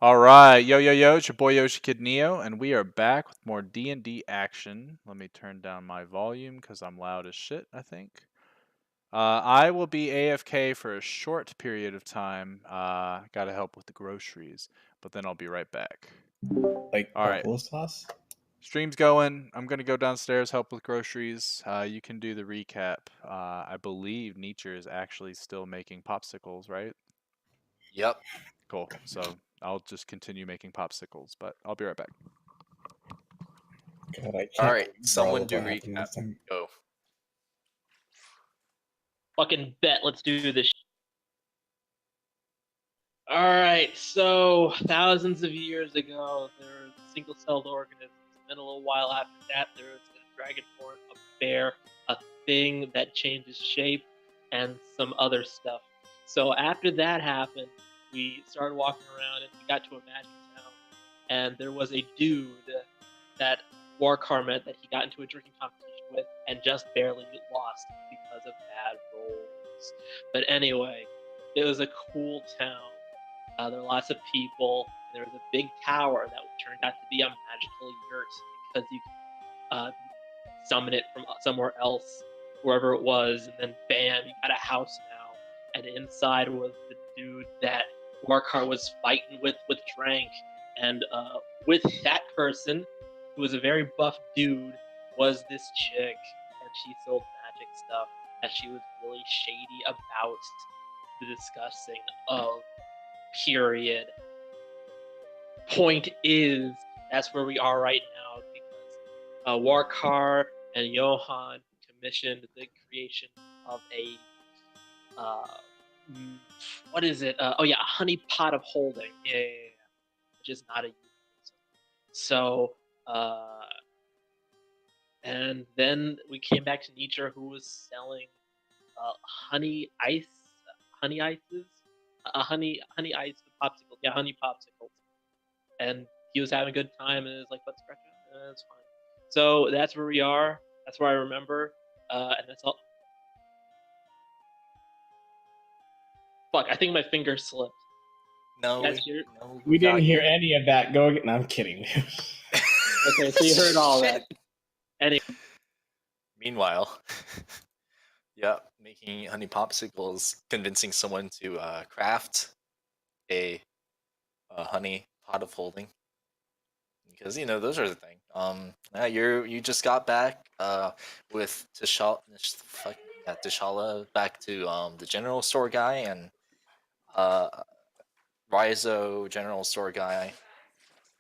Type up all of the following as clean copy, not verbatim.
All right, yo, yo, yo, it's your boy Yoshikidneo, and we are back with more D&D action. Let me turn down my volume because I'm loud as shit, I think. I will be AFK for a short period of time. Gotta help with the groceries, but then I'll be right back. Like All right, buffalo sauce? stream's going. I'm gonna go downstairs, help with groceries. You can do the recap. I believe Nietzsche is actually still making popsicles, right? Yep. Cool. So I'll just continue making popsicles, but I'll be right back. God, I can't All right, remember all someone of do what happened recap. last time. Go. Fucking bet. Let's do this. All right. So thousands of years ago, there was single-celled organisms. Then a little while after that, there was a dragonborn, a bear, a thing that changes shape, and some other stuff. So after that happened, we started walking around and we got to a magic town, and there was a dude that Warcar met that he got into a drinking competition with and just barely lost because of bad rolls. But anyway, it was a cool town. There were lots of people. And there was a big tower that turned out to be a magical yurt because you could summon it from somewhere else, wherever it was, and then bam, you got a house now. And inside was the dude that Warcar was fighting with Drank. And with that person, who was a very buff dude, was this chick, and she sold magic stuff that she was really shady about the discussing of. Period. Point is, that's where we are right now because Warcar and Johan commissioned the creation of a what is it? A honey pot of holding. Yeah, which is not a euphemism. So, and then we came back to Nietzsche, who was selling honey ices, honey ice popsicles. Yeah, honey popsicles. And he was having a good time, and it was like, let's scratch it. That's fine. So that's where we are. That's where I remember, and that's all. Fuck! I think my finger slipped. No, we didn't hear any of that. Go again. No, I'm kidding. Okay, so you heard all that. Anyway. Meanwhile, making honey popsicles, convincing someone to craft a honey pot of holding, because those are the thing. You just got back with Tishala back to the general store guy and Rizo general store guy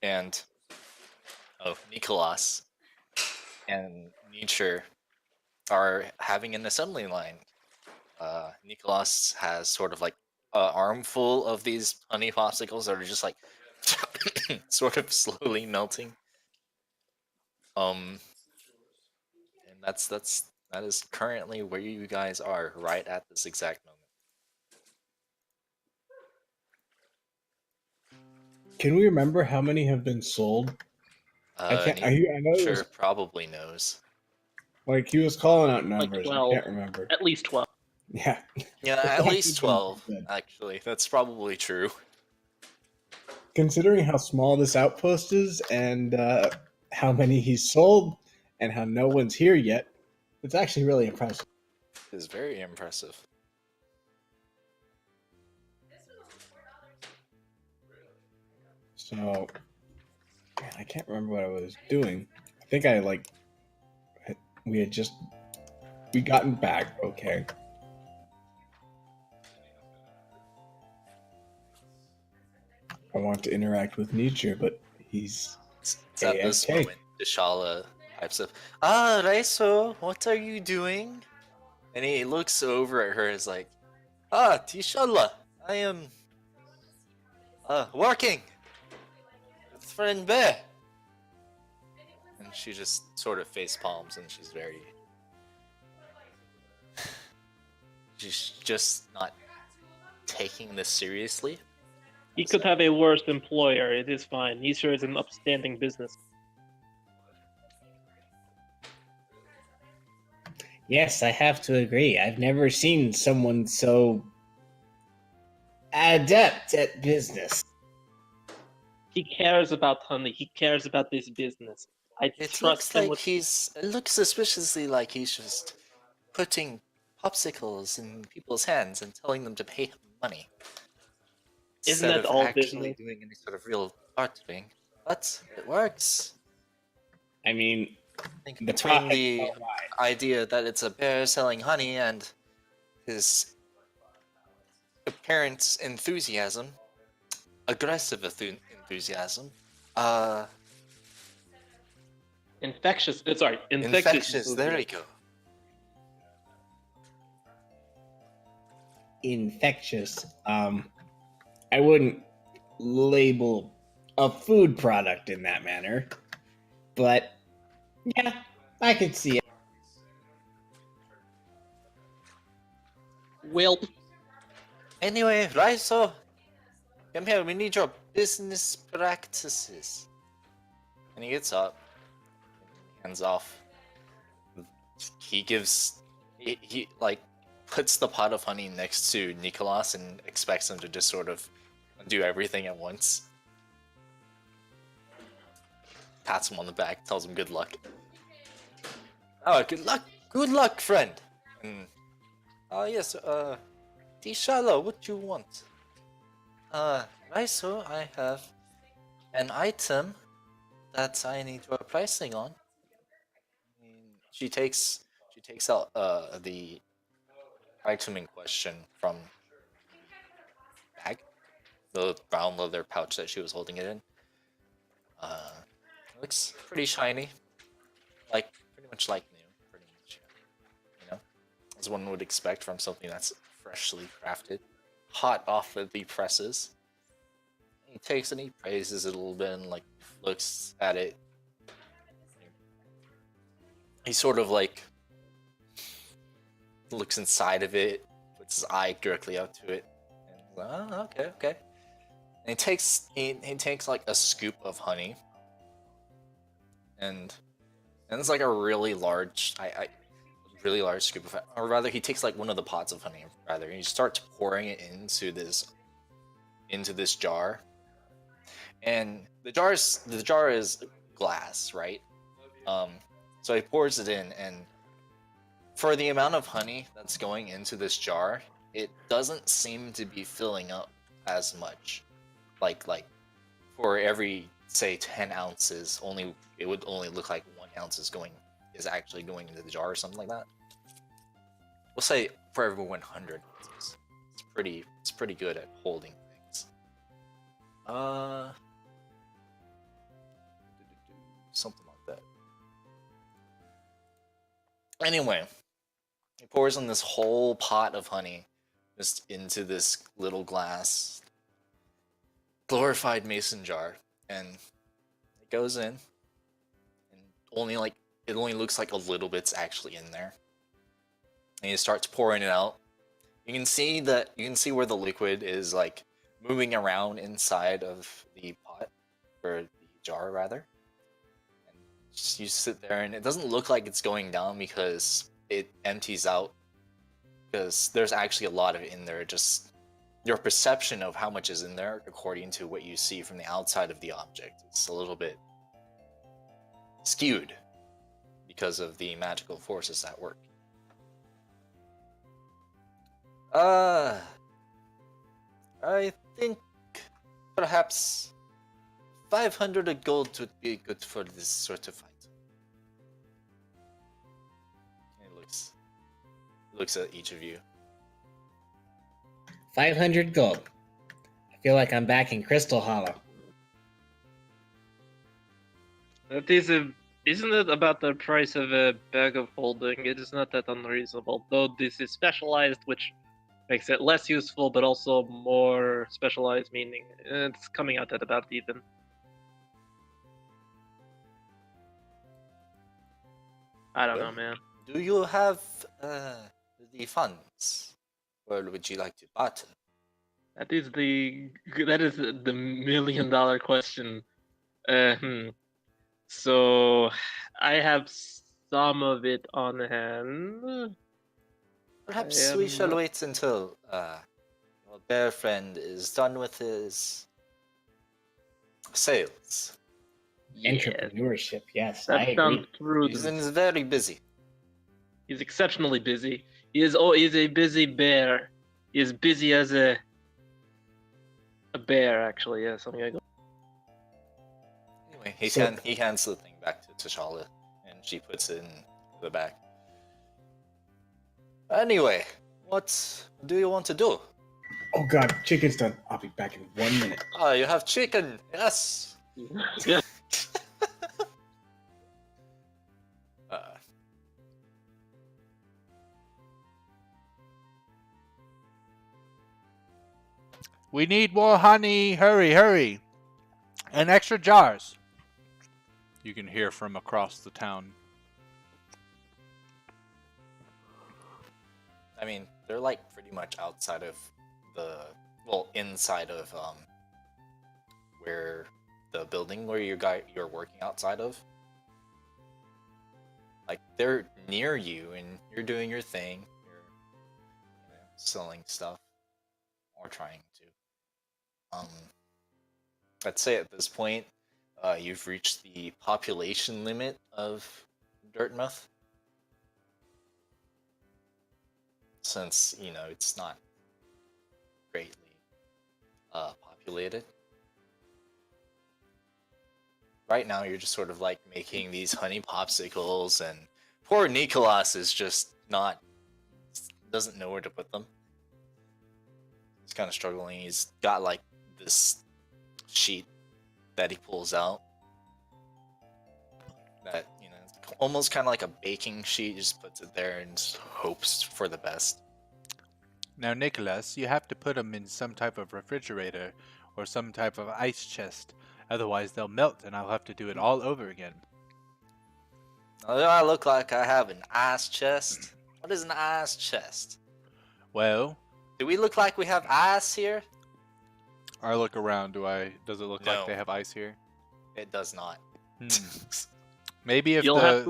and Nicholas and Nietzsche are having an assembly line. Nicholas has sort of like an armful of these honey popsicles that are just like sort of slowly melting. And that is currently where you guys are right at this exact moment. Can we remember how many have been sold? I can't. I know Sure, it was, probably knows. like he was calling out numbers. Like 12. I can't remember. At least 12. Yeah. Yeah, at least 12. Actually, that's probably true. Considering how small this outpost is and how many he's sold and how no one's here yet, it's actually really impressive. It is very impressive. So, man, I can't remember what I was doing. I think we gotten back, okay. I want to interact with Nietzsche, but he's It's at this moment, Tishala types up, Raiso, what are you doing? And he looks over at her as like, Tishala, I am working with friend Bear. And she just sort of face palms and she's just not taking this seriously. He could have a worse employer. It is fine. Nietzsche is an upstanding business. Yes, I have to agree. I've never seen someone so adept at business. He cares about honey. He cares about this business. I It trust looks him like with. it looks suspiciously like he's just putting popsicles in people's hands and telling them to pay him money Isn't instead that of all actually business? doing any sort of real bartering. But it works. I mean, I think the between profits the don't lie. idea that it's a bear selling honey and his apparent enthusiasm, aggressive enthusiasm, uh, Infectious. Sorry, infectious infectious. There we enthusiasm. go. Infectious. I wouldn't label a food product in that manner, but yeah, I could see it. Whelp. Anyway, Raiso, come here. We need your business practices. And he gets up, hands off. He gives, he like puts the pot of honey next to Nicholas and expects him to just sort of do everything at once. Pats him on the back, tells him good luck. Oh, good luck, friend. And yes, Tishala, what you want? Raiso, I have an item that I need your pricing on. She takes out the item in question from the bag, the brown leather pouch that she was holding it in. It looks pretty shiny, like pretty much like new, pretty much, you know, as one would expect from something that's freshly crafted, hot off of the presses. He takes and he praises it a little bit and like looks at it. He sort of like looks inside of it, puts his eye directly up to it, and okay. And he takes like a scoop of honey, and it's like a really large really large scoop of, or rather, he takes like one of the pots of honey, rather, and he starts pouring it into this jar, and the jar is glass, right? So he pours it in, and for the amount of honey that's going into this jar, it doesn't seem to be filling up as much. Like for every say 10 ounces, it would only look like 1 ounce is actually going into the jar or something like that. We'll say for every 100 ounces. It's pretty good at holding things. Something like that. Anyway, he pours in this whole pot of honey just into this little glass glorified mason jar, and it goes in, and it only looks like a little bit's actually in there. And he starts pouring it out. You can see where the liquid is like moving around inside of the pot, or the jar rather. And you sit there, and it doesn't look like it's going down because it empties out. Because there's actually a lot of it in there. Just your perception of how much is in there, according to what you see from the outside of the object, it's a little bit skewed because of the magical forces at work. I think perhaps 500 of gold would be good for this sort of item. He looks at each of you. 500 gold. I feel like I'm back in Crystal Hollow. Isn't it about the price of a bag of holding? It is not that unreasonable, though this is specialized, which makes it less useful, but also more specialized, meaning it's coming out at about even. I don't know, man. Do you have the funds, or would you like to barter? That is the $1,000,000 question. So I have some of it on hand. Perhaps we shall wait until your bear friend is done with his Sales. Yes, Entrepreneurship, yes, I that agree. sounds prudent. He's very busy. He's exceptionally busy. He's a busy bear. He is busy as a bear, actually. Yeah, something like that. Anyway, So- he hands the thing back to T'Challa, and she puts it in the bag. Anyway, what do you want to do? Oh god, chicken's done. I'll be back in 1 minute. Ah, you have chicken. Yes. Yeah. Uh, We need more honey. Hurry, hurry. And extra jars. You can hear from across the town. I mean, they're like pretty much outside of inside of where the building where you're working outside of. Like they're near you, and you're doing your thing. You're selling stuff or trying to. I'd say at this point, you've reached the population limit of Dirtmouth. Since, it's not greatly populated. Right now, you're just sort of like making these honey popsicles, and poor Nicholas is just doesn't know where to put them. He's kind of struggling. He's got like this sheet that he pulls out that, it's almost kind of like a baking sheet. He just puts it there and just hopes for the best. Now, Nicholas, you have to put them in some type of refrigerator or some type of ice chest. Otherwise, they'll melt and I'll have to do it all over again. Now, do I look like I have an ice chest? What is an ice chest? Well, Do we look like we have ice here? I look around. Does it look No. like they have ice here? It does not. Maybe if You'll have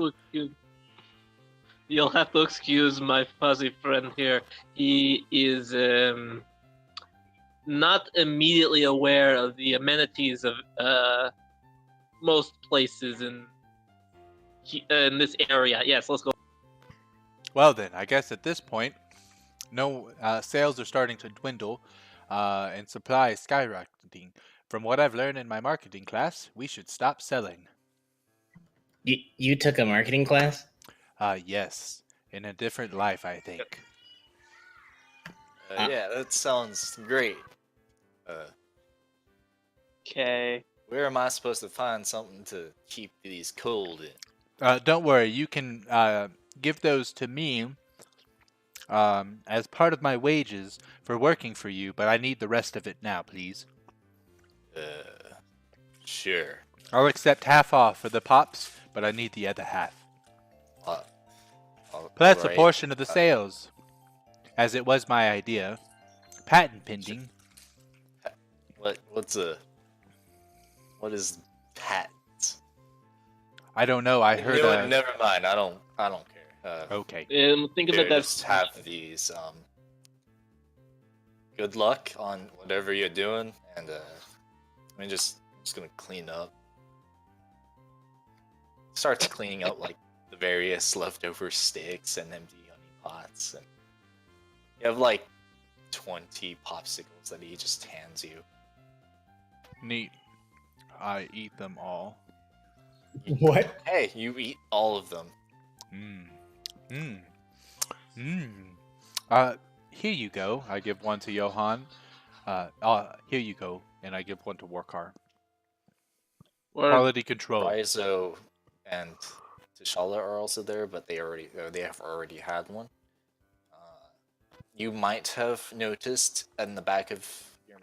to excuse my fuzzy friend here. He is not immediately aware of the amenities of most places in this area. Yes, let's go. Well then, I guess at this point, no sales are starting to dwindle, and supply is skyrocketing. From what I've learned in my marketing class, we should stop selling. You took a marketing class? Yes, in a different life, I think. Yeah, that sounds great. Okay. Where am I supposed to find something to keep these cold in? Don't worry, you can give those to me as part of my wages for working for you, but I need the rest of it now, please. Sure. I'll accept half off for the pops, but I need the other half. Plus a Alright. portion of the sales, as it was my idea. Patent pending. What is patent? I don't know. I You heard. know what? Never mind. I don't care. Okay. Think of Here, it as just have these. Good luck on whatever you're doing, and I'm just gonna clean up. Starts cleaning up like the various leftover sticks and empty honey pots, and you have like 20 popsicles that he just hands you. Neat. I eat them all. What? Hey, you eat all of them. Here you go. I give one to Johan. Here you go, and I give one to Warkar. Quality control. Raizo and T'Challa are also there, but they have already had one. You might have noticed in the back of your,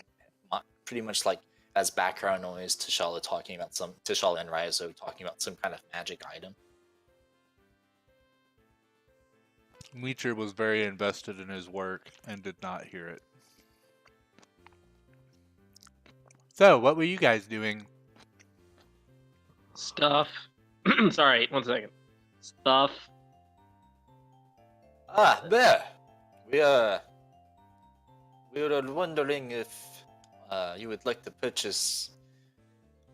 pretty much like as background noise, T'Challa and Raizo talking about some kind of magic item. Meecher was very invested in his work and did not hear it. So, what were you guys doing? stuff. Sorry, 1 second. Stuff. Ah, there. We were wondering if you would like to purchase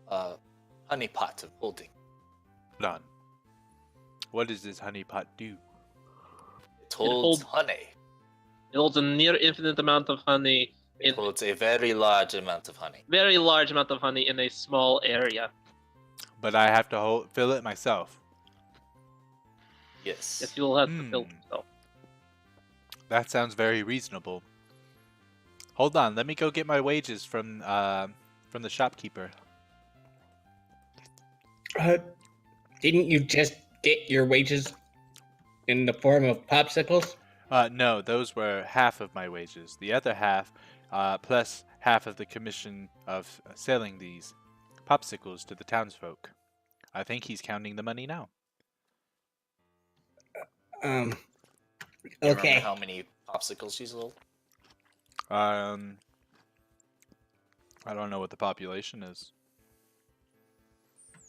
honey pot of holding. Hold on. What does this honey pot do? It holds honey. It holds a near infinite amount of honey. It holds a very large amount of honey. Very large amount of honey in a small area. But I have to fill it myself. Yes. Yes, you'll have to fill it yourself. That sounds very reasonable. Hold on, let me go get my wages from the shopkeeper. Didn't you just get your wages in the form of popsicles? No, those were half of my wages. The other half, plus half of the commission of selling these popsicles to the townsfolk. I think he's counting the money now. Do you remember Okay. how many popsicles you sold? I don't know what the population is.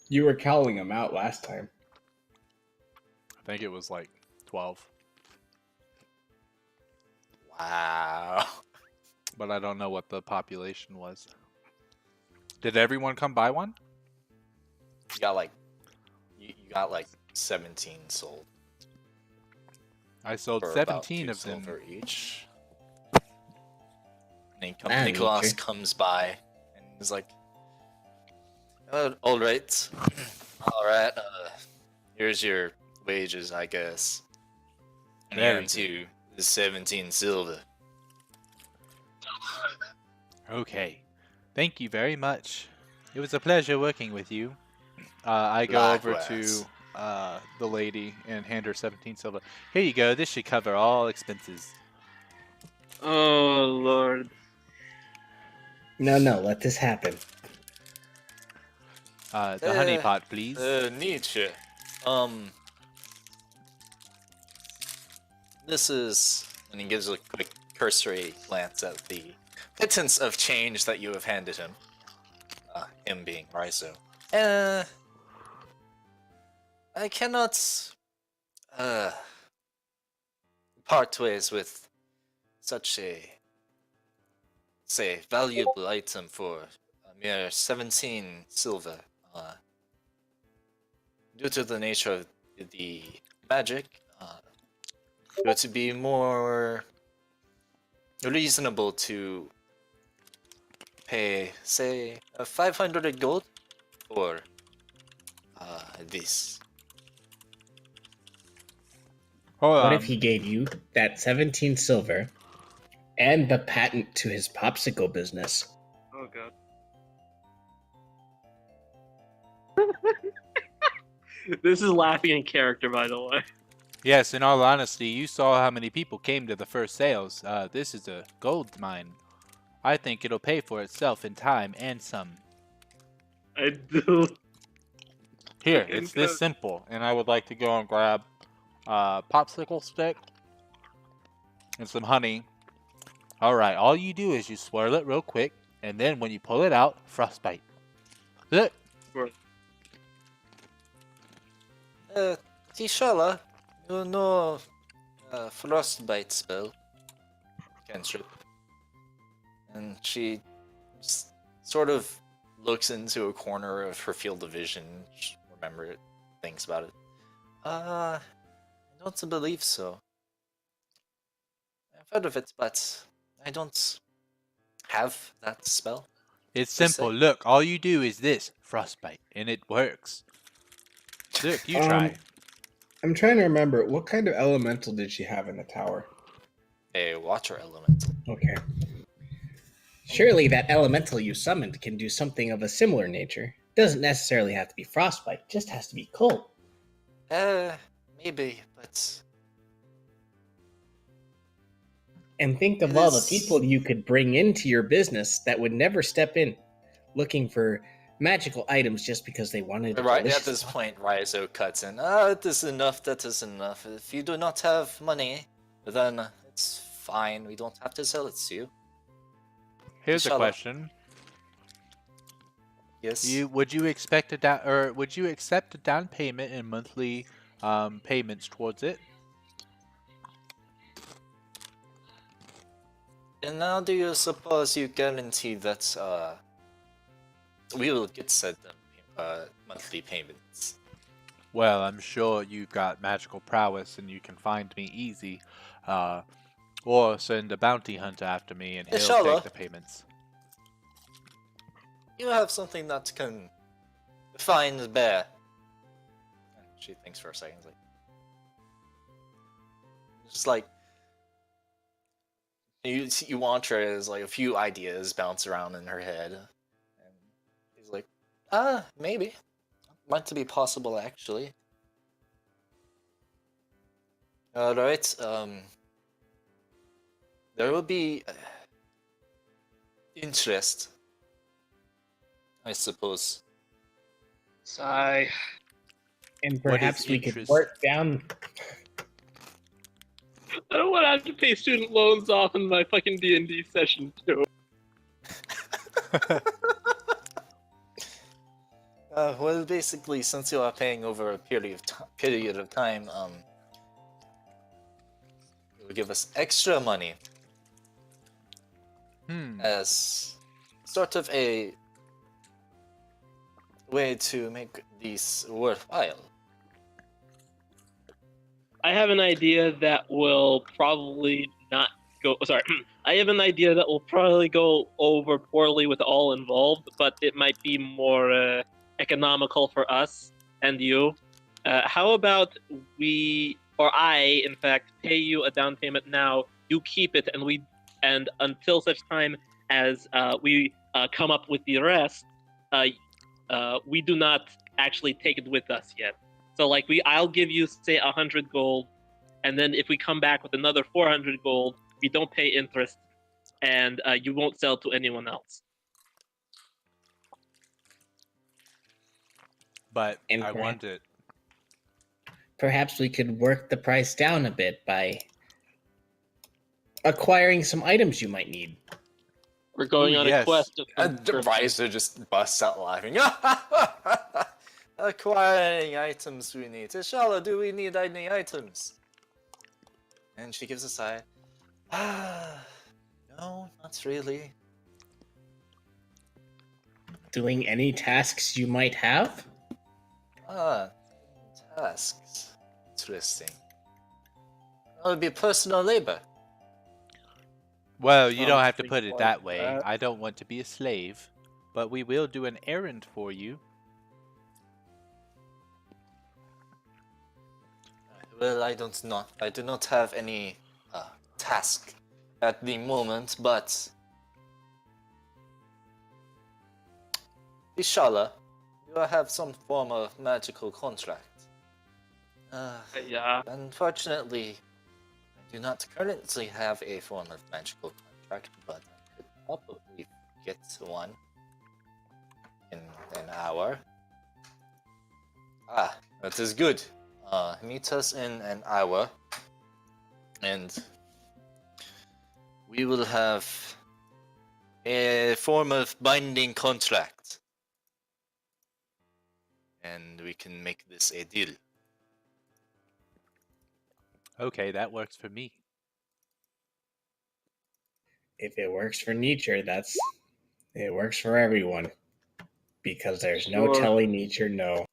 You were calling him out last time. I think it was like 12, Wow. but I don't know what the population was. Did everyone come buy one? You got like 17 sold. I sold For 17 about of them. silver each. And Ah, Nicholas nature. comes by and he's like, all right, all right. Here's your wages, I guess. And he Very hands you the 17 silver. Okay. Thank you very much. It was a pleasure working with you. I go over Likewise. to the lady and hand her 17 silver. Here you go. This should cover all expenses. Oh, Lord. No, let this happen. The honey pot, please. Nietzsche. This is, and he gives a quick cursory glance at the pittance of change that you have handed him. Him being Raizo. I cannot part ways with such a, say, valuable item for a mere 17 silver. Due to the nature of the magic, it would be more reasonable to pay, say, 500 gold for this. Hold What on. if he gave you that 17 silver and the patent to his popsicle business? Oh, God. This is laughing in character, by the way. Yes, in all honesty, you saw how many people came to the first sales. This is a gold mine. I think it'll pay for itself in time and some. I do. Here, Fucking it's this good. simple, and I would like to go and grab a popsicle stick and some honey. Alright, all you do is you swirl it real quick, and then when you pull it out, frostbite. Look! Tishala, you know frostbite spell. Cantrip. And she sort of looks into a corner of her field of vision, thinks about it. I don't believe so. I've heard of it, but I don't have that spell. It's Just simple. say. Look, all you do is this, frostbite, and it works. Look, you try. I'm trying to remember, what kind of elemental did she have in the tower? A water elemental. Okay. Surely that elemental you summoned can do something of a similar nature. Doesn't necessarily have to be frostbite, just has to be cold. Maybe, but And think of It all the is- people you could bring into your business that would never step in looking for magical items just because they wanted a right at delicious this one. point, Raizo cuts in. It is enough. That is enough. If you do not have money, then it's fine. We don't have to sell it to you. Here's a Inshallah. question. Yes. Would you accept a down payment and monthly payments towards it? And now, do you suppose you guarantee that we will get sent them monthly payments. Well, I'm sure you've got magical prowess and you can find me easy. Or send a bounty hunter after me and he'll Inshallah. take the payments. You have something that can define the bear. She thinks for a second, just like you watch her as like a few ideas bounce around in her head, and he's like, maybe might be possible actually. All right, there will be interest, I suppose. Sigh. And What is perhaps we could interest? work down. I don't want to have to pay student loans off in my fucking D&D session too. Well, basically, since you are paying over a period of time, it will give us extra money as sort of a way to make these worthwhile. I have an idea that will probably not go. Sorry, I have an idea that will probably go over poorly with all involved, but it might be more economical for us and you. How about I, in fact, pay you a down payment now. You keep it, and until such time as we come up with the rest, we do not actually take it with us yet. So like I'll give you say 100 gold, and then if we come back with another 400 gold, we don't pay interest, and you won't sell to anyone else. But And I want it. Perhaps we could work the price down a bit by acquiring some items you might need. We're going Ooh, on yes. a quest. And Riser just busts out laughing. Acquiring items we need. Tishala, do we need any items? And she gives a sigh. No, not really. Doing any tasks you might have? Tasks. Interesting. That would be personal labor. Well, you don't have to Something put it like that way. that. I don't want to be a slave, but we will do an errand for you. Well, I do not have any task at the moment, but inshallah, you have some form of magical contract. Yeah. Unfortunately, I do not currently have a form of magical contract, but I could probably get one in an hour. That is good. Meet us in an hour, and we will have a form of binding contract, and we can make this a deal. Okay, that works for me. If it works for Nietzsche, it works for everyone. Because there's no Sure. telling Nietzsche no.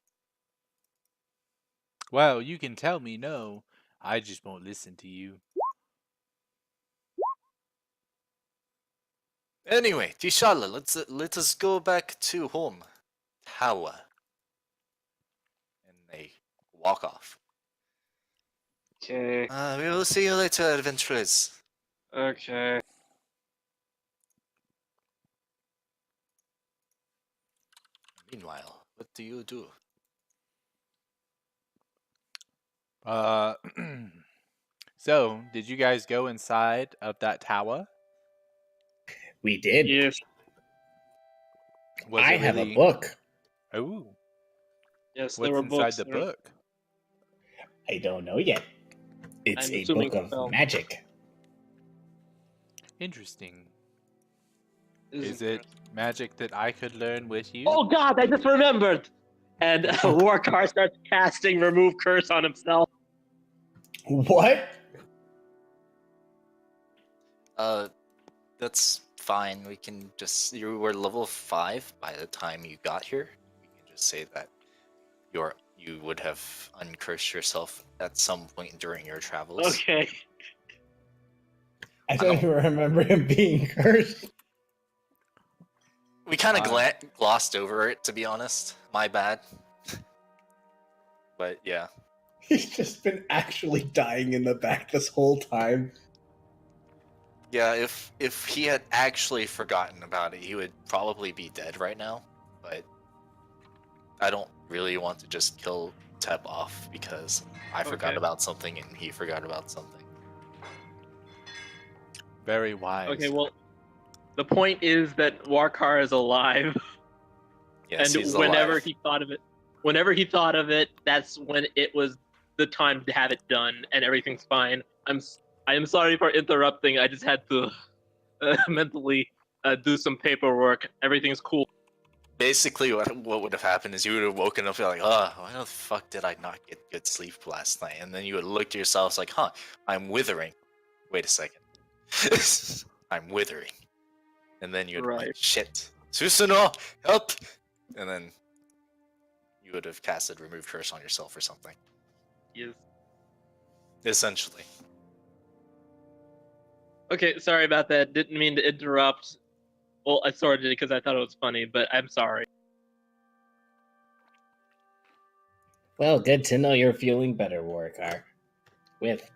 Well, you can tell me no. I just won't listen to you. Anyway, Tishala, let us go back to home tower, and they walk off. Okay. We will see you later, adventurers. Okay. Meanwhile, what do you do? So, did you guys go inside of that tower? We did. Yes. Was I it have really... a book. Oh, Yes. what's There were inside books. the book? I don't know yet. It's I'm a assuming book of spells. magic. Interesting. This Is it magic that I could learn with you? Oh God! I just remembered. And Warcar starts casting remove curse on himself. What? That's fine. We can just you were level 5 by the time you got here. We can just say that you would have uncursed yourself at some point during your travels. Okay. I don't even remember him being cursed. We kind of Uh, glossed over it, to be honest. My bad. But yeah. He's just been actually dying in the back this whole time. Yeah, if he had actually forgotten about it, he would probably be dead right now. But I don't really want to just kill Tep off because I forgot Okay. about something and he forgot about something. Very wise. Okay, well, the point is that Warkar is alive, Yes, and he's whenever alive. he thought of it, that's when it was the time to have it done, and everything's fine. I am sorry for interrupting. I just had to mentally do some paperwork. Everything's cool. Basically, what would have happened is you would have woken up and like, oh, why the fuck did I not get good sleep last night? And then you would look to yourselves like, huh, I'm withering. Wait a second. I'm withering. And then you'd be like, Right. shit. Susanoo, help! And then you would have casted Remove Curse on yourself or something. Yes. Essentially. Okay, sorry about that. Didn't mean to interrupt. Well, I sort of did because I thought it was funny, but I'm sorry. Well, good to know you're feeling better, Warkar. With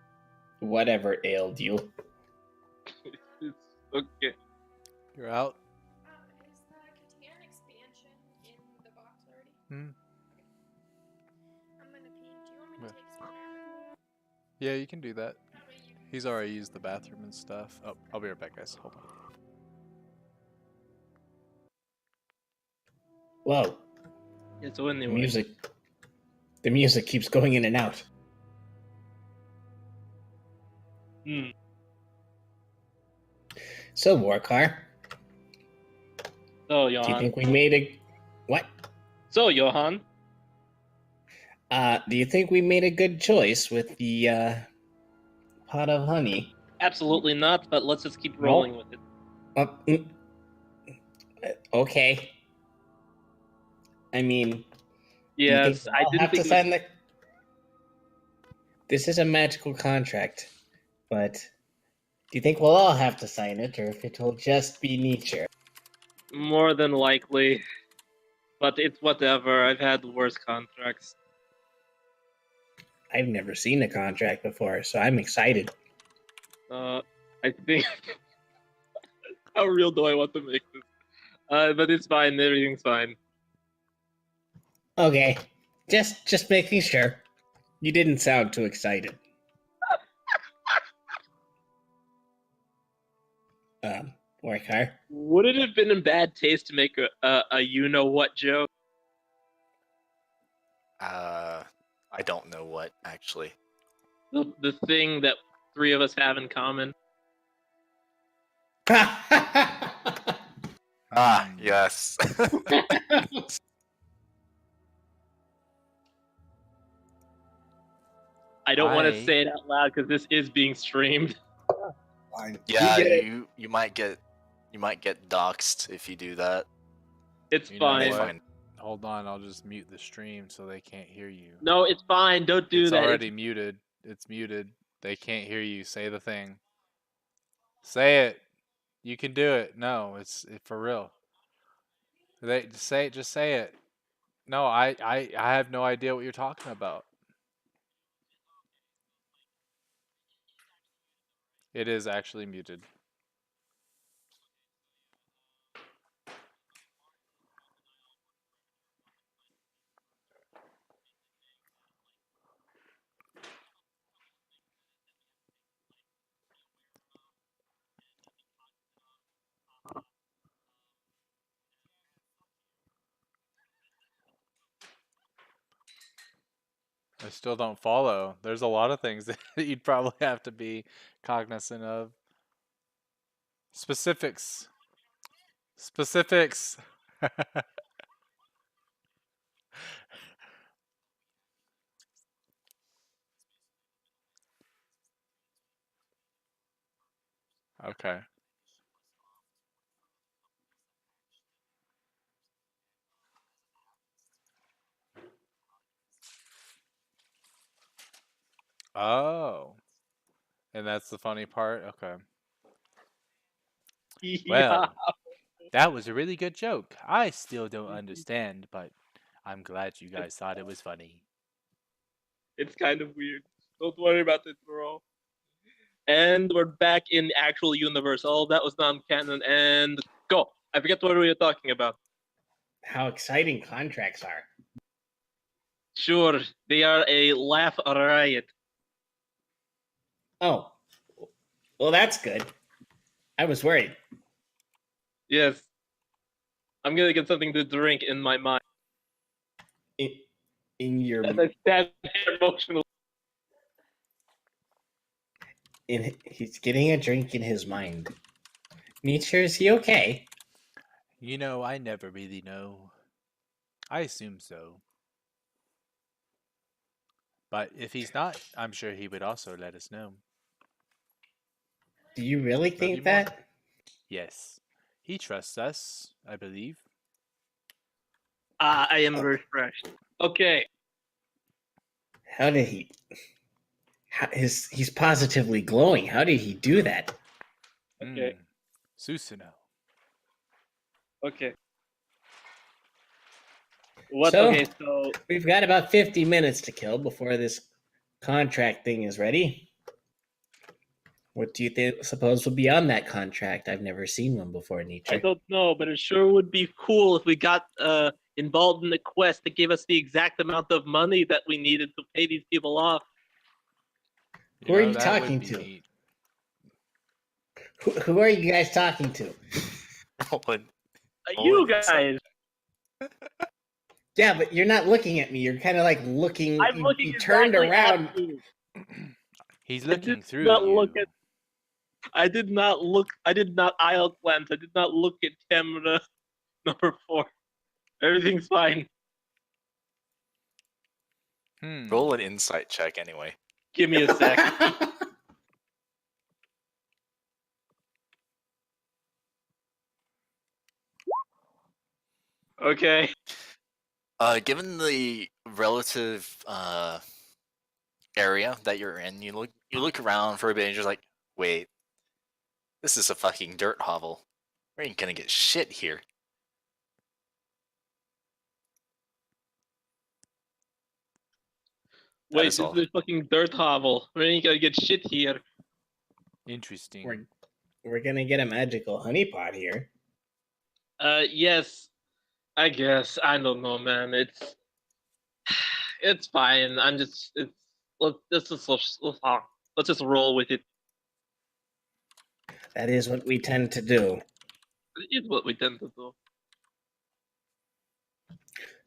whatever ailed you. It's okay. You're out. Is the Catan expansion in the box already? Hmm. I'm gonna pee. Do you want me to Yeah. take some now? Yeah, you can do that. That way you can He's already used the bathroom and stuff. Oh, I'll be right back, guys. Hold on. Whoa, Yeah, so the anyway. music keeps going in and out. Hmm. So, Warkar, So, do you Johan. think we made a what? So, Johan. Do you think we made a good choice with the pot of honey? Absolutely not, but let's just keep No. rolling with it. Okay. I mean, do you think Yes, we'll I all didn't have to think it sign was... the? This is a magical contract, but do you think we'll all have to sign it, or if it will just be nature? More than likely. But it's whatever. I've had worse contracts. I've never seen a contract before, so I'm excited. I think... How real do I want to make this? But it's fine. Everything's fine. Okay, just making sure. You didn't sound too excited. Warkar. Would it have been in bad taste to make a you-know-what joke? I don't know what, actually. The thing that three of us have in common? Ah, yes. I don't want to I- say it out loud because this is being streamed. Fine. Yeah, You get it. you might get doxxed if you do that. It's You know fine. They what? find Hold on, I'll just mute the stream so they can't hear you. No, it's fine. Don't do It's that. already muted. It's muted. They can't hear you. Say the thing. Say it. You can do it. No, it's for real. They just say it. No, I have no idea what you're talking about. It is actually muted. I still don't follow. There's a lot of things that you'd probably have to be cognizant of. Specifics. Specifics. Okay. Oh. And that's the funny part? Okay. Yeah. Well, that was a really good joke. I still don't understand, but I'm glad you guys thought it was funny. It's kind of weird. Don't worry about it, bro. And we're back in the actual universe. All that was non-canon. And go. I forget what we were talking about. How exciting contracts are. Sure, they are a laugh riot. Oh, well, that's good. I was worried. Yes. I'm gonna get something to drink in my mind. In your As I stand here emotionally. he's getting a drink in his mind. Nietzsche, is he okay? You know, I never really know. I assume so. But if he's not, I'm sure he would also let us know. Do you really Love you think more. that? Yes. He trusts us, I believe. I am refreshed. Okay. How did he? He's positively glowing. How did he do that? Okay. Susanoo. Okay. What? So- Okay, so We've got about 50 minutes to kill before this contract thing is ready. What do you suppose will be on that contract? I've never seen one before, Nietzsche. I don't know, but it sure would be cool if we got involved in the quest that gave us the exact amount of money that we needed to pay these people off. Who are you that would talking be to? neat. Who are you guys talking to? Roland, You Roland insight. guys, Yeah, but you're not looking at me. You're kind of like looking. I'm looking you turned exactly around. at you. He's I looking did through not you. look at. I did not look. I did not aisle glance. I did not look at camera number 4. Everything's fine. Roll an insight check anyway. Give me a sec. Okay. Given the relative area that you're in, you look around for a bit and you're just like, wait, this is a fucking dirt hovel. We ain't gonna get shit here. That Wait, is this all. is a fucking dirt hovel. We ain't gonna get shit here. Interesting. We're gonna get a magical honeypot here. Yes. I guess. I don't know, man. It's fine. I'm just let's just roll with it. That is what we tend to do. It's what we tend to do.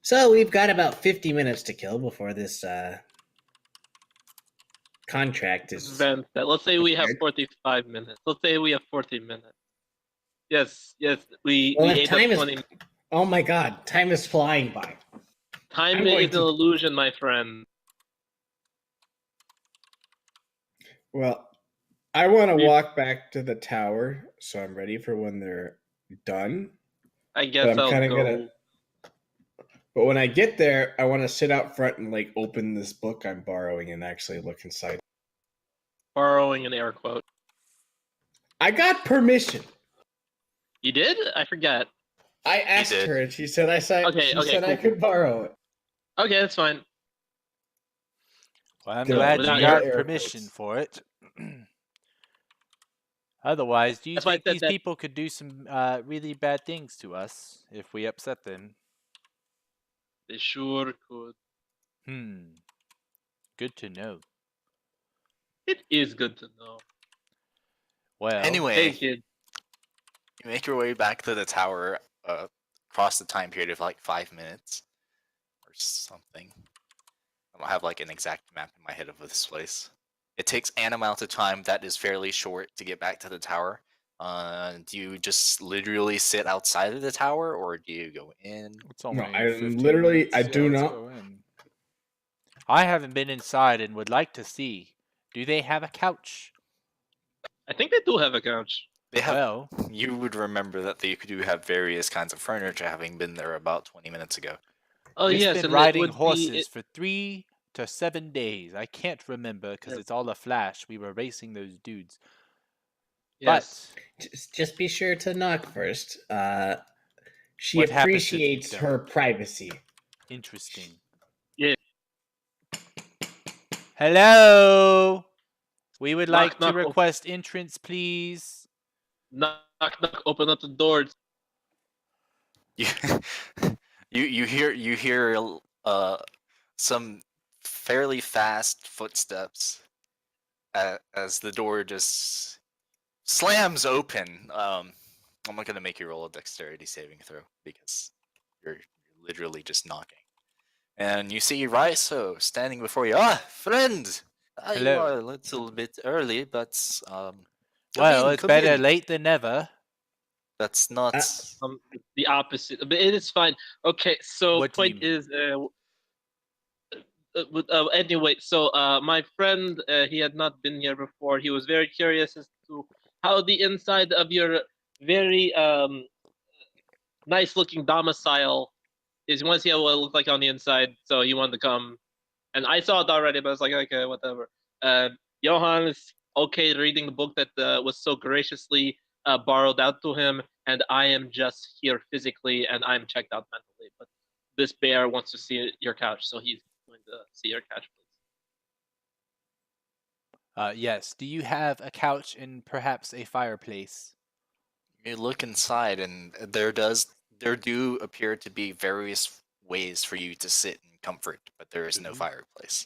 So we've got about 50 minutes to kill before this contract is. Advance that. Let's say we have prepared. 45 minutes. Let's say we have 40 minutes. Yes, we Well, if ate up time is- 20 minutes. Oh my god, time is flying by. Time I'm going is an to- illusion, my friend. Well, I want to walk back to the tower, so I'm ready for when they're done. I guess I'm I'll kinda go. gonna- But when I get there, I want to sit out front and like open this book I'm borrowing and actually look inside. Borrowing an air quote. I got permission. You did? I forget. I asked did. her, and she said I said Okay, I cool. could borrow it. Okay, that's fine. Well, I'm Good. glad Without you got air permission quotes. for it. Otherwise, do you That's why I think said these that- people could do some really bad things to us if we upset them? They sure could. Good to know. It is good to know. Well, Anyway, Hey, kid. you make your way back to the tower across the time period of like 5 minutes or something. I don't have like an exact map in my head of this place. It takes an amount of time that is fairly short to get back to the tower. Do you just literally sit outside of the tower, or do you go in? it's only I'm 15 literally- minutes. I Yeah, do let's not- go in. I haven't been inside and would like to see. Do they have a couch? I think they do have a couch. They have. Well, You would remember that they do have various kinds of furniture, having been there about 20 minutes ago. Oh it's yes, been and riding it would horses be, for 3 to 7 days. I can't remember because it's all a flash. We were racing those dudes. Yes. Just be sure to knock first. She What happens if you appreciates her don't? privacy. Interesting. Yeah. Hello. We would like Knock, to knock. request entrance, please. Knock, knock. Open up the doors. You you hear some fairly fast footsteps as the door just slams open. I'm not gonna make you roll a dexterity saving throw because you're literally just knocking. And you see Raiso standing before you. Ah, friend! You Hello. are a little bit early, but come Well, in, it's come better in. late than never. That's not. The opposite, but it is fine. Okay, so What do you point mean? is, anyway, so my friend, he had not been here before. He was very curious as to how the inside of your very nice-looking domicile is. He wants to see what it looked like on the inside, so he wanted to come. And I saw it already, but I was like, okay, whatever. Johan is okay reading the book that was so graciously borrowed out to him, and I am just here physically, and I'm checked out mentally. But this bear wants to see your couch, so he's going to see your couch, please. Yes. Do you have a couch and perhaps a fireplace? You look inside, and there do appear to be various ways for you to sit in comfort, but there is no Ooh. fireplace.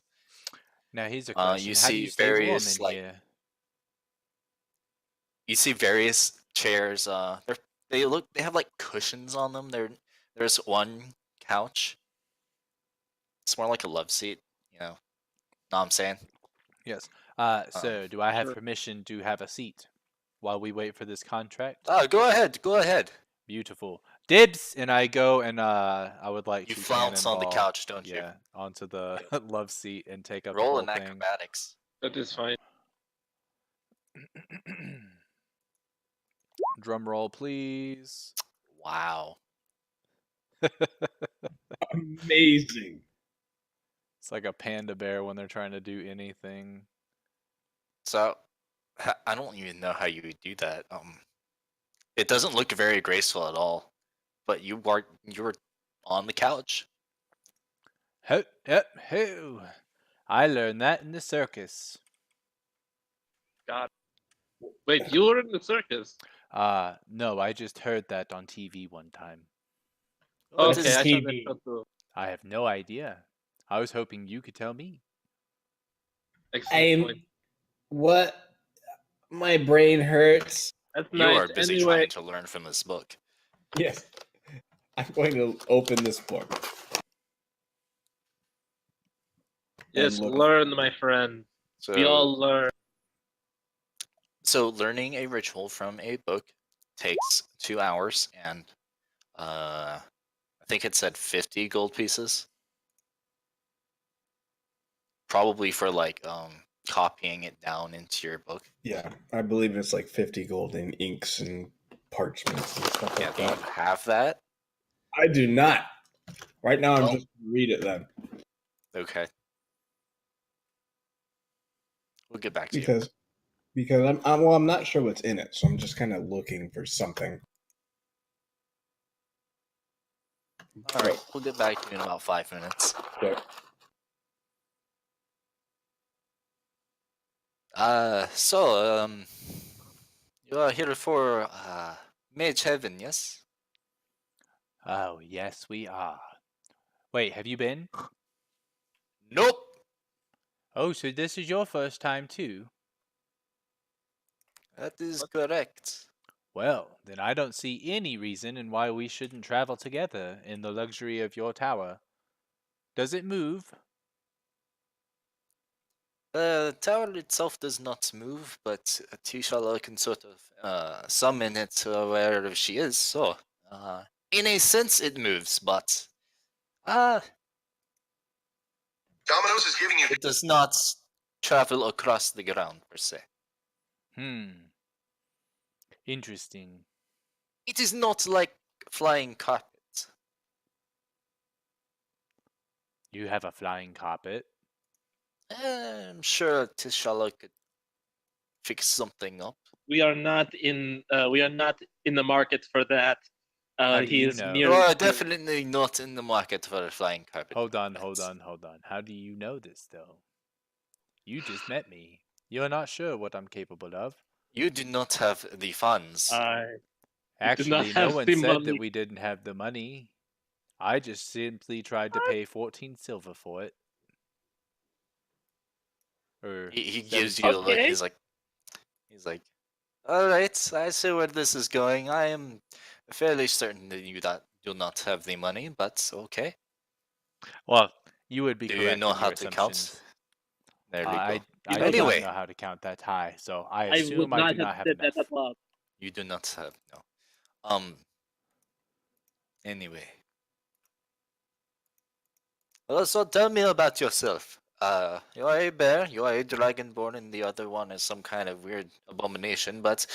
Now here's a You question. How do you see stay warm various in here? you see various chairs. They have like cushions on them. There's one couch. It's more like a love seat. Know what I'm saying? Yes. Um, So do I have Sure. permission to have a seat while we wait for this contract? Go ahead. Go ahead. Beautiful. Dibs! And I go and I would like You to flounce on the cannonball, couch, don't you? yeah, onto the love seat and take up the Roll whole in thing. acrobatics. That is fine. Drum roll, please. Wow. Amazing. It's like a panda bear when they're trying to do anything. So, I don't even know how you would do that. It doesn't look very graceful at all. But you're on the couch. Ho, yep, ho. I learned that in the circus. God. Wait, you were in the circus? No, I just heard that on TV one time. What Okay, is I saw that TV? show too. I have no idea. I was hoping you could tell me. Excellent point. What? My brain hurts. That's You nice. are busy Anyway, trying to learn from this book. Yes. I'm going to open this book. yes, look. learn, my friend. We all learn. So learning a ritual from a book takes 2 hours and I think it said 50 gold pieces. Probably for like copying it down into your book. Yeah, I believe it's like 50 gold in inks and parchments and stuff Yeah, like do you that. have that? I do not. Right now, I'm Well- just gonna read it then Okay. We'll get back to you. because I'm not sure what's in it, so I'm just kind of looking for something. Alright, we'll get back to you in about 5 minutes. Okay. You are here for Mage Heaven, yes? Oh, yes, we are. Wait, have you been? Nope. Oh, so this is your first time too? That is correct. Well, then I don't see any reason in why we shouldn't travel together in the luxury of your tower. Does it move? The tower itself does not move, but Tishala can sort of summon it wherever she is. So, in a sense, it moves, but Domino's is giving you. it does not travel across the ground per se. Interesting. It is not like flying carpet. You have a flying carpet. I'm sure Tishala could fix something up. We are not in the market for that. How do He you is know? You merely are curious. definitely not in the market for a flying carpet. Hold on, my hold friends. on, hold on. How do you know this, though? You just met me. You're not sure what I'm capable of. You do not have the funds. We do not Actually, no have one the said that money. we didn't have the money. I just simply tried to pay 14 silver for it. Or He gives 17. you a look. Okay. He's like, all right, I see where this is going. I am fairly certain that you do not have the money, but okay. Well, you would be Do you correct know in how your to count? assumptions. There we I go. I know do not Anyway, know how to count that high, so I I would assume I not do have not have said that enough. out loud. you do not have no. Um. Anyway, well, so tell me about yourself. You are a bear. You are a dragonborn, and the other one is some kind of weird abomination. But,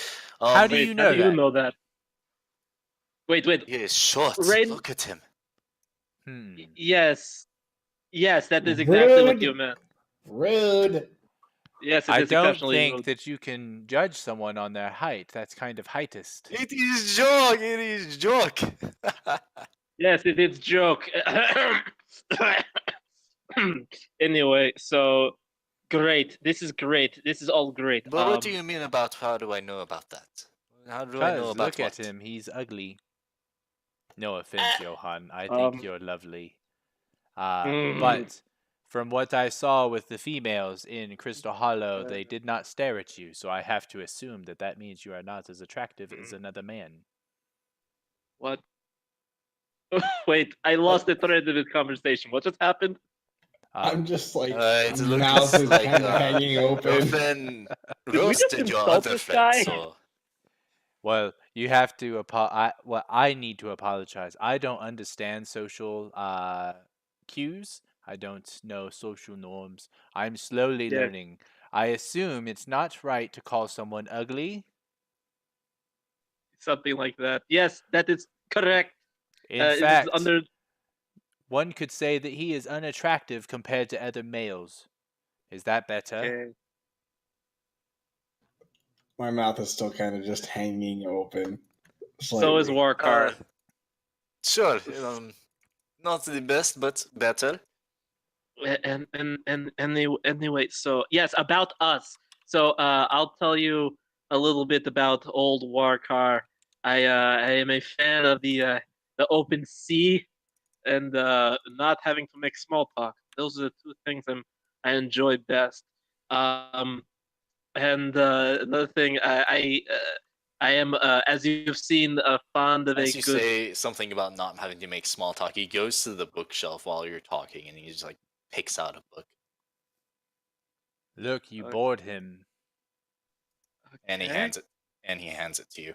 How do Wait, you how do know you that? know that? Wait. he is short. Rain. Look at him. Hmm. Yes, that is exactly what you Rude. meant. Rude. Yes, it I is don't exceptionally think rude. that you can judge someone on their height. That's kind of heightist. It is joke. It is joke. Yes, it is joke. Anyway, so great. This is great. This is all great. But what do you mean about how do I know about that? How do I know 'Cause about look at what? him, he's ugly. No offense, Johann. I think um, you're lovely. mm, But from what I saw with the females in Crystal Hollow, they did not stare at you, so I have to assume that that means you are not as attractive as another man. what? Wait, I lost What? the thread of this conversation. What just happened? I'm Um, just like It mouth looks is like kind of hanging your open. friend Did we just roasted your insult other this friend, guy? so well, you have to I need to apologize. I don't understand social cues. I don't know social norms. I'm slowly Yes, learning. I assume it's not right to call someone ugly. something like that. Yes, that is correct. In It is fact, under. one could say that he is unattractive compared to other males. Is that better? Okay. My mouth is still kind of just hanging open So is slightly. Warcar. sure. Not the best, but better. Anyway, so yes, about us. So I'll tell you a little bit about old Warcar. I am a fan of the open sea and not having to make small talk. Those are the two things I enjoy best. Um, and another thing, I am, as you've seen, fond of a As you good. say something about not having to make small talk, he goes to the bookshelf while you're talking, and he just like picks out a book, Look, you Uh, bored him. and he Okay. hands it to you.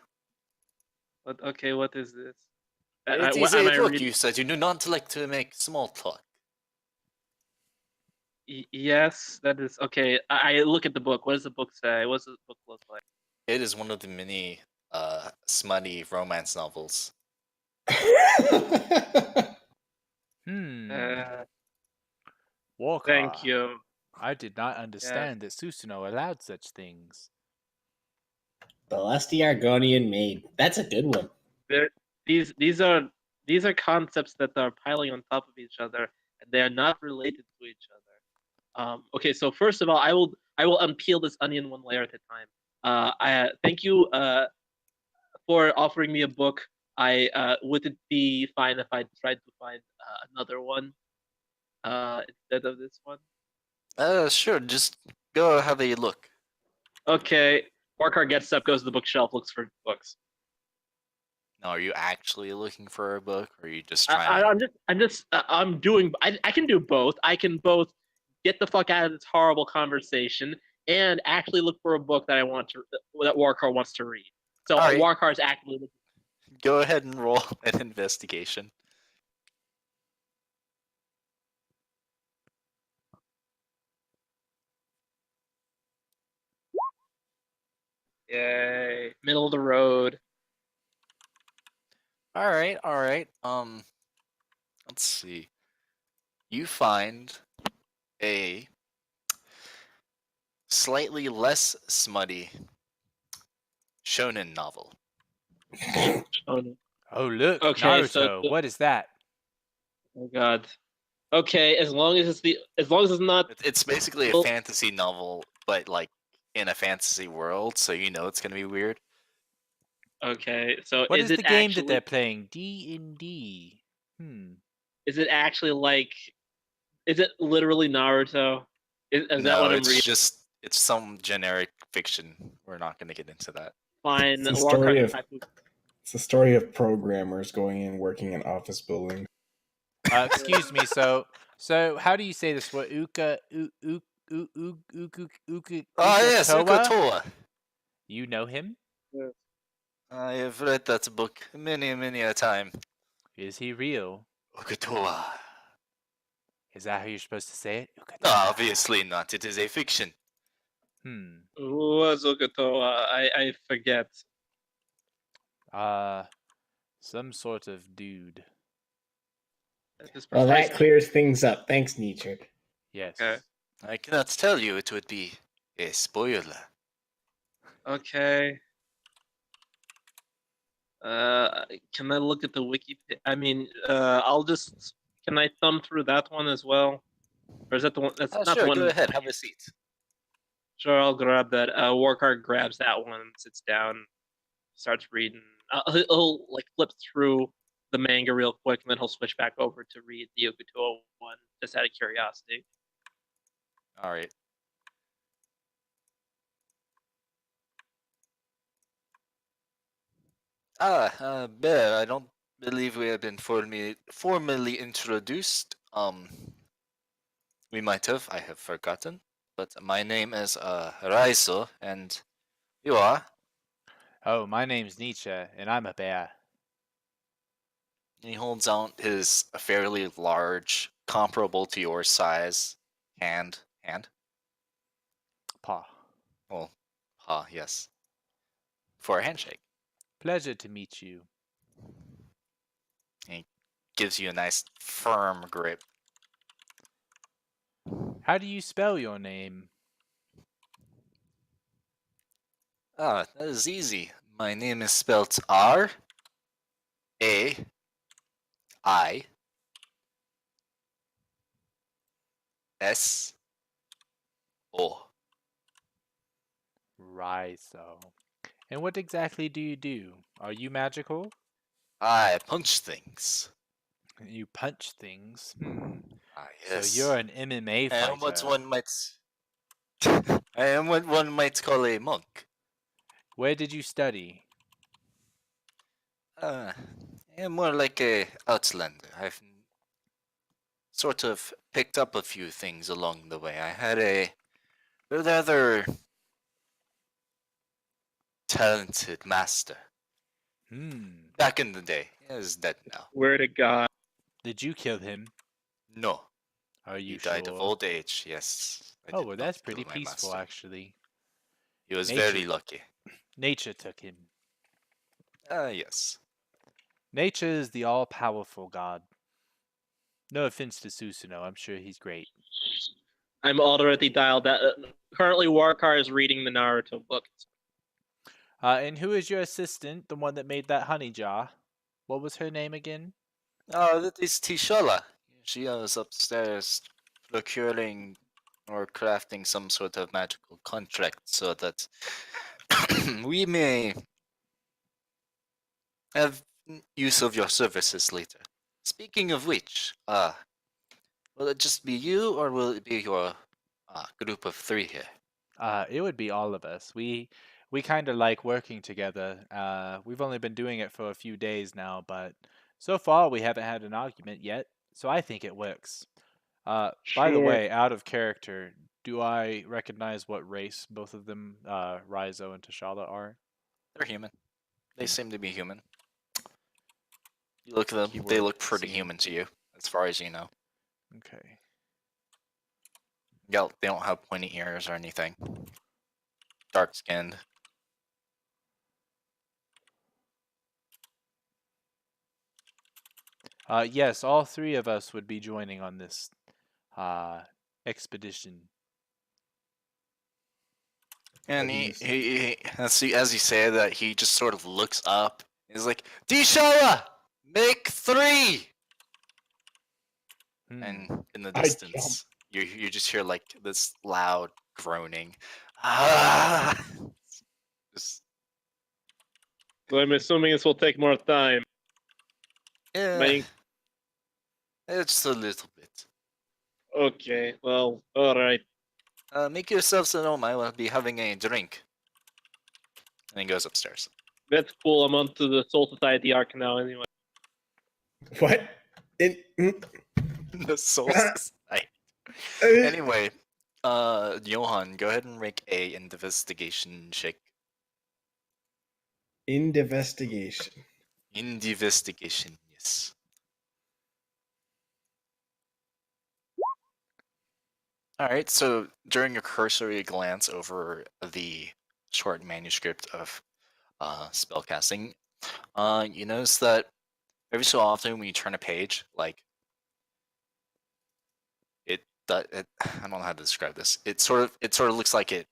Okay, what is this? It What is am a I book. reading? You said you do not like to make small talk. Yes, that is okay. I look at the book. What does the book say? What does the book look like? It is one of the many smutty romance novels. Hmm. Uh, thank Walker. you. I did not Yes. understand that Susanoo allowed such things. The lusty Argonian maid. That's a good one. There, these are concepts that are piling on top of each other, and they are not related to each other. Okay, so first of all, I will unpeel this onion one layer at a time. I thank you for offering me a book. I would it be fine if I tried to find another one instead of this one? Sure. Just go have a look. Okay. Warcar gets up, goes to the bookshelf, looks for books. Now, are you actually looking for a book, or are you just trying to? I'm doing. I can do both. I can both get the fuck out of this horrible conversation and actually look for a book that that Warcar wants to read. So All right, Warcar is actively looking. go ahead and roll an investigation. Yay! Middle of the road. All right, all right. Let's see. You find a slightly less smutty shonen novel. Oh, no. Oh, look, Okay, so Naruto. What is that? oh god. Okay, as long as it's not. It's basically a fantasy novel, but like in a fantasy world, so you know it's gonna be weird. Okay, so What is is it the game that actually they're playing? D&D. is it actually like is it literally Naruto? Is that No, what I'm it's reading? just it's some generic fiction. We're not gonna get into that. Fine, It's a Warcraft story of type of it's a story of programmers going in working in office buildings. Excuse me. So how do you say this word? Uka Ah, yes, Ukatoa? Ukatoa. You know him? I have read that book many a time. Is he real? Ukatoa. Is that how you're supposed to say it? No, Ukatoa. obviously not. It is a fiction. Who was Okatoa? I forget. Some sort of dude. That is Well, that precisely clears things up. Thanks, Nietzsche. Yes. okay. I cannot tell you. It would be a spoiler. Okay. Can I look at the wiki? I mean, I'll just. Can I thumb through that one as well? Or is that the one? That's not the Sure, go one. ahead. Have a seat. Sure, I'll grab that. Warcart grabs that one, sits down, starts reading. He'll like flip through the manga real quick, and then he'll switch back over to read the Okutoa one, just out of curiosity. All right. Bear, I don't believe we have been formally introduced. We might have. I have forgotten. But my name is Raizo, and you are. Oh, my name's Nietzsche, and I'm a bear. He holds out his fairly large, comparable to your size hand. Paw. Well, yes. For a handshake. Pleasure to meet you. He gives you a nice, firm grip. How do you spell your name? That is easy. My name is spelled R-A-I-S-O. Raizo. And what exactly do you do? Are you magical? I punch things. You punch things. Yes. So you're an MMA I fighter. am what one might. I am what one might call a monk. Where did you study? I am more like a outlander. I've sort of picked up a few things along the way. I had a rather talented master back in the day. He is dead now. Where to God? Did you kill him? No, Are you he died sure? of old age. Yes. I Oh, did well, not that's kill pretty my peaceful, master. actually. He was Nature. very lucky. Nature took him. Yes. Nature is the all-powerful god. No offense to Susanoo, I'm sure he's great. I'm already dialed that. Currently, Warcar is reading the Naruto book. And who is your assistant, the one that made that honey jar? What was her name again? Oh, that is Tishala. She was upstairs procuring or crafting some sort of magical contract so that we may have use of your services later. Speaking of which, will it just be you or will it be your group of 3 here? It would be all of us. We kind of like working together. We've only been doing it for a few days now, but so far we haven't had an argument yet, so I think it works. By the Sure. way, out of character, do I recognize what race both of them, Raizo and Tashala, are? They're human. They seem to be human. You look at them, they Keyword look pretty seem. human to you, as far as you know. Okay. Yeah, they don't have pointy ears or anything. Dark skinned. Yes, all three of us would be joining on this expedition. And He's- as you say that, he just sort of looks up. He's like, Dishowa, make 3! Hmm. And in the I distance, you just hear like this loud groaning. Ah! Just, So I'm assuming this will take more time. yeah, May- it's a little bit. Okay, well, alright. Make yourselves at home. I will be having a drink. And he goes upstairs. That's cool. I'm on to the Soul Society arc now anyway. what? The Soul Society. Anyway, Johan, go ahead and make a investigation check. Investigation. Investigation, yes. Alright, so during a cursory glance over the short manuscript of spellcasting, you notice that every so often when you turn a page, like I don't know how to describe this. It sort of looks like it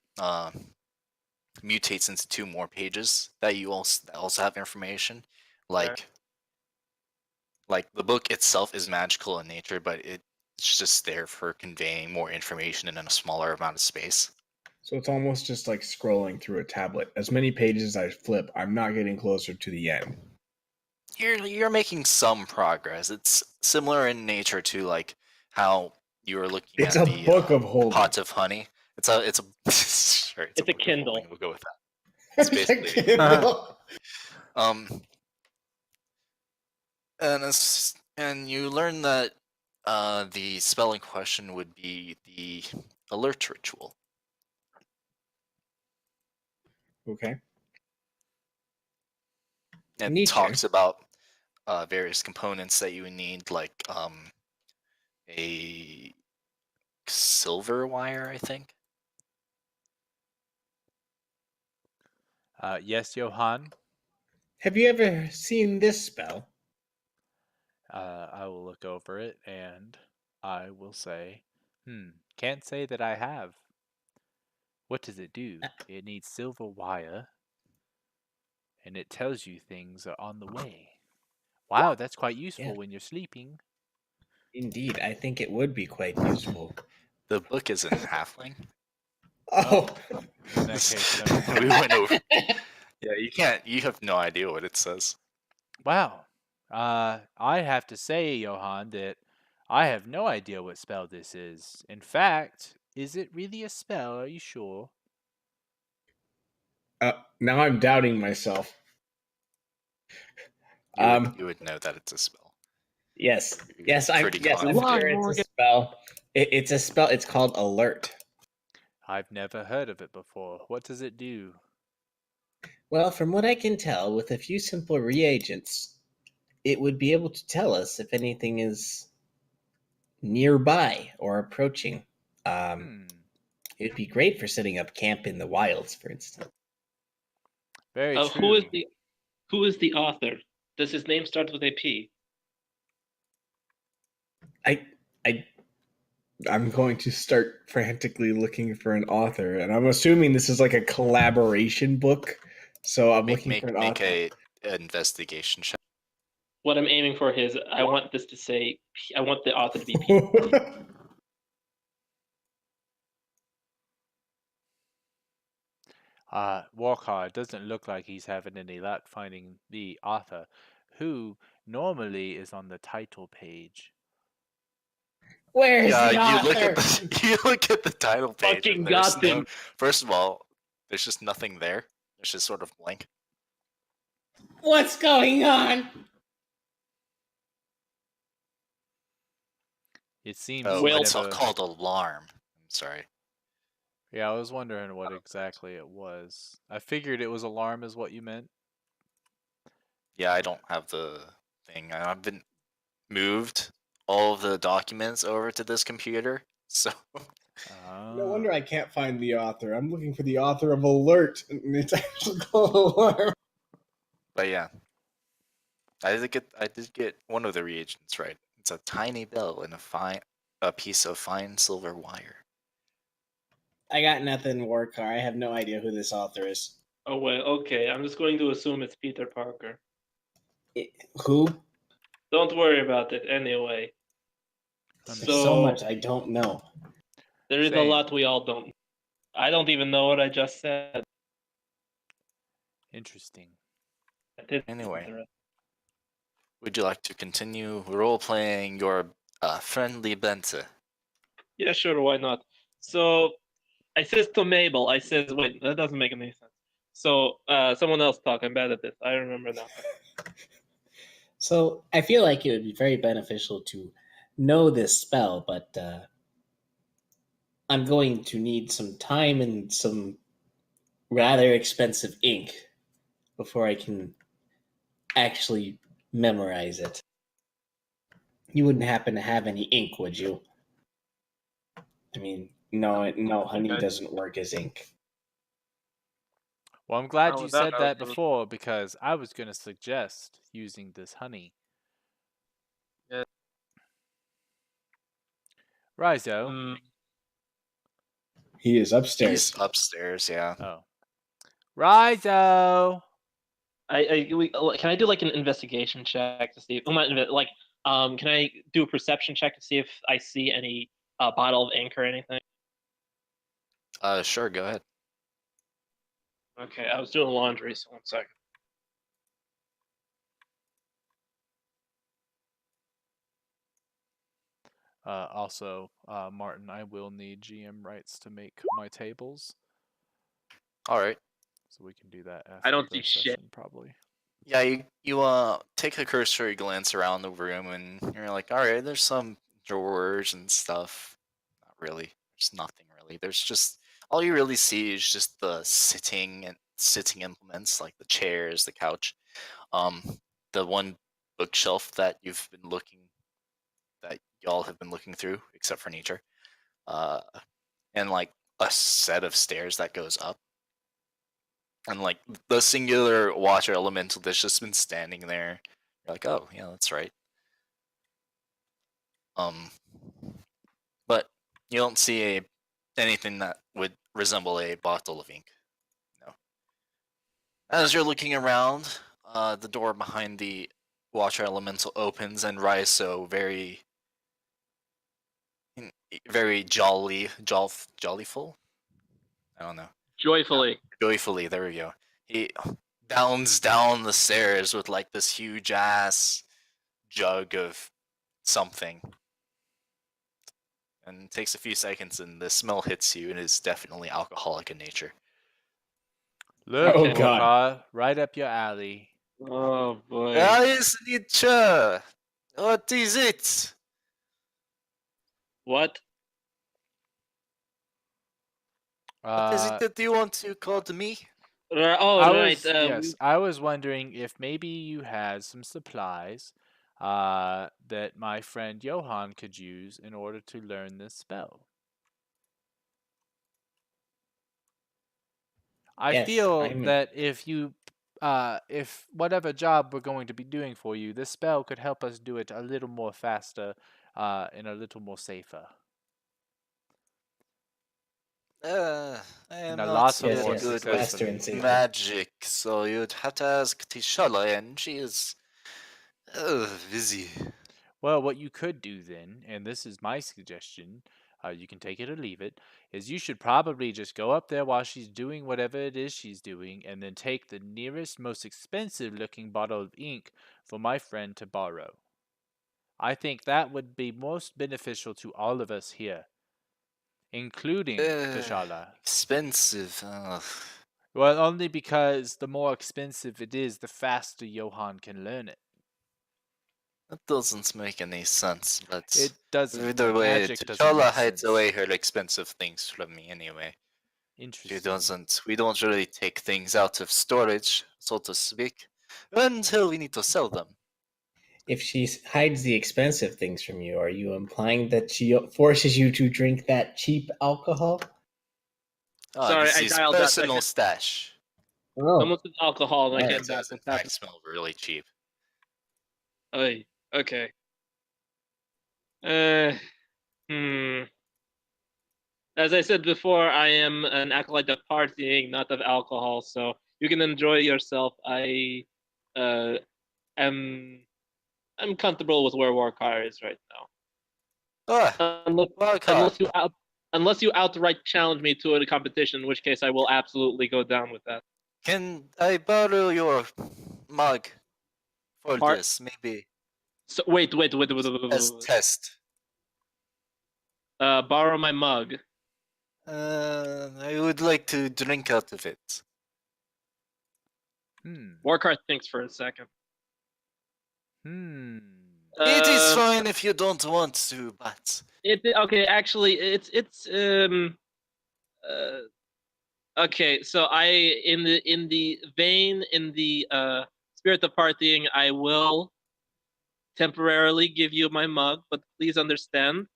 mutates into 2 more pages that also have information. Like the book itself is magical in nature, but it's just there for conveying more information in a smaller amount of space. So it's almost just like scrolling through a tablet. As many pages as I flip, I'm not getting closer to the end. You're making some progress. It's similar in nature to like how you were looking It's at a the book of holding. pots of honey. It's a sure, It's a book of Kindle. holding, we'll go with that. It's basically- a Kindle. And you learn that the spell in question would be the alert ritual. Okay. It Nietzsche. talks about various components that you would need, like a silver wire, I think. Yes, Johan. Have you ever seen this spell? I will look over it and I will say, can't say that I have. What does it do? It needs silver wire, and it tells you things are on the way. Wow, that's quite useful Yeah. when you're sleeping. Indeed, I think it would be quite useful. The book is in halfling. Oh, In that case, never mind. We went over. Yeah, you can't. You have no idea what it says. Wow. I have to say, Johan, that I have no idea what spell this is. In fact, is it really a spell? Are you sure? now I'm doubting myself. You would know that it's a spell. Yes, You're yes, I'm pretty yes, I'm confident. sure it's a spell. It's a spell. It's called Alert. I've never heard of it before. What does it do? Well, from what I can tell, with a few simple reagents, it would be able to tell us if anything is nearby or approaching. Hmm. It'd be great for setting up camp in the wilds, for instance. Very true. Who is the author? Does his name start with a P? I'm going to start frantically looking for an author, and I'm assuming this is like a collaboration book. So I'm looking for an Make author. a investigation check. What I'm aiming for is I want this to say I want the author to be P. Walker doesn't look like he's having any luck finding the author, who normally is on the title page. Where's Yeah, the you author? look at you look at the title page. Fucking And there's got them. First of all, there's just nothing there. It's just sort of blank. What's going on? It seems Oh, he it's never... called alarm. I'm sorry. Yeah, I was wondering what exactly it was. I figured it was alarm is what you meant. Yeah, I don't have the thing. I've been moved all of the documents over to this computer, so No wonder I can't find the author. I'm looking for the author of Alert, and it's actually called Alarm. But yeah, I did get one of the reagents right. It's a tiny bell and a piece of fine silver wire. I got nothing, Warcar. I have no idea who this author is. Oh wait, okay. I'm just going to assume it's Peter Parker. Who? Don't worry about it anyway. Let me There's so see. much I don't know. There is a Same. lot we all don't. I don't even know what I just said. Interesting. Anyway, would you like to continue role playing your friendly Bente? Yeah, sure, why not? So I says to Mabel, I says, wait, that doesn't make any sense. So someone else talk. I'm bad at this. I remember now. So I feel like it would be very beneficial to know this spell, but I'm going to need some time and some rather expensive ink before I can actually memorize it. You wouldn't happen to have any ink, would you? I mean, no, honey doesn't work as ink. Well, I'm glad Oh, you without said that arguing. before because I was going to suggest using this honey. Yeah. Rizo. Mm, He is upstairs. He's upstairs, yeah. Oh. Rizo! can I do like an investigation check to see if can I do a perception check to see if I see any bottle of ink or anything? Sure, go ahead. Okay, I was doing laundry, so 1 second. Also, Martin, I will need GM rights to make my tables. All right. So we can do that after I don't the see shit. session, probably. Yeah, you take a cursory glance around the room and you're like, all right, there's some drawers and stuff. Not really. There's nothing really. There's just all you really see is just the sitting implements like the chairs, the couch, um, the one bookshelf that y'all have been looking through, except for nature, uh, and like a set of stairs that goes up. And like the singular water elemental that's just been standing there. You're like, oh yeah, that's right. Um, but you don't see anything that would resemble a bottle of ink. No. As you're looking around, the door behind the water elemental opens, and Raiso very jollyful. I don't know. Joyfully. Joyfully, there we go. He bounds down the stairs with like this huge ass jug of something. And it takes a few seconds and the smell hits you and is definitely alcoholic in nature. Look, Oh, at God. Wakar, right up your alley. Oh boy. Yes, Nietzsche! What is it? What? What is it that you want to call to me? Oh I right. was yes, I was wondering if maybe you had some supplies that my friend Johan could use in order to learn this spell. I Yes, feel that if whatever job we're going to be doing for you, this spell could help us do it a little more faster, and a little more safer, I and am a not lot of Yes, more so yes, good with faster and successfully. safer. magic, so you'd have to ask Tishala, and she is busy. Well, what you could do then, and this is my suggestion, you can take it or leave it, is you should probably just go up there while she's doing whatever it is she's doing, and then take the nearest, most expensive looking bottle of ink for my friend to borrow. I think that would be most beneficial to all of us here, including Tashala. Expensive. Well, only because the more expensive it is, the faster Johan can learn it. That doesn't make any sense, but It doesn't. either Well, way, magic doesn't T'Challa make hides sense. away her expensive things from me anyway. Interesting. We don't really take things out of storage, so to speak, until we need to sell them. If she hides the expensive things from you, are you implying that she forces you to drink that cheap alcohol? Sorry, This I is dialed out. personal stash. Oh, Someone said alcohol and I Alright. came It back. does in What's fact happening? smell really cheap. Oy, okay. Uh, hmm. as I said before, I am an acolyte of partying, not of alcohol. So you can enjoy yourself. I uh, am I'm comfortable with where Warcar is right Ah, now. Unless, Wildcard. unless you out, unless you outright challenge me to a competition, in which case I will absolutely go down with that. Can I borrow your mug for Mar- this, maybe So wait. as test? Borrow my mug. I would like to drink out of it. Warcar thinks for a second. It is fine if you don't want to, but Okay. Actually, it's okay. So in the vein in the spirit of partying, I will temporarily give you my mug, but please understand,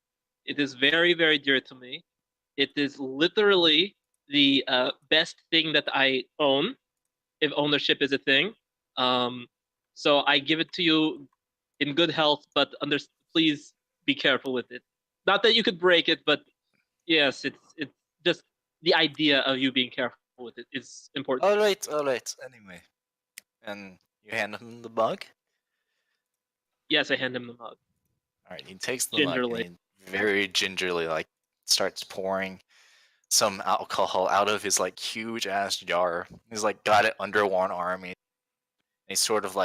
it is very very dear to me. It is literally the best thing that I own, if ownership is a thing. Um, so I give it to you in good health, but please be careful with it. Not that you could break it, but yes, it's just the idea of you being careful with it is important. all right. Anyway, and you hand him the mug. Yes, I hand him the mug. All right, he takes the mug Gingerly. and he very gingerly starts pouring some alcohol out of his huge ass jar. He's got it under one arm. And he's sort of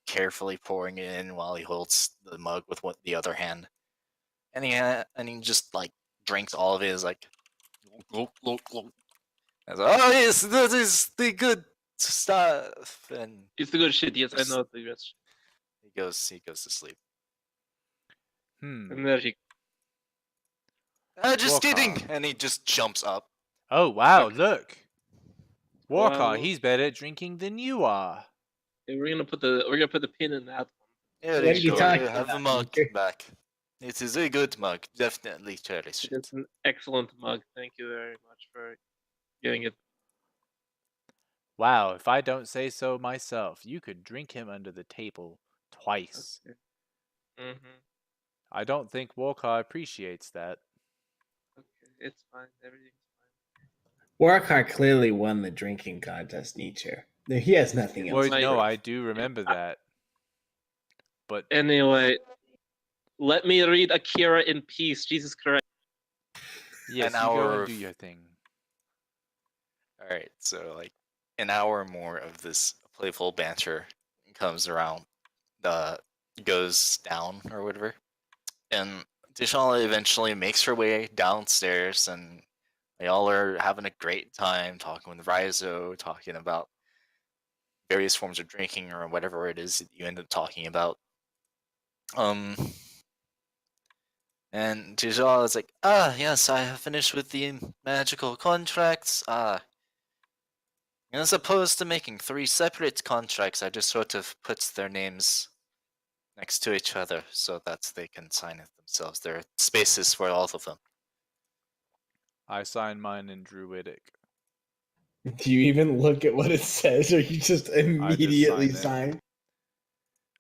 carefully pouring it in while he holds the mug with the other hand. And he just drinks all of it. Is glug, glug, glug. And oh yes, that is the good stuff. And It's the good shit. Yes, I know the good shit. he goes to sleep. And there he. Just Walker. kidding. And he just jumps up. Oh wow! Okay. Look, Walker, Well, he's better at drinking than you are. we're gonna put the pin in that one. Here What you are you go. talking You have the about, mug Hunter? back. It is a good mug. Definitely cherish It it. is an excellent mug. Thank you very much for getting it. Wow, if I don't say so myself, you could drink him under the table twice. Okay. Mm-hmm. I don't think Walker appreciates that. Okay, it's fine. Everything's Warcar clearly won the drinking contest, Nietzsche. He has nothing else. Well, my- no, to I do remember that. But fine. Anyway, let me read Akira in peace. Jesus Christ. yes, An you go hour and of- do your thing. All right, so an hour more of this playful banter comes around, goes down or whatever, and Tishala eventually makes her way downstairs, and they all are having a great time talking with Raizo, talking about various forms of drinking or whatever it is that you end up talking about. And Tishala is like, yes, I have finished with the magical contracts. As opposed to making 3 separate contracts, I just sort of put their names next to each other so that they can sign it themselves. There are spaces for all of them. I signed mine in Druidic. Do you even look at what it says, or you just immediately sign it. sign?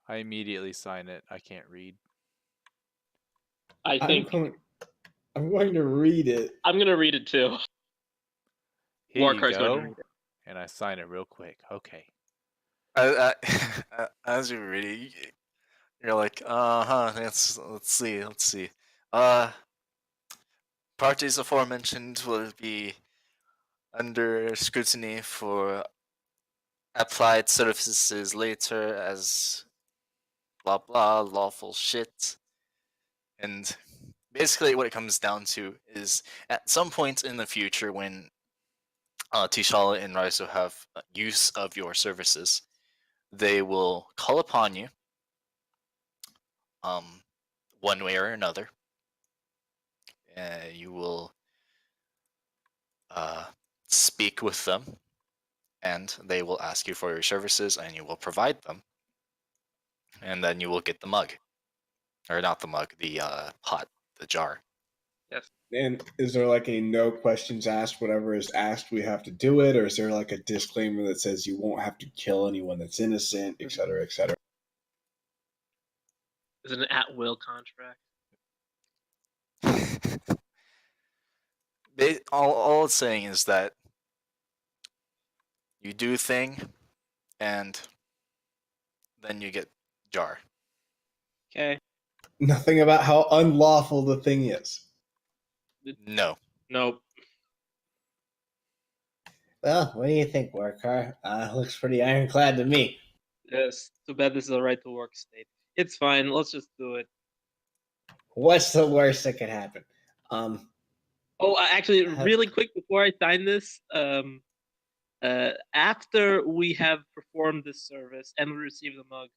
I immediately sign it. I can't read. I think I'm going to read it. I'm gonna read it too. Here you Warcar's going to go. read it. And I sign it real quick. Okay. As you're reading, you're like, let's see. Parties aforementioned will be under scrutiny for applied services later as blah blah lawful shit. And basically what it comes down to is at some point in the future when Tishala and Raizo have use of your services, they will call upon you one way or another. You will speak with them, and they will ask you for your services, and you will provide them, and then you will get the mug, or not the mug, the pot, the jar. Yes. And is there a no questions asked, whatever is asked, we have to do it? Or is there a disclaimer that says you won't have to kill anyone that's innocent, et cetera, et cetera? Is it an at-will contract? all it's saying is that you do thing, and then you get jar. Okay. Nothing about how unlawful the thing is. No. Nope. Well, what do you think, Warcar? Looks pretty ironclad to me. Yes. Too bad this is a right to work state. It's fine. Let's just do it. What's the worst that could happen? Oh, actually, really quick before I sign this, after we have performed this service and we receive the mug,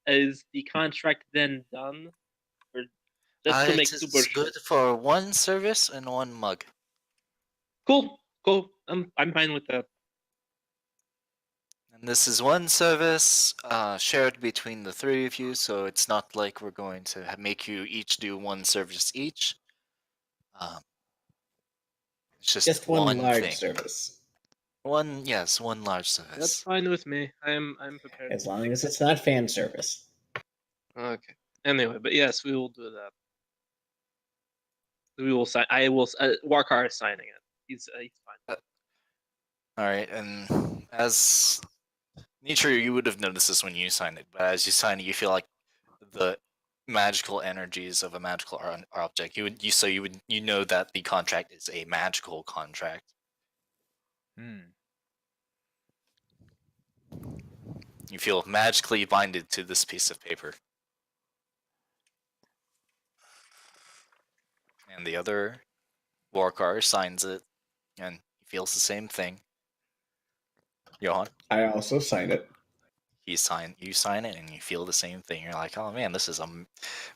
is the contract then done, or just to make It super is sure? good for one service and one mug. Cool. I'm fine with that. And this is one service shared between the three of you, so it's not like we're going to make you each do one service each. It's just one one large thing. service. One large That's service. fine with me. I'm prepared. As long as it's not fan service. Okay. Anyway, but yes, we will do that. We will sign. I will. Warkar is signing it. He's fine. All right, and as Nietzsche, you would have noticed this when you signed it, but as you sign it, you feel like the magical energies of a magical object. You know that the contract is a magical contract. You feel magically binded to this piece of paper. And the other Warkar signs it, and he feels the same thing. Johan? I also sign it. You sign it, and you feel the same thing. You're like, oh man, this is a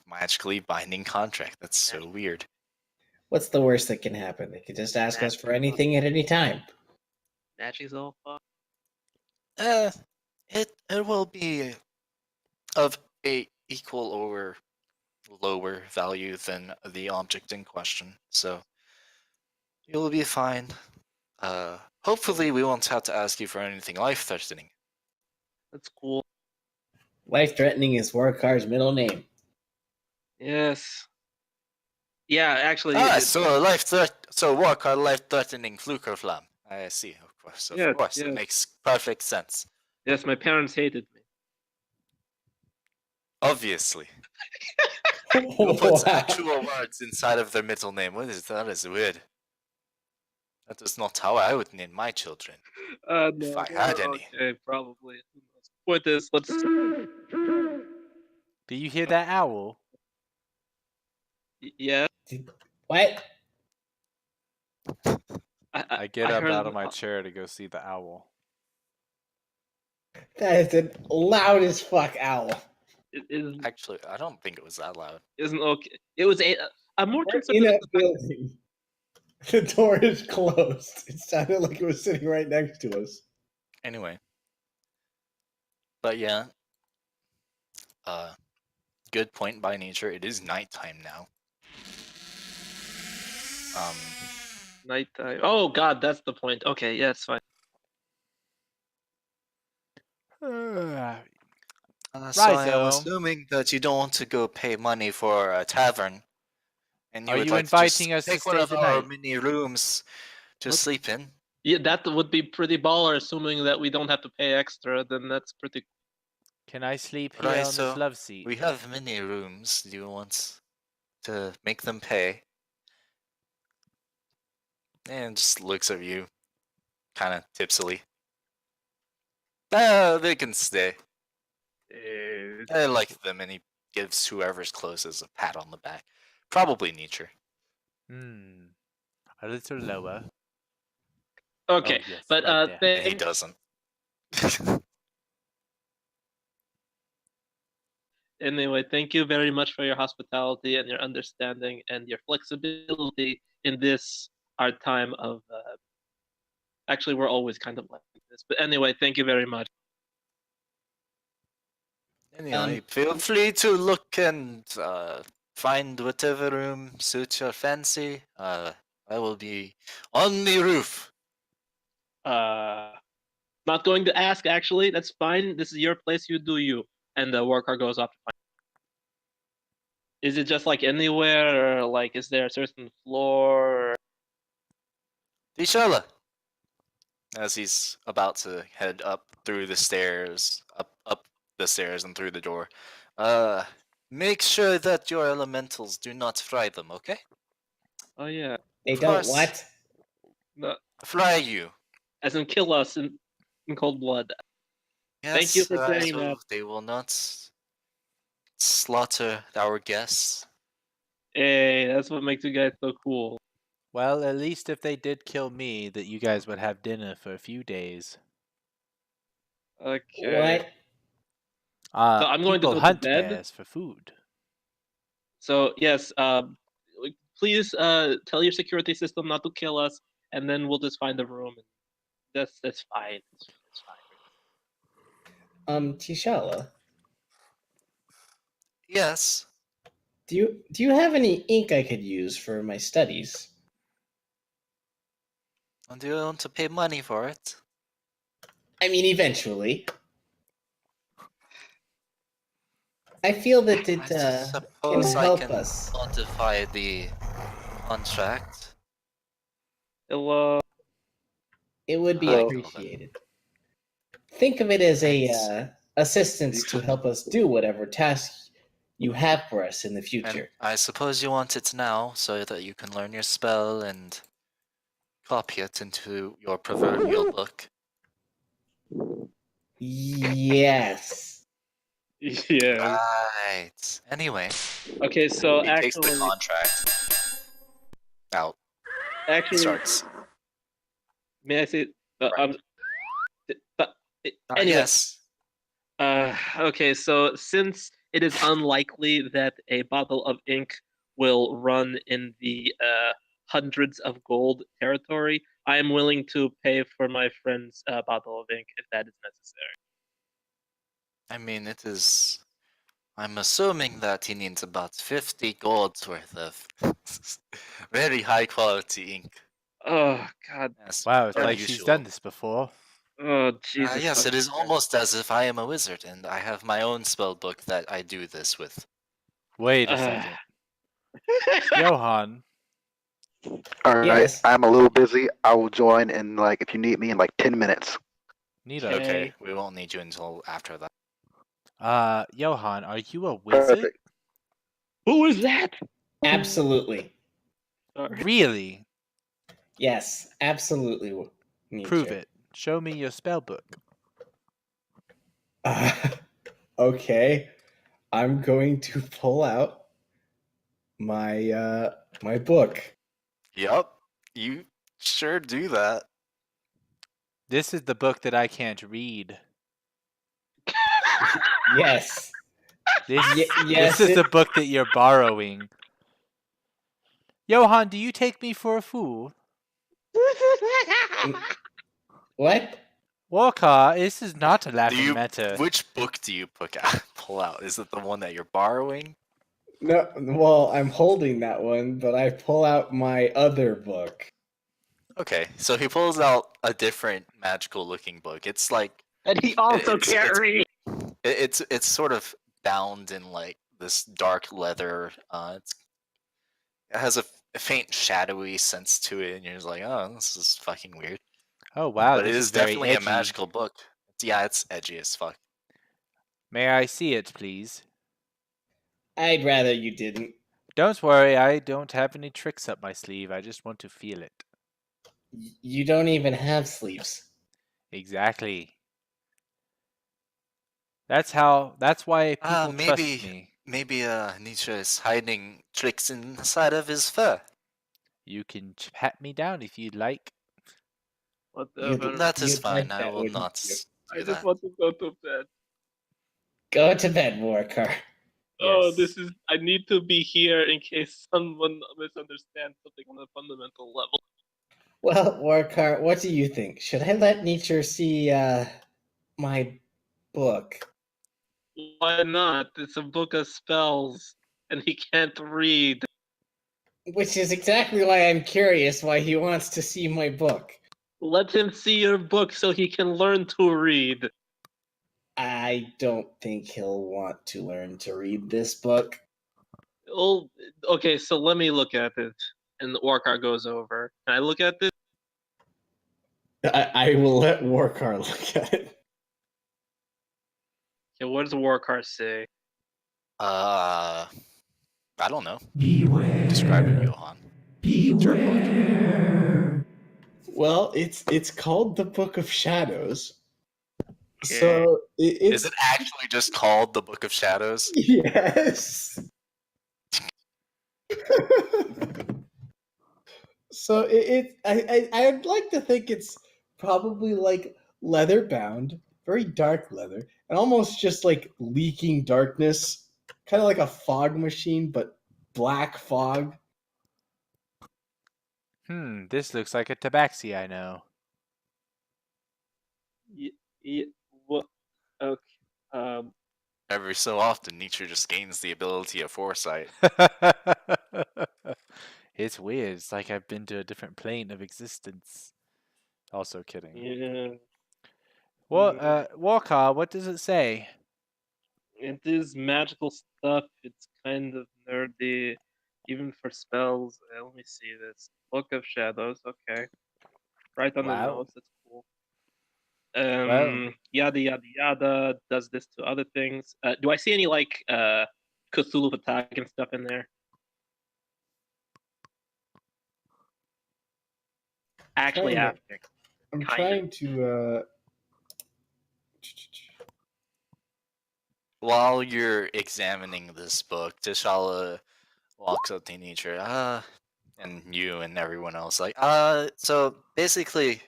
magically binding contract. That's so weird. What's the worst that can happen? They could just ask us for anything at any time. Magic's all fun. It will be of a equal or lower value than the object in question, so you'll be fine. Hopefully we won't have to ask you for anything life-threatening. That's cool. Life-threatening is Warkar's middle name. Yes. Yeah, actually. So Warcar life-threatening Flukerflam. I see, of course, Yes. it makes perfect sense. Yes, my parents hated me. Obviously. Who puts actual words inside of their middle name? What is that? That is weird. That is not how I would name my children. No, if I had any. Okay, probably. Point is, let's. Do you hear that owl? Yeah. What? I get up out of my chair to go see the owl. That is a loud as fuck owl. It isn't. Actually, I don't think it was that loud. Isn't okay. It was a. I'm more We're concerned in with a building. The door is closed. It sounded like it was sitting right next to us. Anyway. But yeah. Good point by nature. It is nighttime now. Nighttime. Oh god, that's the point. Okay, yeah, it's fine. So I am assuming that you don't want to go pay money for a tavern. And Are would you like inviting to us to take one stay of the our night? mini rooms to sleep in? Yeah, that would be pretty baller, assuming that we don't have to pay extra. Then that's pretty. Can I sleep here on this love seat? We have mini rooms. Do you want to make them pay? And just looks at you, kind of tipsily. They can stay. I like them, and he gives whoever's closest a pat on the back. Probably Nietzsche. A little lower. Okay, oh, yes, but right there. And he doesn't. Anyway, thank you very much for your hospitality and your understanding and your flexibility in this our time of. Actually, we're always kind of like this, but anyway, thank you very much. Anyway, feel free to look and find whatever room suits your fancy. I will be on the roof. Not going to ask. Actually, that's fine. This is your place. You do you. And the worker goes off to find. Is it just like anywhere, or like is there a certain floor? T'Challa! As he's about to head up through the stairs, up the stairs and through the door. Make sure that your elementals do not fry them, okay? Oh yeah. They Of don't course. what? No, Fry you. as in kill us in cold blood. Yes, Thank you for saying so that. they will not slaughter our guests. Hey, that's what makes you guys so cool. Well, at least if they did kill me, that you guys would have dinner for a few days. Okay. What? So I'm going to People go to hunt bed. bears for food. So yes, please tell your security system not to kill us, and then we'll just find a room. That's fine. It's fine. T'Challa, Yes. do you have any ink I could use for my studies? And do you want to pay money for it? I mean, eventually. I feel that it I can suppose I help can us. modify the contract. Hello. It would be Hello. appreciated. Think of it as Right. a assistance to help us do whatever task you have for us in the And future. I suppose you want it now so that you can learn your spell and copy it into your proverbial book. Yes. Yeah. Right. Anyway, Okay. So he takes the actually, contract out. actually, Starts. may I say? Right. But anyway. Yes. Okay, so since it is unlikely that a bottle of ink will run in the hundreds of gold territory, I am willing to pay for my friend's bottle of ink if that is necessary. I mean, it is. I'm assuming that he needs about 50 golds worth of very high quality ink. Oh God! As Wow, it's per like she's usual. done this before. Oh Jesus! Yes, it fucking is almost as if I am a wizard and I have my own spell book that I do this with. Wait a Christ. second. Johan, All right, Yes. I'm a little busy. I will join in like if you need me in like 10 minutes. Nito. Okay, we won't need you until after that. Johan, are you a wizard? Perfect. Who is that? Absolutely. Sorry. Really? Yes, absolutely. Prove Nietzsche. it. Show me your spell book. Okay, I'm going to pull out my my book. Yup, you sure do that. This is the book that I can't read. Yes. This, yes. this is the book that you're borrowing. Johan, do you take me for a fool? What? Walker, this is not a laughing matter. Which book do you pull out? Is it the one that you're borrowing? No, well, I'm holding that one, but I pull out my other book. Okay, so he pulls out a different magical looking book. It's like And he also It's- can't it's- read. it's sort of bound in like this dark leather. It has a faint shadowy sense to it, and you're just like, oh, this is fucking weird. Oh wow, But it this is is very definitely edgy. a magical book. Yeah, it's edgy as fuck. May I see it, please? I'd rather you didn't. Don't worry, I don't have any tricks up my sleeve. I just want to feel it. You don't even have sleeves. Exactly. That's why people trust me. Maybe Nietzsche is hiding tricks inside of his fur. You can pat me down if you'd like. Whatever. That is You'd fine. like I that, will wouldn't not you? do I that. just want to go to bed. Go to bed, Warcar. Oh, Yes. I need to be here in case someone misunderstands something on a fundamental level. Well, Warcar, what do you think? Should I let Nietzsche see my book? Why not? It's a book of spells, and he can't read. Which is exactly why I'm curious why he wants to see my book. Let him see your book so he can learn to read. I don't think he'll want to learn to read this book. Oh, okay, so let me look at it. And the Orcar goes over. Can I look at this? I will let Warcar look at it. Okay, what does Warcar say? I don't know. Describe it, Johan. It's your book. Well, it's called the Book of Shadows. Okay. So Is it actually just called the Book of Shadows? Yes. So I'd like to think it's probably like leather bound, very dark leather, and almost just like leaking darkness, kind of like a fog machine, but black fog. This looks like a tabaxi I know. What? Okay. Every so often, Nietzsche just gains the ability of foresight. It's weird. It's like I've been to a different plane of existence. Also kidding. Yeah. Well, Walker, what does it say? It is magical stuff. It's kind of nerdy, even for spells. Let me see this. Book of Shadows. Okay. Right on the Wow. nose. That's cool. Well. Yada yada yada. Does this to other things. Do I see any like Cthulhu attack and stuff in there? Actually, Trying to- asking. I'm Kind trying to. While you're examining this book, Tishala walks up to Nietzsche, and you and everyone else, like, so basically,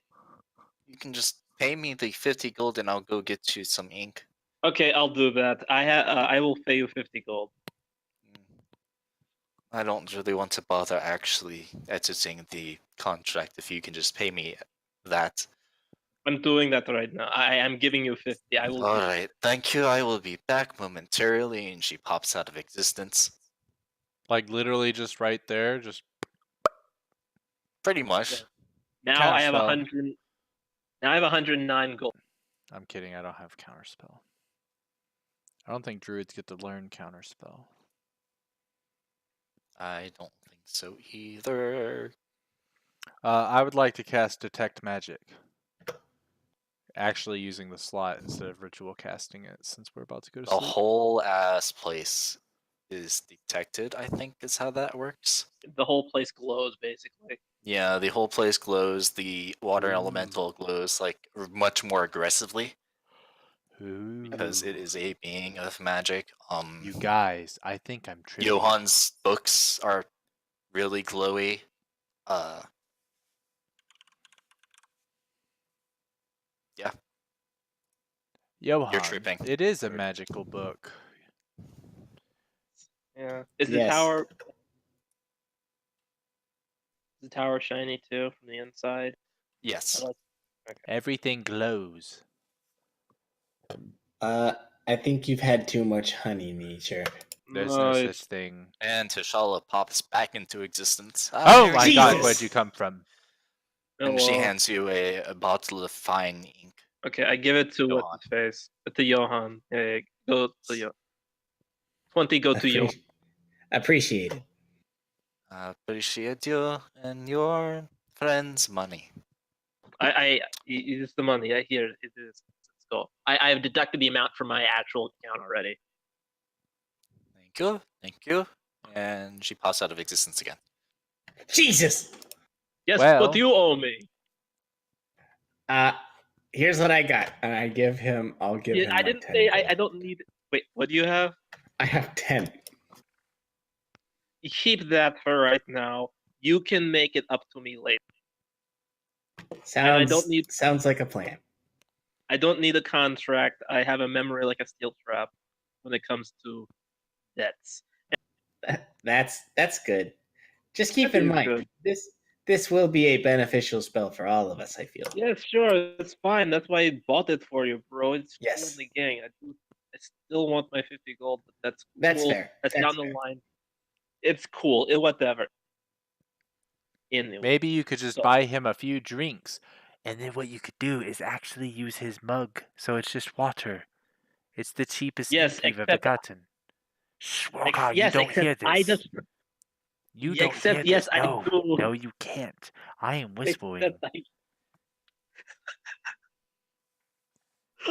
you can just pay me the 50 gold and I'll go get you some ink. Okay, I'll do that. I will pay you 50 gold. I don't really want to bother actually editing the contract if you can just pay me that. I'm doing that right now. I am giving you 50. I will. Alright, thank you. I will be back momentarily. And she pops out of existence. Like literally just right there, just Pretty much. Now I have Counterspell. 100. Now I have 109 gold. I'm kidding, I don't have counterspell. I don't think druids get to learn counterspell. I don't think so either. I would like to cast Detect Magic. Actually using the slot instead of ritual casting it, since we're about to go to The sleep. whole ass place is detected, I think is how that works. The whole place glows, basically. Yeah, the whole place glows. The water Ooh. elemental glows like much more aggressively Ooh. because it is a being of magic. You guys, I think I'm tripping. Johan's books are really glowy. Yeah. Johan, You're tripping. it is a magical book. Yeah. Is Yes. the tower shiny too from the inside? Yes. Everything glows. I think you've had too much honey, Nietzsche. There's no such thing. And Tishala pops back into existence. Oh here my you god, go. where'd you come from? And she hands you a bottle of fine ink. Okay, I give it to Johan. what's his face? To Johan. Yeah, go to Johan. 20 go to Johan. Appreciate it. Appreciate you and your friend's money. It's the money. I hear it is. Let's go. I have deducted the amount from my actual account already. Thank you. And she pops out of existence again. Jesus. Yes, Well- what do you owe me? Here's what I got, and I'll give him. I like didn't 10 say gold. I don't need. Wait, what do you have? I have 10. You keep that for right now. You can make it up to me later. Sounds like a plan. I don't need a contract. I have a memory like a steel trap when it comes to debts. That's good. Just keep That in is mind good. this will be a beneficial spell for all of us. I feel. Yeah, sure, it's fine. That's why I bought it for you, bro. It's cool Yes. in the gang. I still want my 50 gold, but that's cool. That's fair. That's That's down fair. the line. It's cool. Whatever. Anyway. Maybe you could just So- buy him a few drinks, and then what you could do is actually use his mug, so it's just water. It's the cheapest Yes, ink you've ever except- gotten. Shh, Walker, you yes, don't except hear this. I just You Yeah, don't except hear yes, this. I No, do. no, you can't. I am whispering. except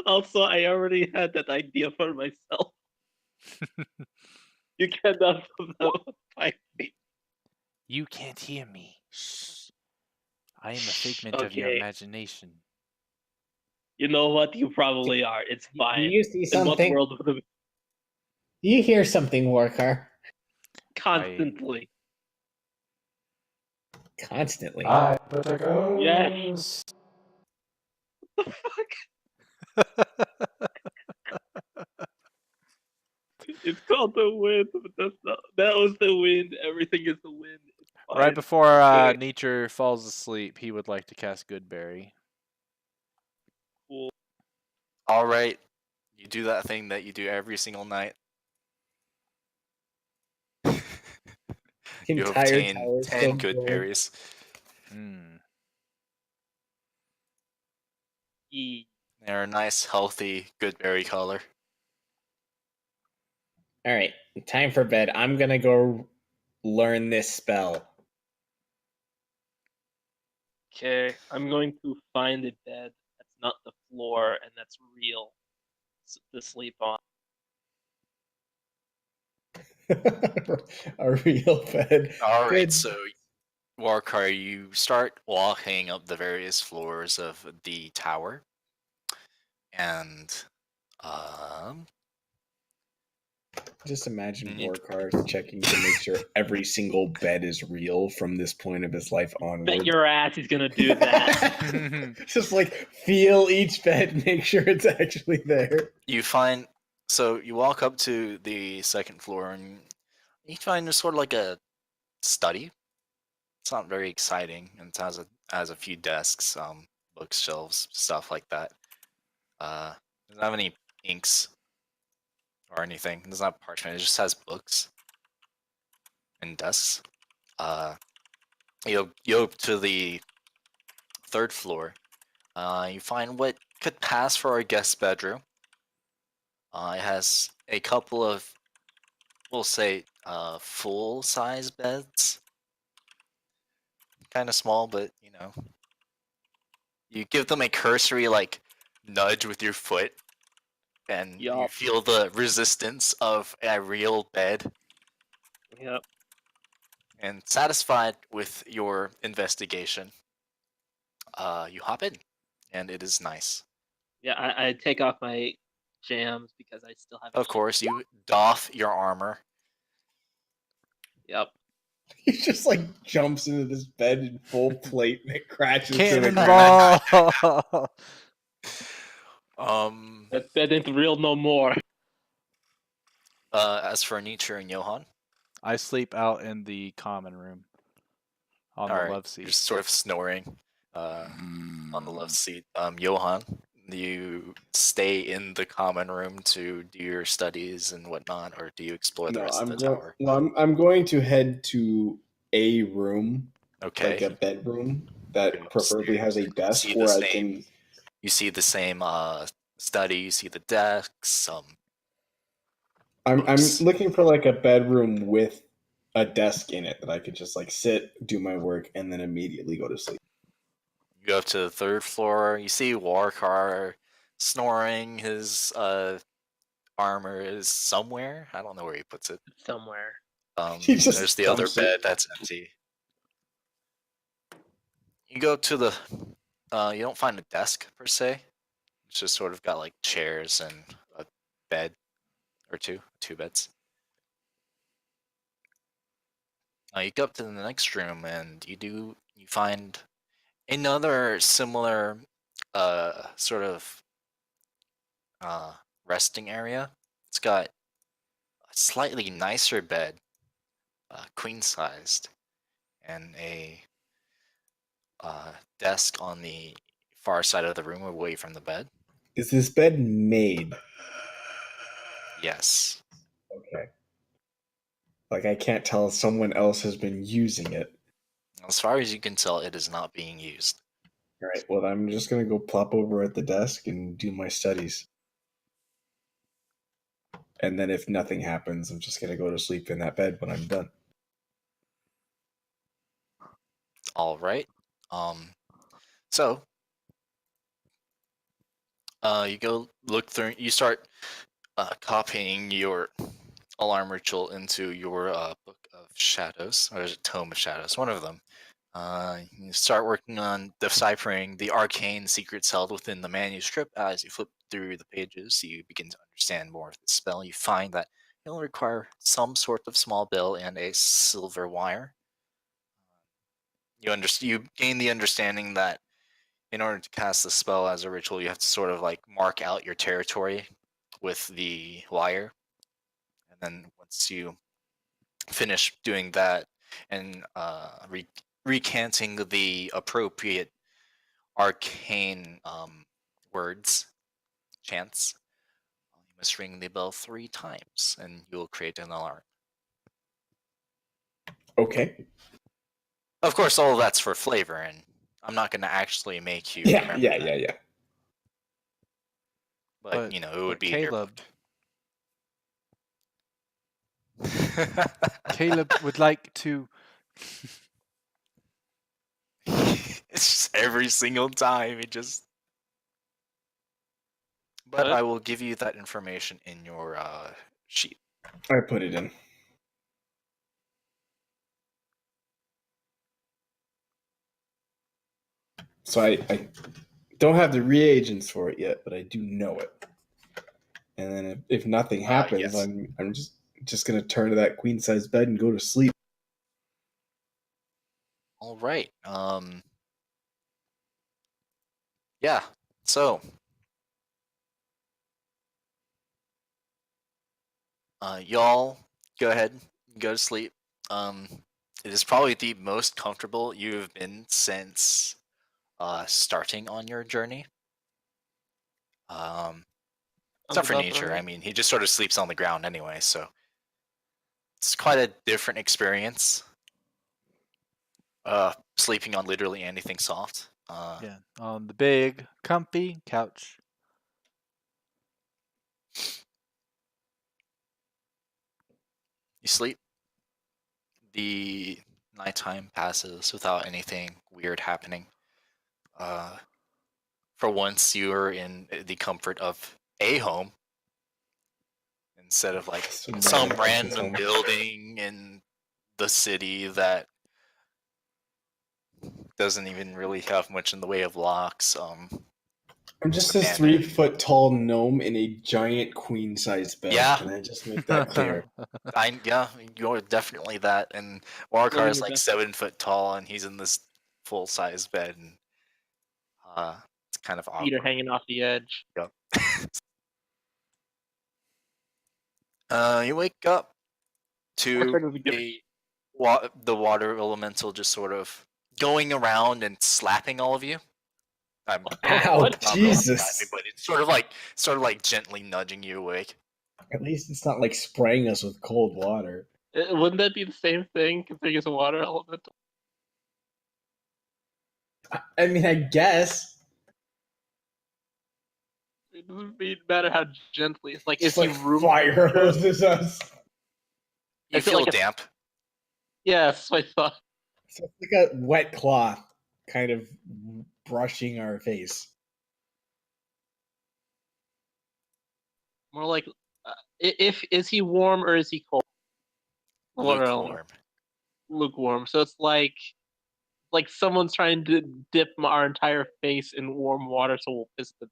Also, I already had that idea for myself. You cannot fight me. You can't hear me. Shh. I am a figment of your Okay. imagination. You know what? You probably are. It's Do fine. you see In what something? world would it Do you hear something, Warcar? constantly? Constantly. but a ghost. Yes. What the fuck? It's called the wind, but that's not. That was the wind. Everything is the wind. It's Right fine. before Okay. Nature falls asleep, he would like to cast Goodberry. Cool. All right, you do that thing that you do every single night. You Entire obtain tower 10 still good glowing. berries. E. They're a nice, healthy, good berry color. All right, time for bed. I'm gonna go learn this spell. Okay, I'm going to find a bed that's not the floor and that's real to sleep on. A real bed. All right, Good. so Warkar, you start walking up the various floors of the tower, and Just imagine you- Warcars checking to make sure every single bed is real from this point of his life Bet onward. your ass he's gonna do that. Just like feel each bed, make sure it's actually there. you find so you walk up to the second floor, and you find it's sort of like a study. It's not very exciting, and it has a few desks, bookshelves, stuff like that. Doesn't have any inks or anything. It doesn't have parchment. It just has books and desks. You go to the third floor. You find what could pass for a guest bedroom. It has a couple of, we'll say, full-size beds. Kind of small, but you give them a cursory nudge with your foot, and you Yup. feel the resistance of a real bed. Yep. And satisfied with your investigation, you hop in, and it is nice. Yeah, I take off my jams because I still have. Of course, you doff your armor. Yep. He just like jumps into this bed in full plate and it crashes to the ground. Cannonball! That bed ain't real no more. As for Nietzsche and Johan, I sleep out in the common room on the all right, love you're seat. just sort of snoring on the love seat. Johan, you stay in the common room to do your studies and whatnot, or do you explore the No, rest of I'm the going. tower? Well, I'm going to head to a room, Okay. like a bedroom You that go preferably has a upstairs, desk see the where I same- can. You see the same study. You see the desks. I'm Books. looking for like a bedroom with a desk in it that I could just like sit, do my work, and then immediately go to sleep. You go up to the third floor. You see Warkar snoring. His armor is somewhere. I don't know where he puts it. Somewhere. He just There's the other dumps it. bed that's empty. You go to the. You don't find a desk per se. It's just sort of got like chairs and a bed or two beds. You go up to the next room and you find another similar sort of resting area. It's got a slightly nicer bed, queen sized, and a desk on the far side of the room away from the bed. Is this bed made? Yes. Okay. Like I can't tell if someone else has been using it. As far as you can tell, it is not being used. All right. Well, I'm just gonna go plop over at the desk and do my studies. And then if nothing happens, I'm just gonna go to sleep in that bed when I'm done. All right. So You go look through. You start copying your alarm ritual into your book of shadows, or is it tome of shadows? One of them. You start working on deciphering the arcane secrets held within the manuscript. As you flip through the pages, you begin to understand more of the spell. You find that it'll require some sort of small bell and a silver wire. You gain the understanding that in order to cast the spell as a ritual, you have to sort of like mark out your territory with the wire, and then once you finish doing that and recanting the appropriate arcane words, chants, you must ring the bell 3 times, and you will create an alarm. Okay. Of course, all of that's for flavor, and I'm not going to actually make you Yeah, remember yeah, that. yeah, yeah. But you know, it would be in your Caleb. book. Caleb would like to. It's just every single time. It just. But What? I will give you that information in your sheet. I put it in. So I don't have the reagents for it yet, but I do know it. And then if nothing happens, Yes. I'm just gonna turn to that queen size bed and go to sleep. All right. Yeah. So, y'all go ahead, go to sleep. It is probably the most comfortable you've been since starting on your journey. Except for Sounds about nature. I right. mean, he just sort of sleeps on the ground anyway, so it's quite a different experience. Sleeping on literally anything soft. Yeah, on the big, comfy couch. You sleep. The nighttime passes without anything weird happening. For once, you're in the comfort of a home instead of like some random building in the city that doesn't even really have much in the way of locks. I'm just a abandoned. 3-foot tall gnome in a giant queen size bed. Yeah. Can I just make that clear? Yeah, you're definitely that. And Warkar Living is your like best 7 foot tall, and he's in this full size bed, and it's kind of feet are awkward. hanging off the edge. Yep. You wake up to Warkar doesn't give the water elemental just sort of going around and slapping all of you. I'm Ow, What? not really Jesus. slapping, but it's sort of like gently nudging you awake. At least it's not like spraying us with cold water. Wouldn't that be the same thing considering it's a water element? I mean, I guess. It doesn't matter how gently. It's like, It's is he like room fire temperature? hoses us. You I feel feel like damp. Yeah, that's what I thought. So it's like a wet cloth kind of brushing our face. More like, if is he warm or is he cold? Water element. Lukewarm. Lukewarm. So it's like someone's trying to dip our entire face in warm water, so we'll piss the.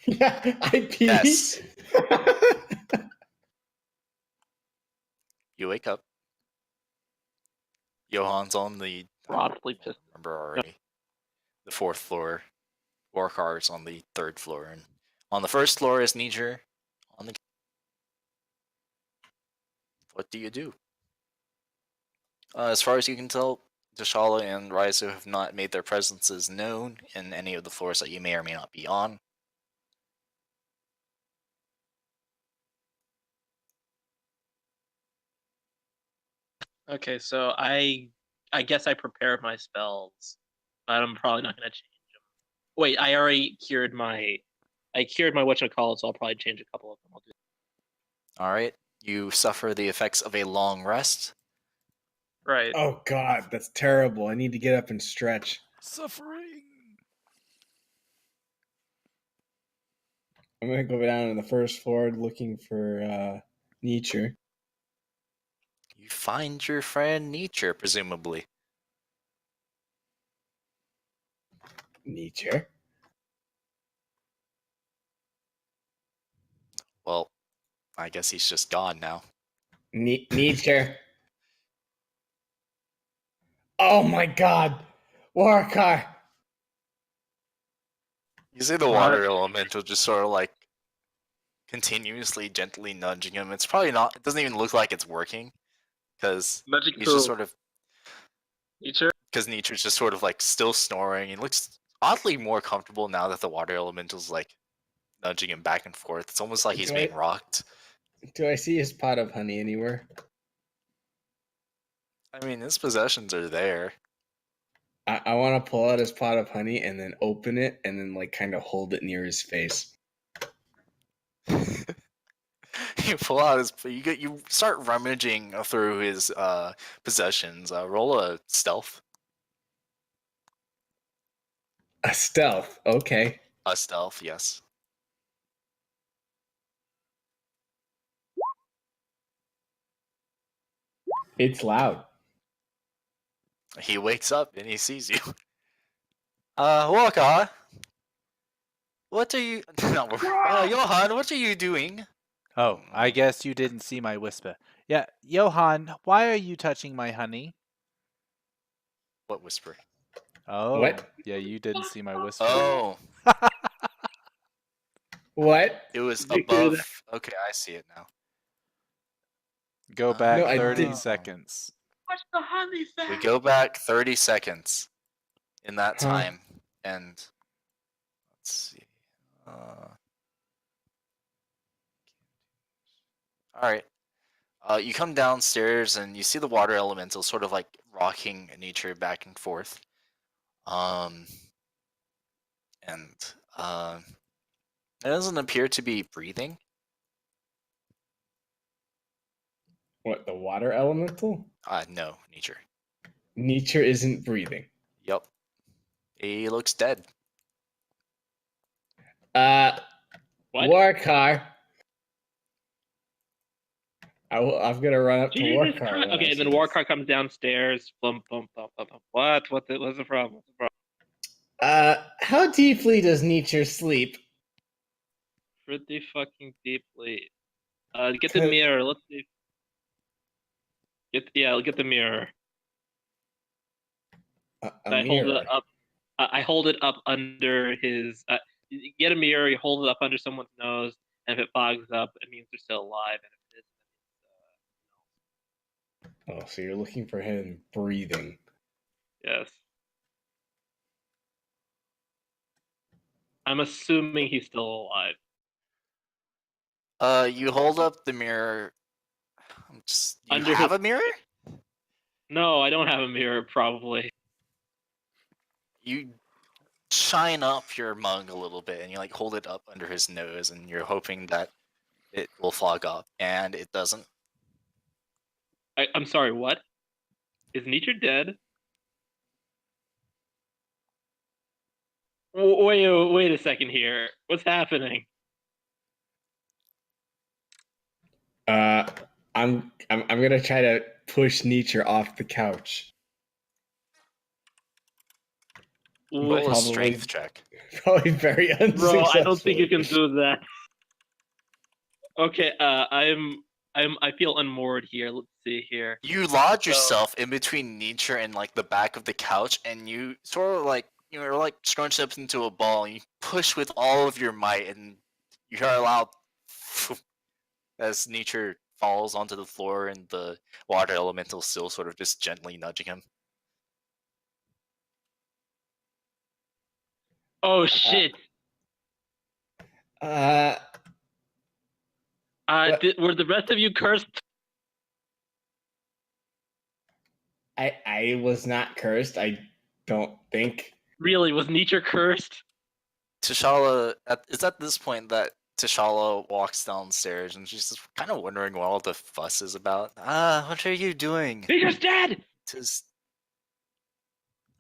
Yeah, I pee. Yes. You wake up. Johan's on the Broadly pissed. remember already. The 4th floor. Warkar's on the 3rd floor, and on the 1st floor is Niger. On the what do you do? As far as you can tell, Deshala and Raizo have not made their presences known in any of the floors that you may or may not be on. Okay, so I guess I prepared my spells, but I'm probably not gonna change them. Wait, I cured my whatchamacallit, so I'll probably change a couple of them. I'll do. Alright, you suffer the effects of a long rest. Right. Oh god, that's terrible. I need to get up and stretch. Suffering. I'm gonna go down to the first floor looking for Nietzsche. You find your friend Nietzsche, presumably. Nietzsche. Well, I guess he's just gone now. Nietzsche. Oh my God, Warcar. You see the water elemental just sort of like continuously, gently nudging him. It's probably not. It doesn't even look like it's working because Magic he's just sort of. Nietzsche? Because Nietzsche's just sort of like still snoring. He looks oddly more comfortable now that the water elemental's like nudging him back and forth. It's almost like he's being rocked. Do I see his pot of honey anywhere? I mean, his possessions are there. I want to pull out his pot of honey and then open it and then like kind of hold it near his face. You pull out his. You start rummaging through his possessions. Roll a stealth. A stealth, okay. A stealth, yes. It's loud. He wakes up and he sees you. Walker. What are you? No, Johan, what are you doing? Oh, I guess you didn't see my whisper. Yeah, Johan, why are you touching my honey? What whisper? Oh, What? Yeah, you didn't see my whisper. Oh, What? it was Did you hear above. Okay, I see it now. Go back No, I 30 didn't. seconds. What's the honey sound? We go back 30 seconds in that Huh. time, and let's see. All right. You come downstairs and you see the water elemental sort of like rocking nature back and forth. And it doesn't appear to be breathing. What, the water elemental? No, nature. Nietzsche isn't breathing. Yep. He looks dead. What? Warcar. I'm gonna run up to Jesus Warcar. Christ. when I Okay, see then this. Warcar comes downstairs. Blum, blum, blum, blum, blum. What's the problem? What's the problem? How deeply does Nietzsche sleep? Pretty fucking deeply. Get the mirror. Let's see. Get the mirror. A I mirror. hold it up. I hold it up under his. You get a mirror. You hold it up under someone's nose, and if it fogs up, it means they're still alive. And if it isn't, Oh, so you're looking for him breathing. yes. I'm assuming he's still alive. You hold up the mirror. You Under have his- a mirror? No, I don't have a mirror. Probably. You shine up your mug a little bit and you like hold it up under his nose and you're hoping that it will fog up, and it doesn't. I'm sorry. What? Is Nietzsche dead? Wait a second here. What's happening? I'm gonna try to push Nietzsche off the couch. Roll a Probably- strength check. Probably very unsuccessful. Bro, I don't think you can do that. Okay, I feel unmoored here. Let's see here. You lodge yourself in between Nietzsche and like the back of the couch, and you sort of like you're like scrunched up into a ball. And you push with all of your might, and you hear a loud as Nietzsche falls onto the floor, and the water elemental still sort of just gently nudging him. Oh shit! What? Were the rest of you cursed? I was not cursed. I don't think. Really, was Nietzsche cursed? T'Challa, it's at this point that T'Challa walks downstairs, and she's just kind of wondering what all the fuss is about. What are you doing? Nietzsche's dead!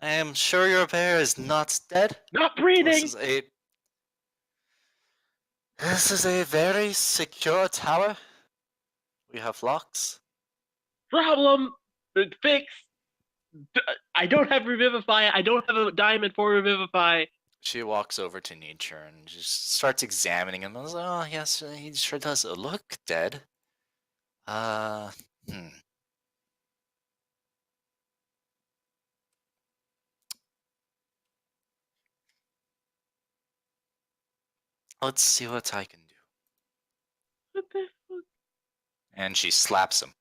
I am sure your bear is not dead. Not This breathing! is a This is a very secure tower. We have locks. Problem fixed. I don't have Revivify. I don't have a diamond for Revivify. She walks over to Nature and just starts examining him. I was like, oh, yes, he sure does look dead. Hmm. Let's see what I can do. What the fuck? And she slaps him.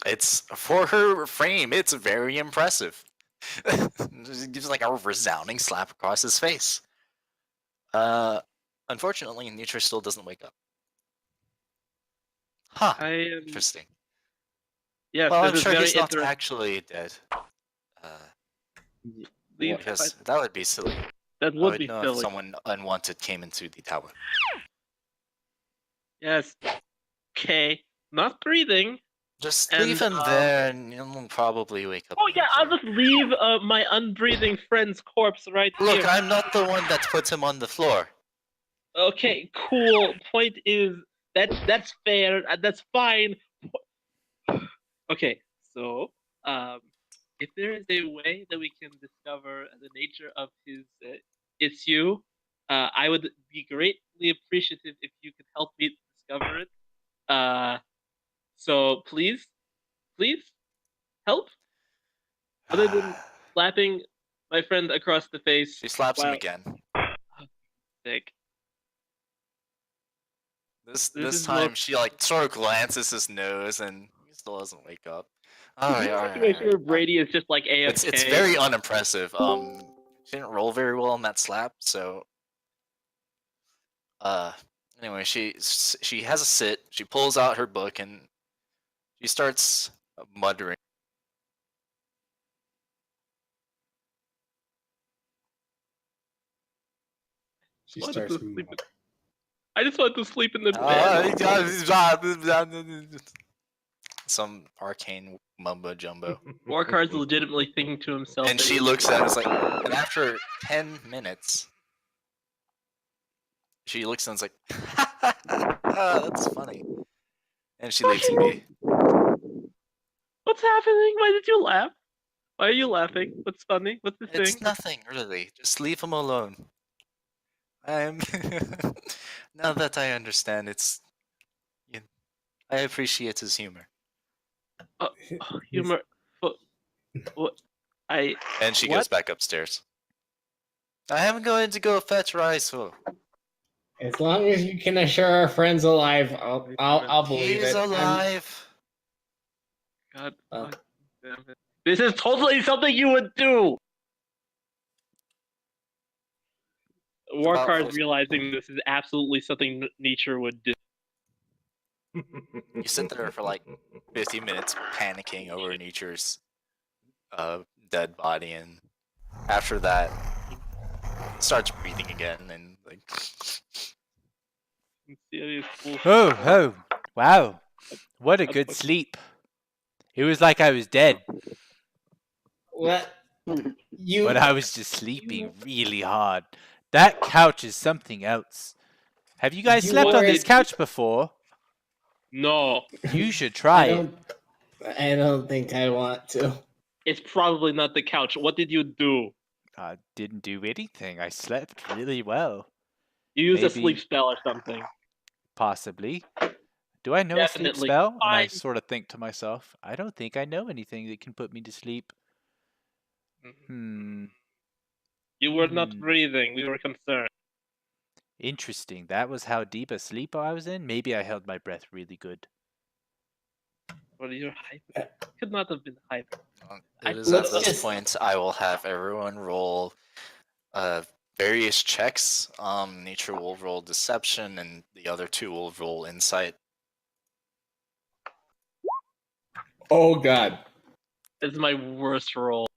It's for her frame. It's very impressive. She gives like a resounding slap across his face. Unfortunately, Nitra still doesn't wake up. Huh. I am. Interesting. Yes, Well, this I'm is sure very he's not interesting. actually dead. Leave- Because that would be silly. That I would would be know if silly. someone unwanted came into the tower. Yes. Okay. Not breathing. Just And, leave him there and he'll probably wake up. Oh yeah, I'll eventually. just leave my unbreathing friend's corpse right Look, here. I'm not the one that put him on the floor. Okay, cool. Point is that's fair. That's fine. Okay, so if there is a way that we can discover the nature of his issue, I would be greatly appreciative if you could help me discover it. So please help. Other than slapping my friend across the face. She slaps him while again. sick. This is time most- she like sort of glances his nose and he still doesn't wake up. Alright, I alright. make sure Brady is just like AFK. It's very unimpressive. She didn't roll very well on that slap, so anyway, she has a sit, she pulls out her book and she starts muttering. She Wanted starts. to sleep I just want to sleep in the bed. Some arcane mumbo jumbo. Warcard's legitimately thinking to himself. And that she he- looks at him, it's like, and after 10 minutes, she looks and is like, that's funny. And she leaves him be. What's happening? Why did you laugh? Why are you laughing? What's funny? What's the thing? It's nothing, really. Just leave him alone. I'm. Now that I understand, it's. I appreciate his humor. Humor. What? And she What? goes back upstairs. I am going to go fetch Irathil. As long as you can assure our friend's alive, I'll believe He's it. alive. God. Uh, fuck damn it. This is totally something you would do. Warcard's realizing this is absolutely something nature would do. You sit there for like 50 minutes panicking over Nature's dead body, and after that, he starts breathing again and like. Oh, wow. What a good sleep. It was like I was dead, What? You? but I was just sleeping really hard. That couch is something else. Have you guys You slept on were- this couch before? No, You should try I it. don't think I want to. it's probably not the couch. What did you do? I didn't do anything. I slept really well. You used a Maybe- sleep spell or something. Possibly. Do I know a sleep Definitely. spell? And I Fine. sort of think to myself, I don't think I know anything that can put me to sleep. You were not Hmm. breathing. We were concerned. Interesting. That was how deep a sleep I was in? Maybe I held my breath really good. What are you hyper? Could not have been hyper. It is at Let's this just- point I will have everyone roll various checks. Nature will roll deception, and the other two will roll insight. Oh God. This is my worst roll.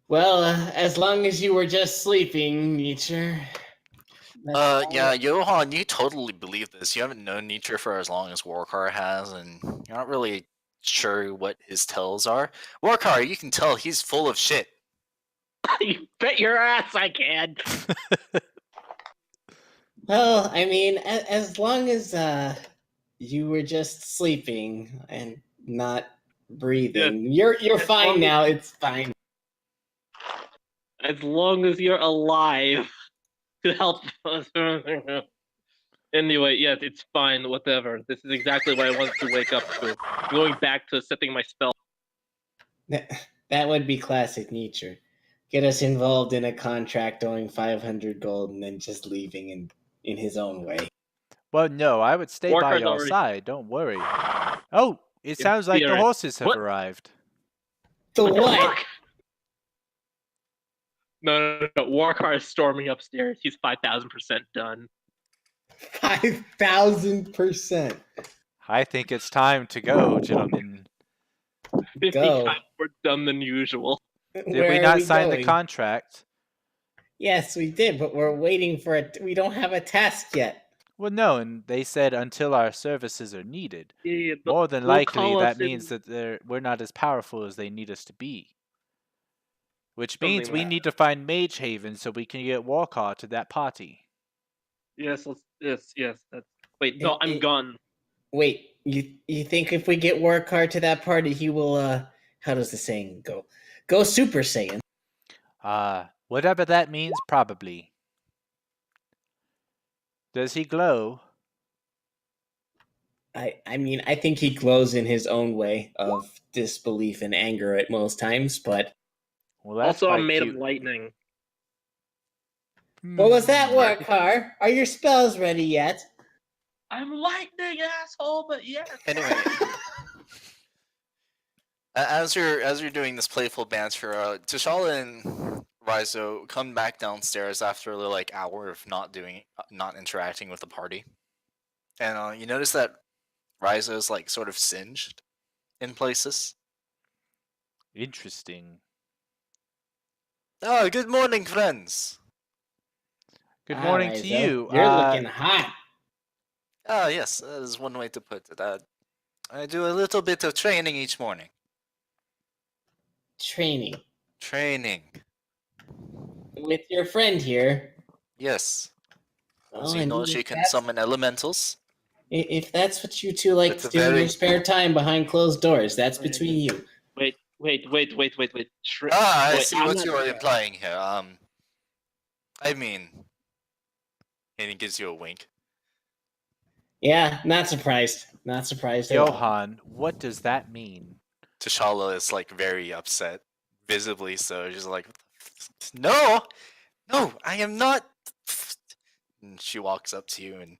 Well, as long as you were just sleeping, nature. Yeah, Johan, you totally believe this. You haven't known Nature for as long as Warcar has, and you're not really sure what his tells are. Warcar, you can tell he's full of shit. You bet your ass I can. Well, I mean, as long as you were just sleeping and not breathing, you're as fine long as- now. It's fine. As long as you're alive to help us. Anyway, yes, it's fine. Whatever. This is exactly what I wanted to wake up to. Going back to setting my spell. That would be classic Nietzsche. Get us involved in a contract owing 500 gold and then just leaving in his own way. Well, no, I would stay by Warcard's your already- side. Don't worry. Oh, it sounds like the theory. horses have What? arrived. The the what? fuck? No. Warcar is storming upstairs. He's 5,000% done. 5,000%. I think it's time to go, gentlemen. 50 Go. times more done than usual. Did Where we are not sign the going? contract? Yes, we did, but we're waiting for it. We don't have a task yet. Well, no, and they said until our services are needed. Yeah, More than they'll likely, call that us means in- that we're not as powerful as they need us to be. Which means Something we like need to find Mage Haven so we can get Warcar to that party. Yes. That's. Wait, no, I'm gone. Wait, you think if we get Warcar to that party, he will how does the saying go? Go Super Saiyan. Whatever that means, probably. Does he glow? I mean, I think he glows in his own way of disbelief and anger at most times, but Well, that's Also, quite I'm made cute. of lightning. what was that, Hmm. Warcar? Are your spells ready yet? I'm lightning, asshole, but yes. Anyway, as you're doing this playful banter, T'Challa and Raizo come back downstairs after a little hour of not interacting with the party, and you notice that Raizo is sort of singed in places. Interesting. Oh, good morning, friends. Good morning to Raizo, you. You're looking hot. Oh yes, that is one way to put it. I do a little bit of training each morning. Training Training. with your friend here. Yes. Oh, As you and know, if she can that's- summon elementals. If that's what you two like It's to a do in very- your spare time behind closed doors, that's between you. Wait. I Wait, see I'm what not- you are implying here. I mean, and he gives you a wink. Yeah, not surprised. Not surprised at all. Johan, what does that mean? T'Challa is very upset, visibly so. She's like, "No, I am not." And she walks up to you and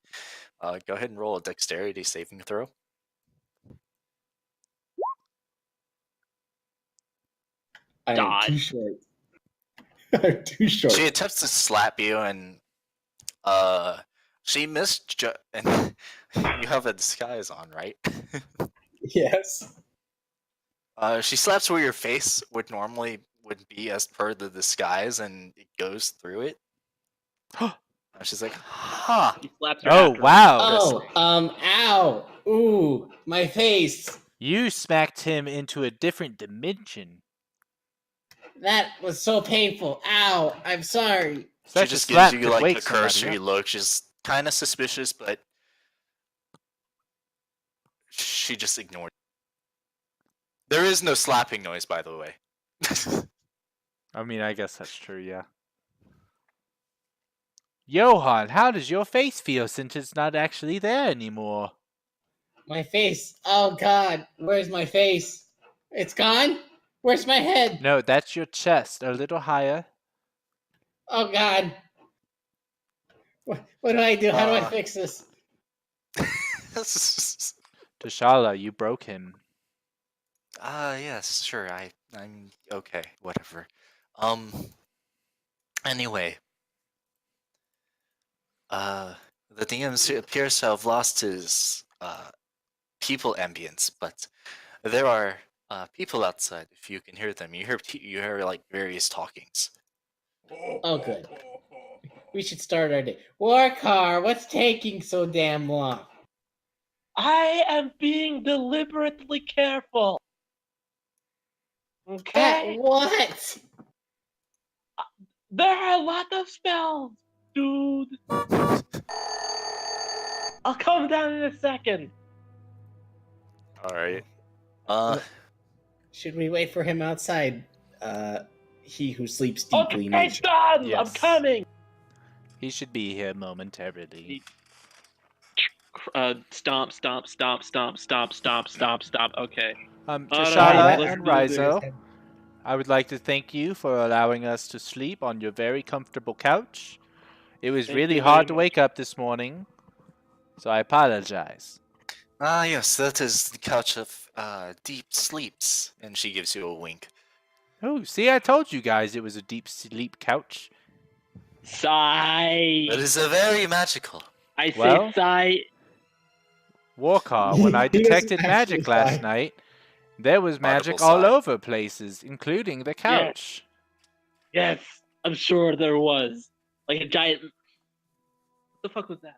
go ahead and roll a dexterity saving throw. I am Dodge. too short. I'm too short. She attempts to slap you, and she missed. And you have a disguise on, right? Yes. She slaps where your face would be as per the disguise, and it goes through it. She's like, "Huh." He slaps her Oh, after. wow. Ow. Ooh, my face. You smacked him into a different dimension. That was so painful. Ow, I'm sorry. Such She a just slap gives you could a wake somebody cursory up. look. She's kind of suspicious, but she just ignored. There is no slapping noise, by the way. I mean, I guess that's true, yeah. Johan, how does your face feel since it's not actually there anymore? My face. Oh God, where's my face? It's gone? Where's my head? No, that's your chest. A little higher. Oh God. What do I do? How do I fix this? T'Challa, you broke him. Yes, sure. I'm okay. Whatever. Anyway. The DM appears to have lost his people ambience, but there are people outside. If you can hear them, you hear various talkings. Oh good. We should start our day. Warcar, what's taking so damn long? I am being deliberately careful. At Okay? what? There are a lot of spells, dude. I'll calm down in a second. All right. Uh, Should we wait for him outside? He who sleeps deeply Okay, nature. done. I'm Yes. coming. He should be here momentarily. Stomp, stomp, stomp, stomp, stomp, stomp, stomp, stomp. Okay. Tashala let's and do this. Rizo, I would like to thank you for allowing us to sleep on your very comfortable couch. It was Thank really you hard very to much. wake up this morning, so I apologize. yes, that is the couch of deep sleeps, and she gives you a wink. Oh, see, I told you guys it was a deep sleep couch. Sigh. That is a very magical. I say Well- sigh. Warcar, when I He doesn't detected actually magic last sigh. night, there was magic Audible all sigh. over places, including the couch. Yes, I'm sure there was. Like a giant. What the fuck was that?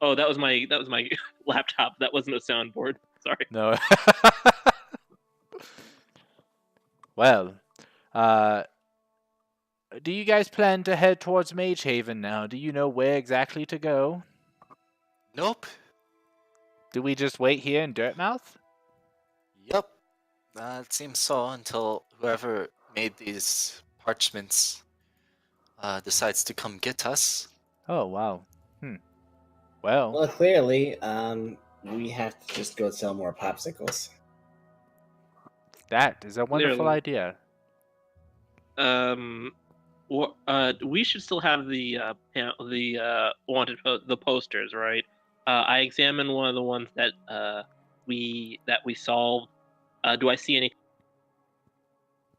Oh, that was my laptop. That wasn't a soundboard. Sorry. No. Well, do you guys plan to head towards Mage Haven now? Do you know where exactly to go? Nope. Do we just wait here in Dirtmouth? Yep. It seems so until whoever made these parchments decides to come get us. Oh, wow. Well, Well, clearly, we have to just go sell more popsicles. that is a wonderful Clearly. idea. We should still have the the posters, right? I examined one of the ones that we solved. Do I see any?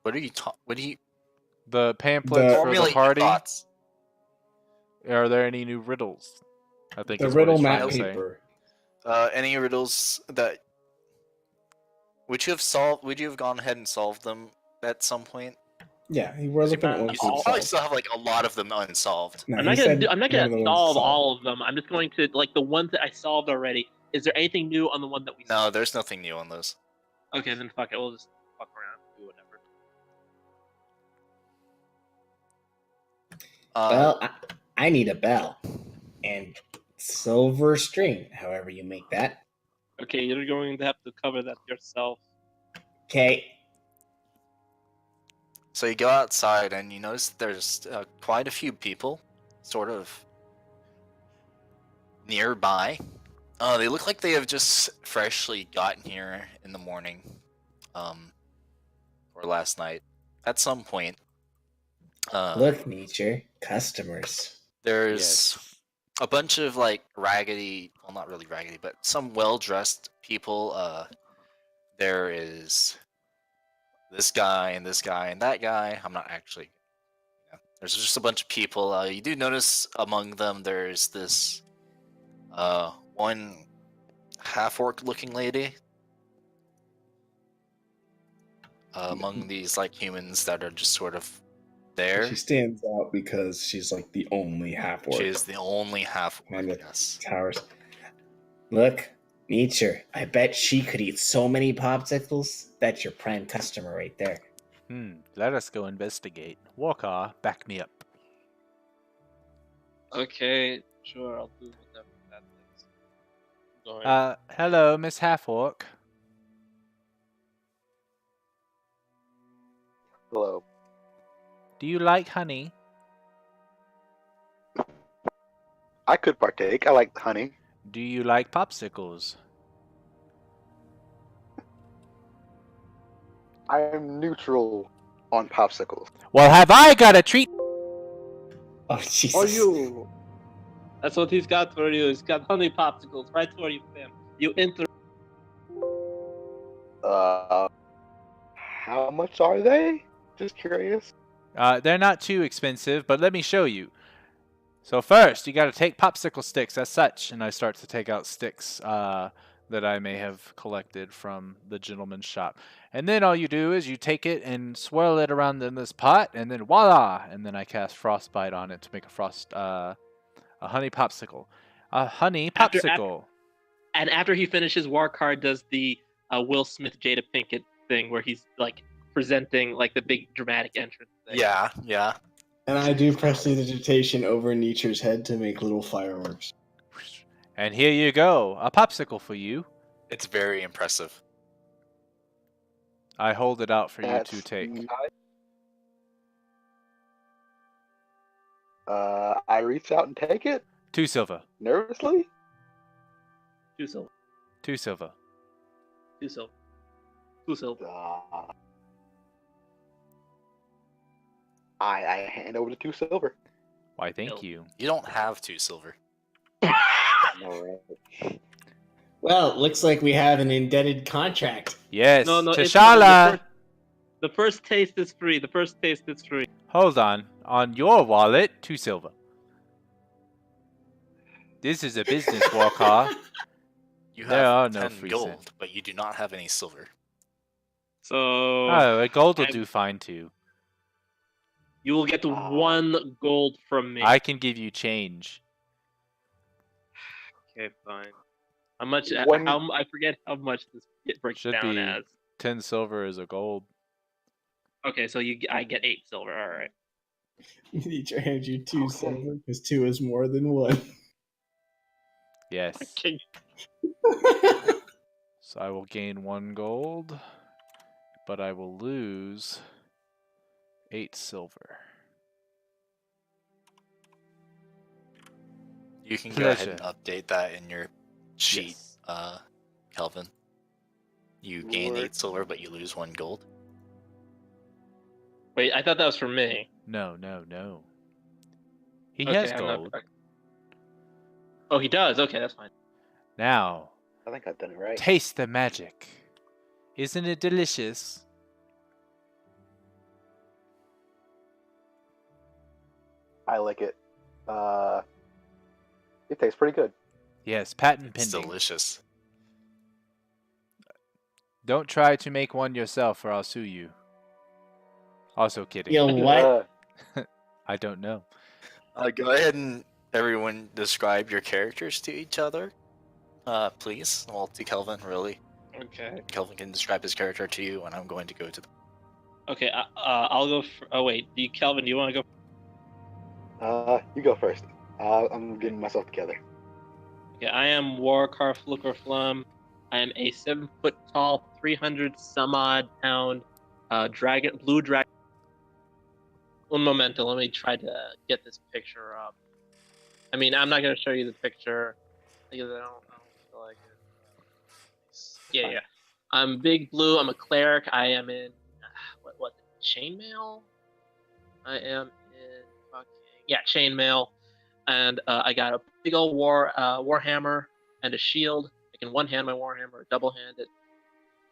What are you talking? What do you The pamphlets for the formulate your party. thoughts? Are there any new riddles? I think The is what riddle he's trying map to say. paper. Any riddles that would you have solved? Would you have gone ahead and solved them at some point? Yeah, we're looking at You ones probably we've still solved. have like a lot of them unsolved. No, I'm he not said gonna. I'm not one of gonna the ones solve solved. all of them. I'm just going to like the ones that I solved already. Is there anything new on the one that we? No, there's nothing new on those. Okay, then fuck it. We'll just fuck around, do whatever. Well, I need a bell and silver string, however you make that. Okay, you're going to have to cover that yourself. Okay. So you go outside and you notice there's quite a few people, sort of nearby. They look like they have just freshly gotten here in the morning, or last night. At some point, Look, nature, customers. there's Yes. a bunch of like raggedy, well, not really raggedy, but some well-dressed people. There is this guy and this guy and that guy. I'm not actually. There's just a bunch of people. You do notice among them there's this one half-orc looking lady among these like humans that are just sort of there. She stands out because she's like the only half orc. She is the only half-orc. Kind of Yes. towers. Look, nature. I bet she could eat so many popsicles. That's your prime customer right there. Let us go investigate. Warcar, back me up. Okay, sure, I'll do whatever that is. Going. Hello, Miss Halfork. Hello. Do you like honey? I could partake. I like honey. Do you like popsicles? I am neutral on popsicles. Well, have I got a treat? Oh, Jesus. Are you? That's what he's got for you. He's got honey popsicles right for you, fam. You enter. How much are they? Just curious. They're not too expensive, but let me show you. So first, you got to take popsicle sticks as such, and I start to take out sticks that I may have collected from the gentleman's shop. And then all you do is you take it and swirl it around in this pot, and then voila! And then I cast frostbite on it to make a honey popsicle. A honey After- popsicle. And after he finishes, Warcard does the Will Smith Jada Pinkett thing where he's like presenting like the big dramatic entrance thing. Yeah, yeah. And I do prestidigitation over Nietzsche's head to make little fireworks. And here you go, a popsicle for you. It's very impressive. I hold it out for you That's to take. I reach out and take it 2 silver. nervously. 2 silver. 2 silver. 2 silver. 2 silver. I hand over the 2 silver. Why, thank you. You don't have 2 silver. All right. Well, looks like we have an indebted contract. Yes, No, it's T'Challa! the first taste is free. The first taste is free. Hold on. On your wallet, 2 silver. This is a business walker. You There are have no 10 free gold, cents. but you do not have any silver. So Oh, a gold will I'm- do fine too. you will get 1 gold from me. I can give you change. Okay, fine. How much? When- I forget how much this it breaks Should down be as. 10 silver is a gold. Okay, so I get 8 silver. All right. Nietzsche hands you 2 Okay. silver because 2 is more than 1. Yes. Okay. So I will gain 1 gold, but I will lose 8 silver. You can go ahead and Pleasure. update that in your sheet, Yes. Kelvin. You gain Lord. 8 silver, but you lose 1 gold. Wait, I thought that was for me. No, no, no. He Okay, has I'm not- gold. Oh, he does. Okay, that's fine. Now, I think I've done it right. taste the magic. Isn't it delicious? I like it. It tastes pretty good. Yes, patent It's pending. delicious. Don't try to make one yourself or I'll sue you. Also kidding. Yo, what? I don't know. Go ahead and everyone describe your characters to each other, please. Well, to Kelvin, really. Okay. Kelvin can describe his character to you, and I'm going to go to the. Okay. I'll go. Oh wait, Kelvin, do you want to go? You go first. I'm getting myself together. Okay, I am Warcar Flum. I am a 7 foot tall, 300 some odd pound, blue dragon. Un momento, let me try to get this picture up. I mean, I'm not gonna show you the picture because I don't feel like it. Yeah. I'm big blue. I'm a cleric. I am in what chainmail? I am in chainmail, and I got a big old warhammer and a shield. I can one hand my warhammer, double hand it,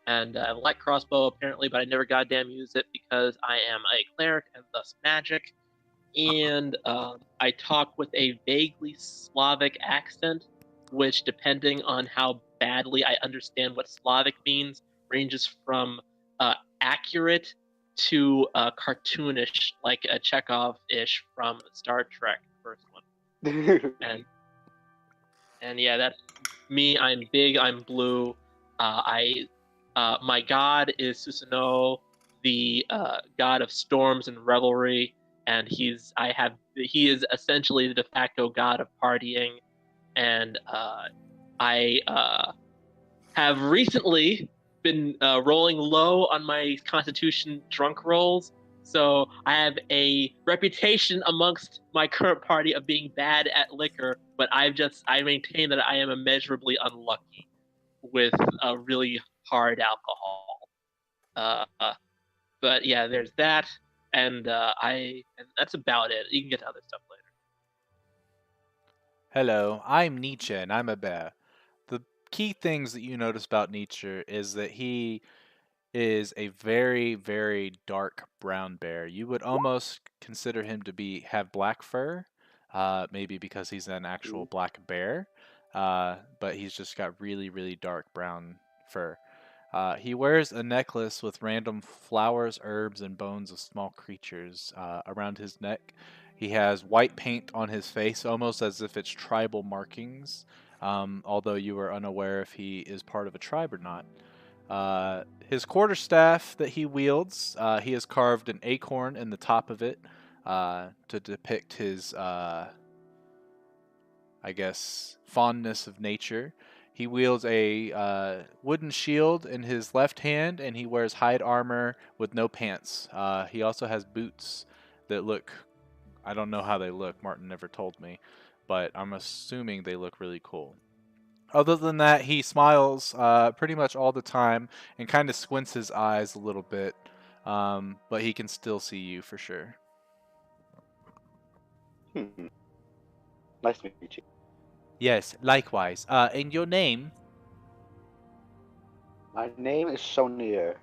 and I have a light crossbow apparently, but I never goddamn use it because I am a cleric and thus magic. And I talk with a vaguely Slavic accent, which, depending on how badly I understand what Slavic means, ranges from accurate to cartoonish, like a Chekhov-ish from Star Trek, the first one. And yeah, that's me. I'm big. I'm blue. My god is Susanoo, the god of storms and revelry, and he is essentially the de facto god of partying. And I have recently been rolling low on my Constitution drunk rolls, so I have a reputation amongst my current party of being bad at liquor, but I maintain that I am immeasurably unlucky with really hard alcohol. But yeah, there's that, and that's about it. You can get to other stuff later. Hello, I'm Nietzsche and I'm a bear. The key things that you notice about Nietzsche is that he is a very, very dark brown bear. You would almost consider him to have black fur, maybe because he's an actual black bear, but he's just got really, really dark brown fur. He wears a necklace with random flowers, herbs, and bones of small creatures around his neck. He has white paint on his face, almost as if it's tribal markings. although you are unaware if he is part of a tribe or not. His quarterstaff that he wields, he has carved an acorn in the top of it to depict his, I guess, fondness of nature. He wields a wooden shield in his left hand, and he wears hide armor with no pants. He also has boots that look, I don't know how they look, Martin never told me, but I'm assuming they look really cool. Other than that, he smiles pretty much all the time and kind of squints his eyes a little bit, but he can still see you for sure. Nice to meet you. Yes, likewise. And your name? My name is Shonier.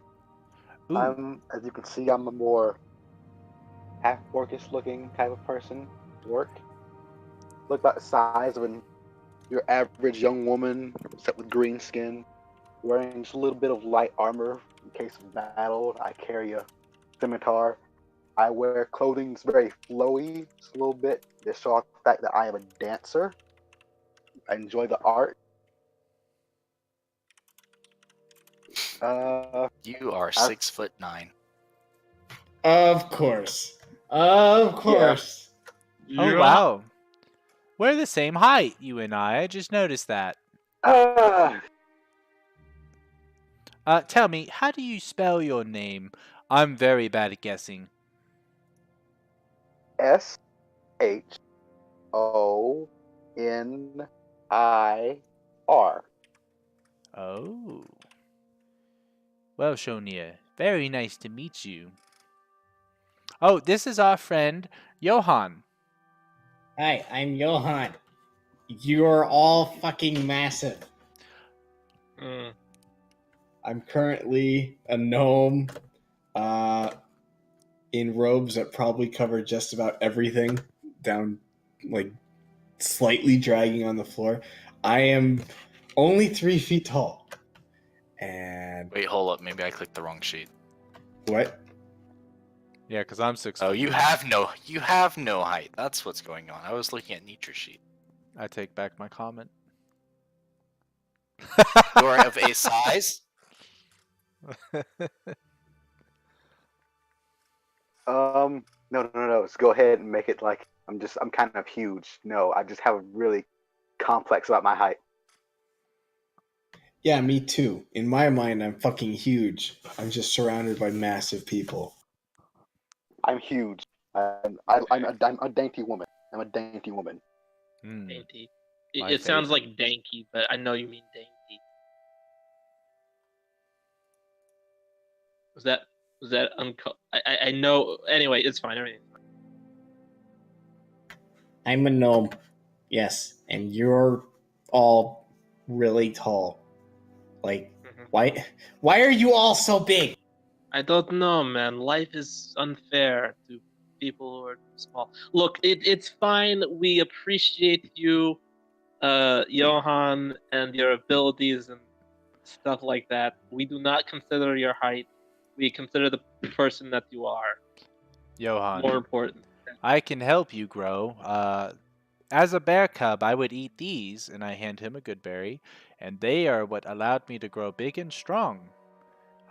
Ooh. As you can see, I'm a more half orcish looking type of person. Work. Look about the size of your average young woman, except with green skin, wearing just a little bit of light armor in case of battle. I carry a scimitar. I wear clothing that's very flowy, just a little bit, to show off the fact that I am a dancer. I enjoy the art. You are 6'9". Of course. Of course. Oh, wow. We're the same height, you and I. I just noticed that. Tell me, how do you spell your name? I'm very bad at guessing. SHONIR. Oh. Well, Shonia, very nice to meet you. Oh, this is our friend, Johan. Hi, I'm Johan. You're all fucking massive. I'm currently a gnome in robes that probably cover just about everything, down like slightly dragging on the floor. I am only 3 feet tall. And Wait, hold up. Maybe I clicked the wrong sheet. what? Yeah, because I'm 6 Oh, foot. you have no height. That's what's going on. I was looking at Nietzsche's sheet. I take back my comment. You are of a size? No. Let's go ahead and make it like I'm kind of huge. No, I just have a really complex about my height. Yeah, me too. In my mind, I'm fucking huge. I'm just surrounded by massive people. I'm huge. I'm a dainty woman. I'm a dainty woman. Dainty. My It sounds favorite. like danky, but I know you mean dainty. Was that I know. Anyway, it's fine. Everything's fine. I'm a gnome. Yes, and you're all really tall. Like, why are you all so big? I don't know, man. Life is unfair to people who are small. Look, it's fine. We appreciate you, Johan, and your abilities and stuff like that. We do not consider your height. We consider the person that you are Johan, more important. I can help you grow. As a bear cub, I would eat these, and I hand him a good berry, and they are what allowed me to grow big and strong.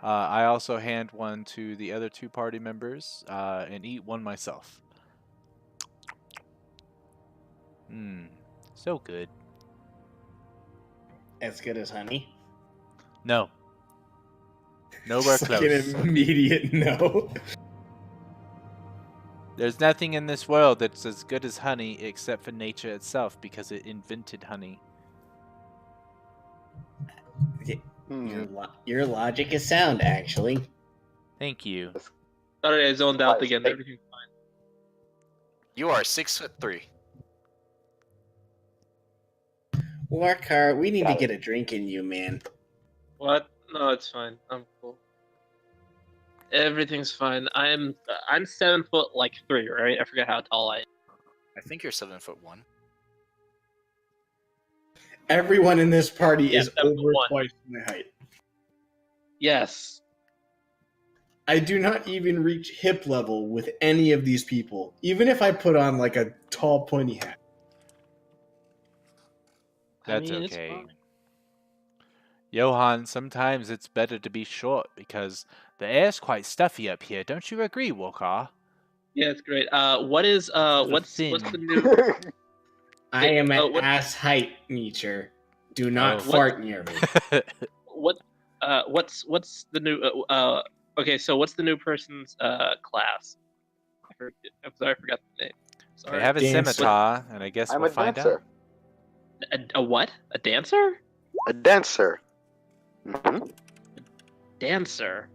I also hand one to the other 2 party members and eat one myself. So good. As good as honey? No. Nowhere It's like close. an immediate no. There's nothing in this world that's as good as honey except for nature itself because it invented honey. Your logic is sound, actually. Thank you. Sorry, I zoned out again. Everything's fine. You are 6'3". Warcar, we need to Got it. get a drink in you, man. What? No, it's fine. I'm cool. Everything's fine. I'm 7 foot like 3, right? I forget how tall I am. I think you're 7'1". Everyone in this party Yeah, is 7'1". over twice my height. Yes. I do not even reach hip level with any of these people, even if I put on like a tall pointy hat. That's mean, it's okay. fine. Johan, sometimes it's better to be short because the air's quite stuffy up here. Don't you agree, Walker? Yeah, it's great. What is what's the thin. new I am at what ass height, nature. Do not Oh. fart near me. what's the new okay, so what's the new person's class? I'm sorry, I forgot the name. They Sorry. have a Dancer. scimitar, and I guess I'm we'll a find dancer. out. A what? A dancer? A dancer. Hmm. Dancer.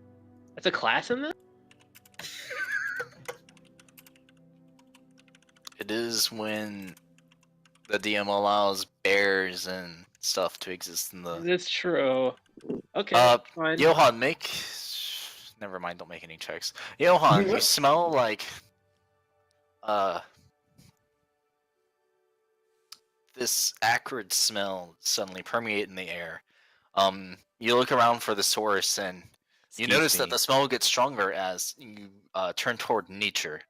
That's a class in this? It is when the DM allows bears and stuff to exist in the. That's true. Okay, Uh, fine. Johan, make. Never mind. Don't make any checks. Johan, you smell like. This acrid smell suddenly permeate in the air. You look around for the source, and you Excuse notice me. that the smell gets stronger as you turn toward nature.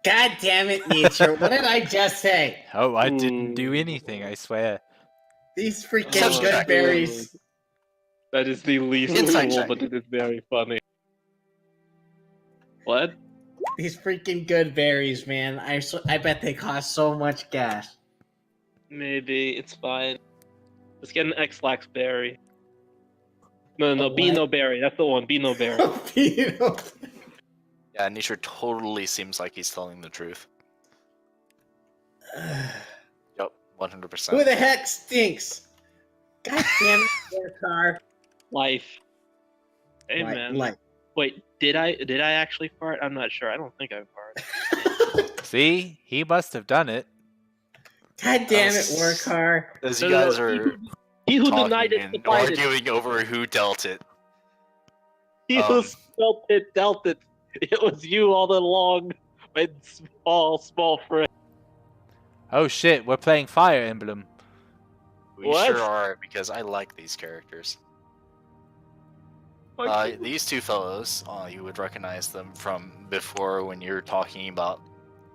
God damn it, nature. What did I just say? Oh, I didn't do anything, I swear. These freaking Perception good check. berries. That is the least Insight cool, check. but it is very funny. What? These freaking good berries, man. I bet they cost so much gas. Maybe it's fine. Let's get an X-Lax berry. No, A Beano what? berry. That's the one. Beano berry. Yeah, nature totally seems like he's telling the truth. Yep, 100%. Who the heck stinks? God damn it, poor car. Life. Hey man. Like, Wait, did I actually fart? I'm not sure. I don't think I farted. See? He must have done it. God damn it, war car. As No, you no, guys no, are He who talking denied it and supplied it. arguing over who dealt it. He who spelt it dealt it. It was you all along, my small friend. Oh shit, we're playing Fire Emblem. We What? sure are, because I like these characters. These two fellows, you would recognize them from before when you were talking about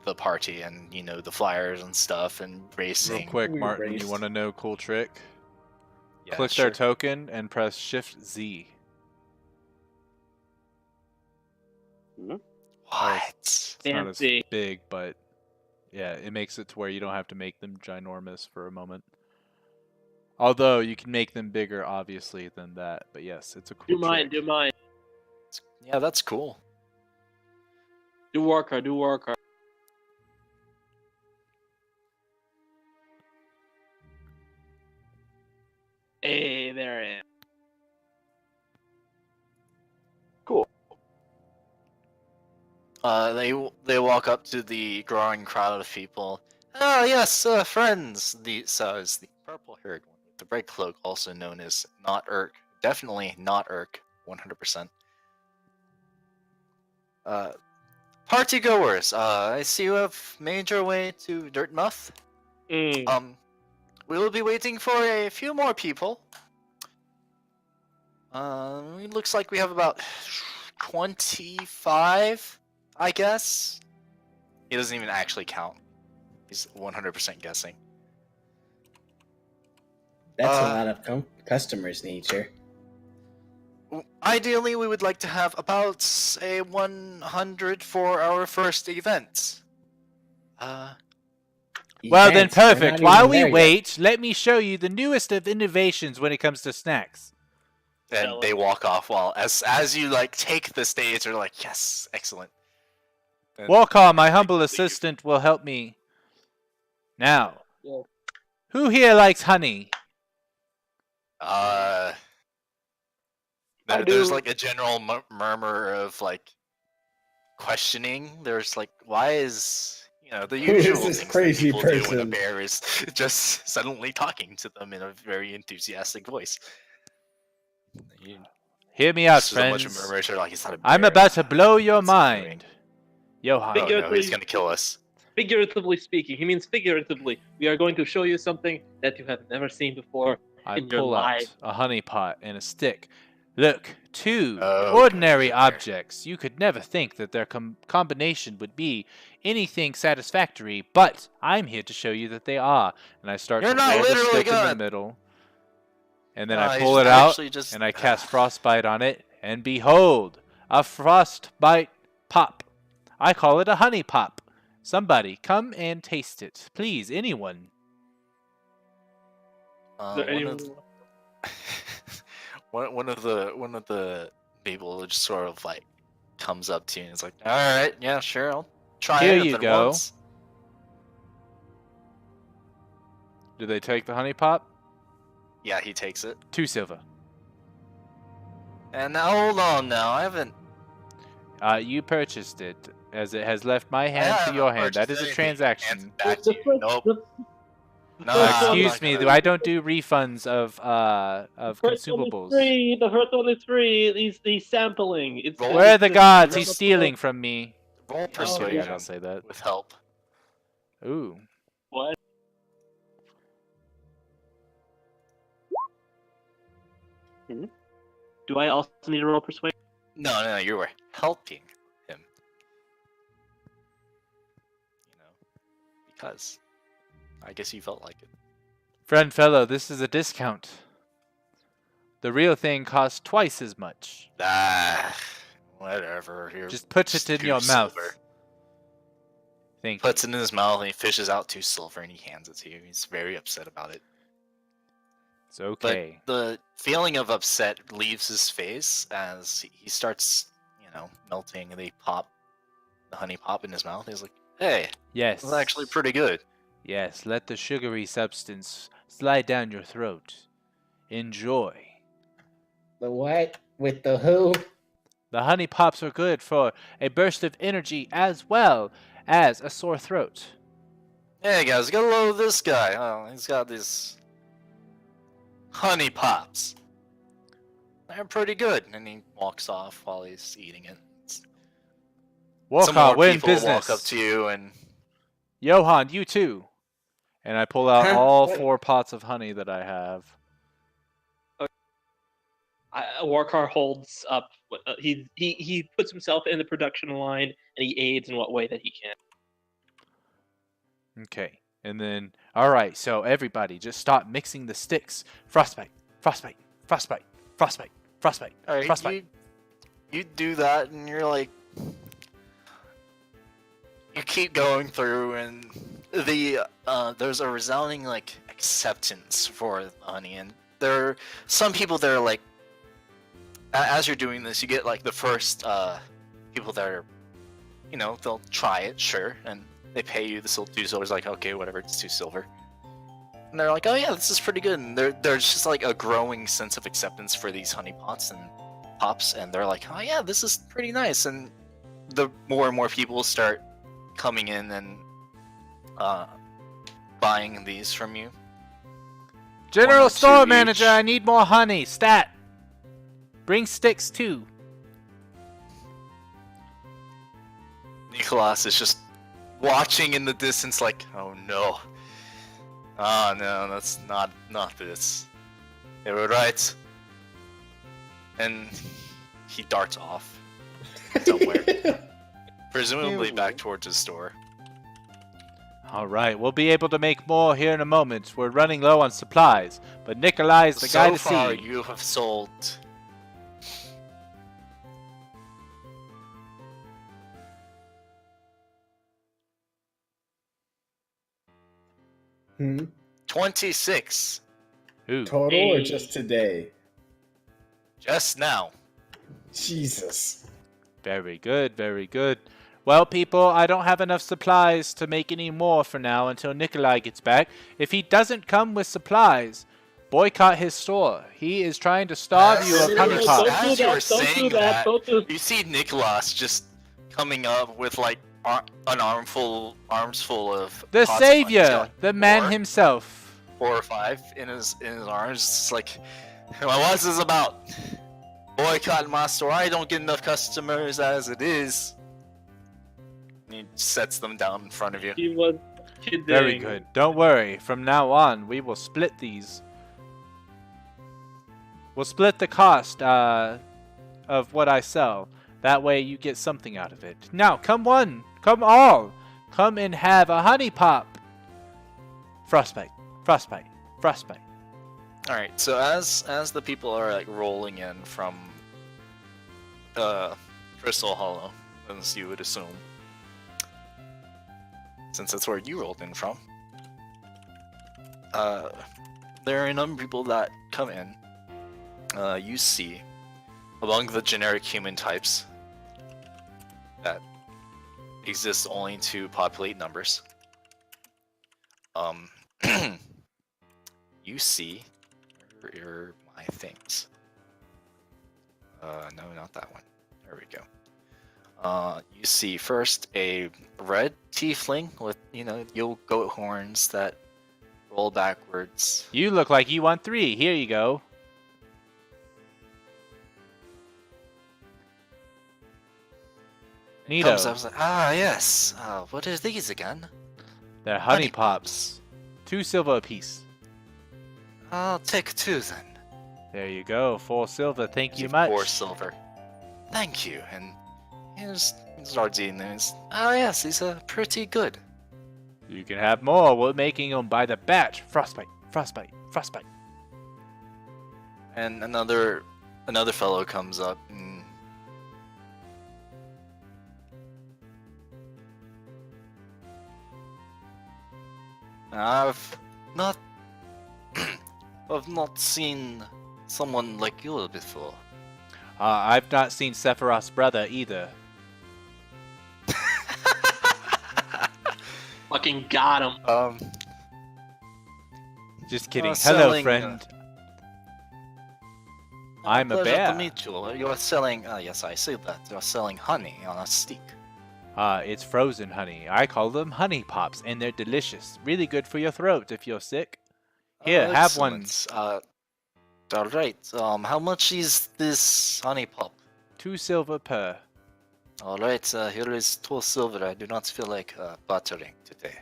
the party and, you know, the flyers and stuff and racing. Real quick, We Martin, raced. you want to know a cool trick? Yeah, Click sure. their token and press Shift Z. What? It's not as Fancy. big, but yeah, it makes it to where you don't have to make them ginormous for a moment. Although you can make them bigger, obviously, than that. But yes, it's a cool Do mine. trick. Do mine. Yeah, that's cool. Do worker. Do worker. Hey, there I am. Cool. They walk up to the growing crowd of people. Oh yes, friends. Is the purple-haired one with the red cloak, also known as not Urk. Definitely not Urk. 100%. Party goers. I see you have made your way to Dirtmouth. We will be waiting for a few more people. It looks like we have about 25, I guess. He doesn't even actually count. He's 100% guessing. That's a lot of customers, nature. Ideally, we would like to have about a 100 for our first event. Well then, Events, we're not perfect. even While we there yet. wait, let me show you the newest of innovations when it comes to snacks. And Hello. they walk off while as you like take the stage, they're like, yes, excellent. And Walker, my humble assistant, will help me. Now, Yeah. who here likes honey? I there's do. like a general murmur of like questioning. There's like, why is the Who is usual this things crazy that people do when a person? bear is just suddenly talking to them in a very enthusiastic voice. Hear me out, Just as much friends. murmurs are like, it's not a I'm bear. about to blow your What's he doing? mind. Johan. Oh no, he's gonna kill us. Figuratively speaking, he means figuratively. We are going to show you something that you have never seen before I in your pull out life. a honey pot and a stick. Look, two Okay, ordinary sure. objects. You could never think that their combination would be anything satisfactory, but I'm here to show you that they are. And I start You're to not roll the literally stick in the gonna. middle. And then No, I he's pull it out, actually just. and I cast Frostbite on it, and behold, a Frostbite pop. I call it a honey pop. Somebody, come and taste it. Please, anyone. Is there anyone? One of the people just sort of like comes up to you and is like, "All right, yeah, sure, I'll try Here it you if it go." once." Do they take the honey pop? Yeah, he takes it. 2 silver. And now hold on, now I haven't. You purchased it, as it has left my I hand to haven't your hand. That purchased is a anything. transaction. Hands back The to you. first- Nope. the No, first I'm one- Excuse not me, gonna- I don't do refunds of first one is consumables. free. The first one is free. He's sampling. It's Roll. Where are the it's- gods? it's- He's stealing from me. Roll I'm kidding, I persuasion don't say that. with help. Ooh. What? Do I also need to roll persuasion? No, you were helping him. You know, because I guess you felt like it. Friend fellow, this is a discount. The real thing costs twice as much. Ah, whatever. Here, Just put it in 2 your mouth. silver. Thank you. Puts it in his mouth and he fishes out 2 silver and he hands it to you. He's very upset about it. It's okay. But the feeling of upset leaves his face as he starts, melting and they pop the honey pop in his mouth. He's like, "Hey, Yes. this is actually pretty good." Yes, let the sugary substance slide down your throat. Enjoy. The what? With the who? The honey pops are good for a burst of energy as well as a sore throat. Hey guys, get a load of this guy. Oh, he's got these honey pops. They're pretty good. And he walks off while he's eating it. Some Walker, more we're in people business. walk up to you and Johan, you too. And I pull out all What? 4 pots of honey that I have. Warkar holds up. He puts himself in the production line and he aids in what way that he can. Okay. And then, alright, so everybody just stop mixing the sticks. Frostbite, frostbite, frostbite, frostbite, frostbite, Alright, frostbite. you do that and you're like, you keep going through and there's a resounding like acceptance for the honey, and there are some people that are like, as you're doing this, you get like the first people that are, they'll try it, sure, and they pay you the 2 silver. Like, okay, whatever, it's 2 silver. And they're like, oh yeah, this is pretty good. And there's just like a growing sense of acceptance for these honey pots and pops, and they're like, oh yeah, this is pretty nice. And the more and more people start coming in and buying these from you. General 1 or 2 store manager, each. I need more honey. Stat. Bring sticks too. Nicholas is just watching in the distance like, oh no. Oh no, that's not this. They were right. And he darts off somewhere. Presumably back towards his store. Alright, we'll be able to make more here in a moment. We're running low on supplies, but Nikolai is the guy So to far, see. you have sold Hmm? 26 Ooh. Total or Hey. just today? just now. Jesus. Very good, very good. Well, people, I don't have enough supplies to make any more for now until Nikolai gets back. If he doesn't come with supplies, boycott his store. He is trying to starve you of honey Don't pot. do As you were saying that, Don't do You see Nicholas just coming up with like arms full of The pots of honey. He's savior, got the man four- himself. 4 or 5 in his arms. It's like, what's this about? Boycott my store. I don't get enough customers as it is. And he sets them down in front of you. He was kidding. Very good. Don't worry. From now on, we will split these. We'll split the cost of what I sell. That way you get something out of it. Now, come all. Come and have a honey pop. Frostbite. All right. So as the people are like rolling in from Crystal Hollow, as you would assume, since that's where you rolled in from, there are a number of people that come in. You see, among the generic human types that exist only to populate numbers, you see, where are my things? No, not that one. There we go. You see first a red tiefling with, your goat horns that roll backwards. You look like you want 3. Here you go. Neato. Comes up, I was like, yes. What are these again? They're honey pops. 2 silver apiece. I'll take 2 then. There you go. 4 silver. Thank you much. 4 silver. Thank you. And here's Zardine. Yes, these are pretty good. You can have more. We're making them by the batch. Frostbite. And another fellow comes up and I've not seen someone like you before. I've not seen Sephiroth's brother either. Fucking got him. Just kidding. Selling, Hello, friend. I'm a pleasure bear. to meet you. You're selling. Yes, I see that. You're selling honey on a stick. It's frozen honey. I call them honey pops, and they're delicious. Really good for your throat if you're sick. Here, have one. Excellent. All right. How much is this honey pop? 2 silver per. All right. Here is 2 silver. I do not feel like buttering today.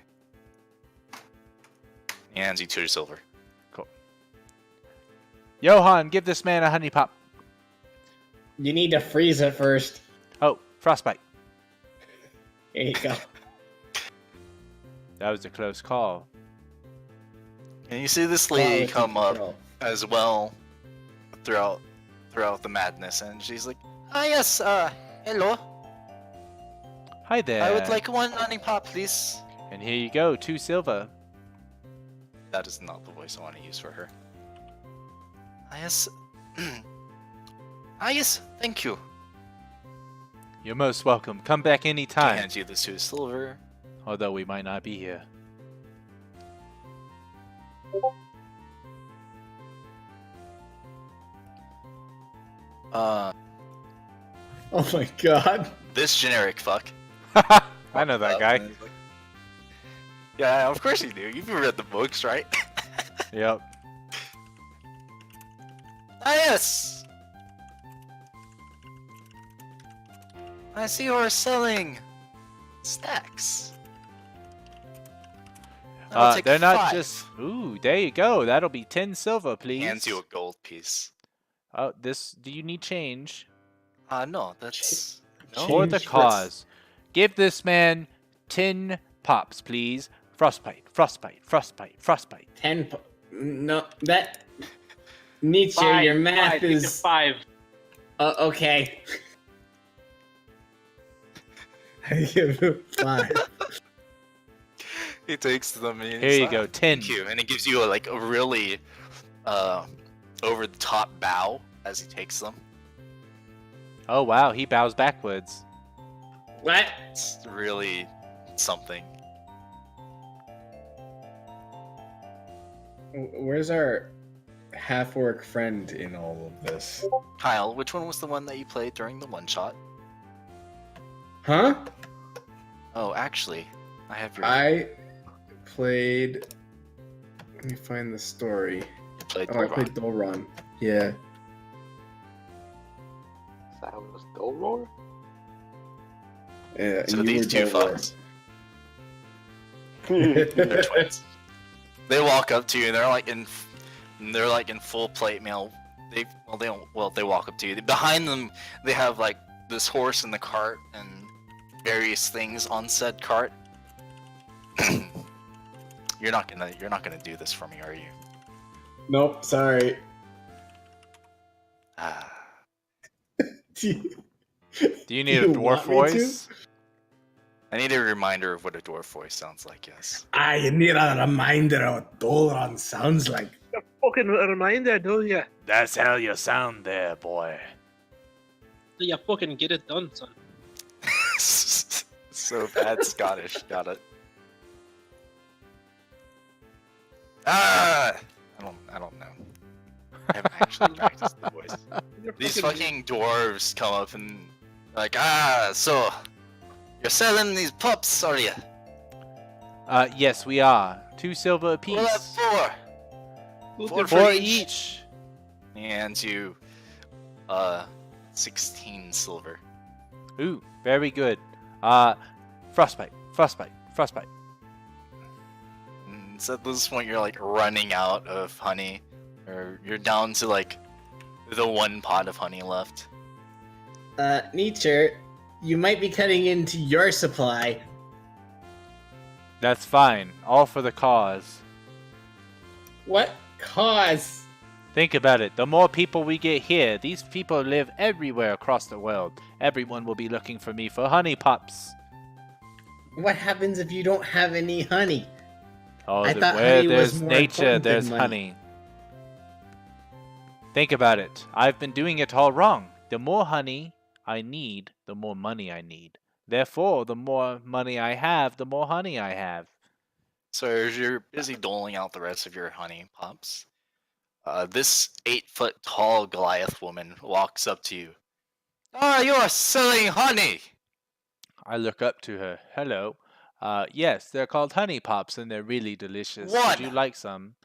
He hands you 2 silver. Cool. Johan, give this man a honey pop. You need to freeze it first. Oh, frostbite. Here you go. That was a close call. And you see this lady Quality come control. up as well throughout the madness, and she's like, yes, hello. Hi there. I would like 1 honey pop, please. And here you go, 2 silver. That is not the voice I want to use for her. Yes. Yes, thank you. You're most welcome. Come back I anytime. hand you this 2 silver. Although we might not be here. Oh my god. This generic fuck. I know that guy. Yeah, of course you do. You've read the books, right? Yep. Yes! I see you are selling stacks. I'll take They're not 5. just... Ooh, there you go. That'll be 10 silver, please. Hands you a gold piece. Oh, this... Do you need change? No, that's... No? For the Change, cause. Give this man 10 pops, please. Frostbite. 10. No, that. Nietzsche, 5, your math 5, is. 5. Okay. I give you 5. He takes them and Here you go, 10. Thank you. And he gives you a really over the top bow as he takes them. Oh, wow. He bows backwards. What? It's really something. Where's our half-orc friend in all of this? Kyle, which one was the one that you played during the one shot? Huh? Oh, actually, I have your. I played... Let me find the story. You played Oh, I Doron. played Dolron. Yeah. That was Dolor? Yeah, So and you these were two Dolor. fucks. They're twins. They walk up to you and they're like in full plate mail they walk up to you. Behind them, they have like this horse in the cart and various things on said cart. You're not gonna do this for me, are you? Nope, sorry. Ah. Do you, Do you do need a you dwarf want me to? voice? I need a reminder of what a dwarf voice sounds like. Yes. I need a reminder of what Doran sounds like. A fucking reminder, do ya? That's how you sound there, boy. So you fucking get it done, son. So bad Scottish. Got it. Ah, I don't know. I haven't actually practiced the voice. These fucking dwarves come up and like, so you're selling these pups, are you? Yes, we are. 2 silver apiece. What for? Four For each. He hands you 16 silver. Ooh, very good. Frostbite. And so at this point, you're like running out of honey, or you're down to like the 1 pot of honey left. Nietzsche, you might be cutting into your supply. That's fine. All for the cause. What cause? Think about it. The more people we get here, these people live everywhere across the world. Everyone will be looking for me for honey pups. What happens if you don't have any honey? Oh, I thought where honey was there's more nature, important than there's money. honey. Think about it. I've been doing it all wrong. The more honey I need, the more money I need. Therefore, the more money I have, the more honey I have. So as you're busy doling out the rest of your honey pups, this 8-foot tall Goliath woman walks up to you. You are selling honey! I look up to her. Hello. Yes, they're called honey pops and they're really delicious. Would One. you like some?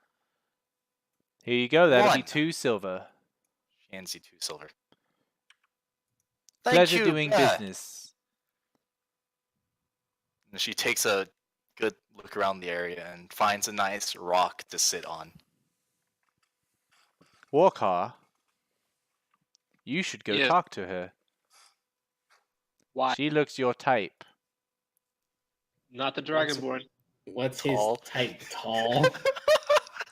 Here you go. That'll be One. 2 silver. She hands you 2 silver. Thank Pleasure you, doing yeah. business. And she takes a good look around the area and finds a nice rock to sit on. Warcar, you should go Yes. talk to her. Why? She looks your type. Not the Dragonborn. What's Tall. his type? Tall?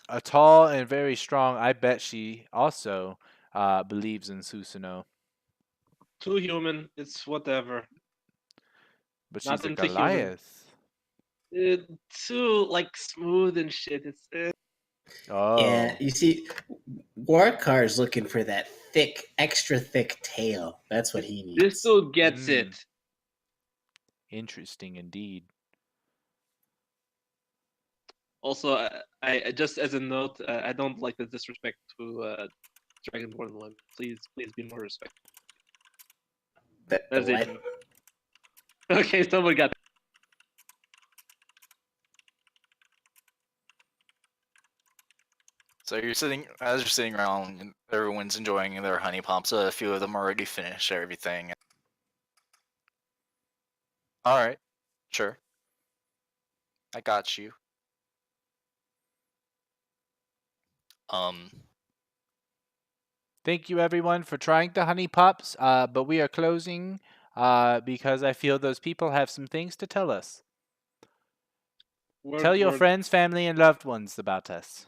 A tall and very strong. I bet she also believes in Susanoo. Too human. It's whatever. But Not she's a into human. Goliath. Too like smooth and shit. It's Oh. Yeah, you see, Warkar's looking for that thick, extra thick tail. That's what he needs. this dude gets Mm. it. Interesting indeed. Also, I just as a note, I don't like the disrespect to Dragonborn women. Please be more respectful. That- As what? they do. Okay, someone got. So you're sitting around, and everyone's enjoying their honey pops. A few of them already finished everything. All right, sure. I got you. Thank you everyone for trying the honey pops, but we are closing because I feel those people have some things to tell us. Tell your friends, family, and loved ones about us.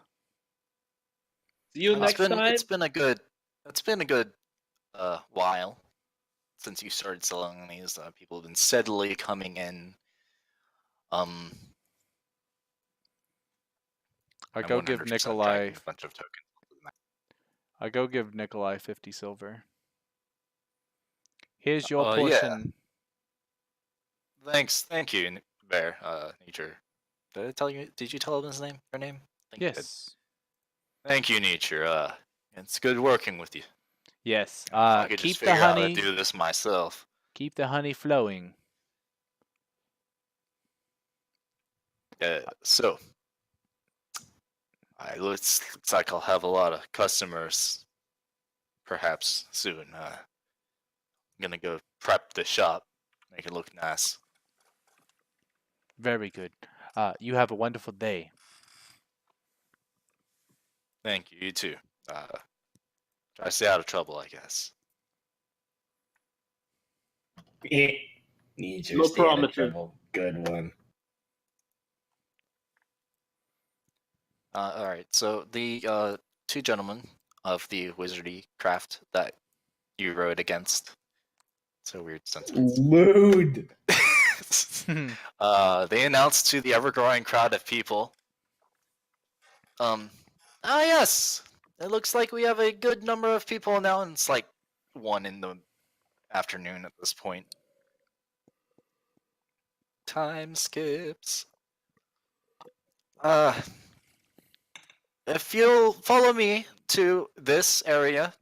See you It's next been time. it's been a good while since you started selling these. People have been steadily coming in. I I'm go give 100% Nikolai. tracking a bunch of tokens. I go give Nikolai 50 silver. Here's your Yeah. portion. Thank you, Bear. Nature. Did I tell you? Did you tell him his name? Her name? I think you did. Yes. Thank you, Nature. It's good working with you. Yes. If I could Keep just the figure out how to honey. do this myself. Keep the honey flowing. So, looks like I'll have a lot of customers, perhaps soon. I'm gonna go prep the shop, make it look nice. Very good. You have a wonderful day. Thank you. You too. Try to stay out of trouble, I guess. Need No your stay out of promises. trouble. Good one. All right. So the two gentlemen of the wizardy craft that you rode against. It's a weird sentence. Lewd. They announced to the ever-growing crowd of people. Yes, it looks like we have a good number of people now, and it's like 1 in the afternoon at this point. Time skips. If you'll follow me to this area,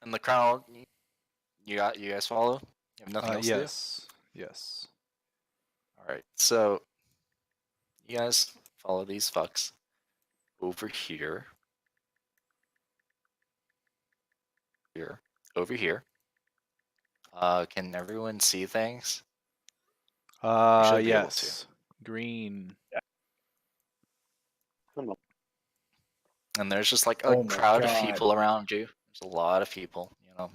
and the crowd, you guys follow? You have nothing else to do? Yes. Alright, so you guys follow these fucks over here. Over here. Can everyone see things? should be able Yes. Green. And there's just like a Oh my crowd of God. people around you. There's a lot of people, you know.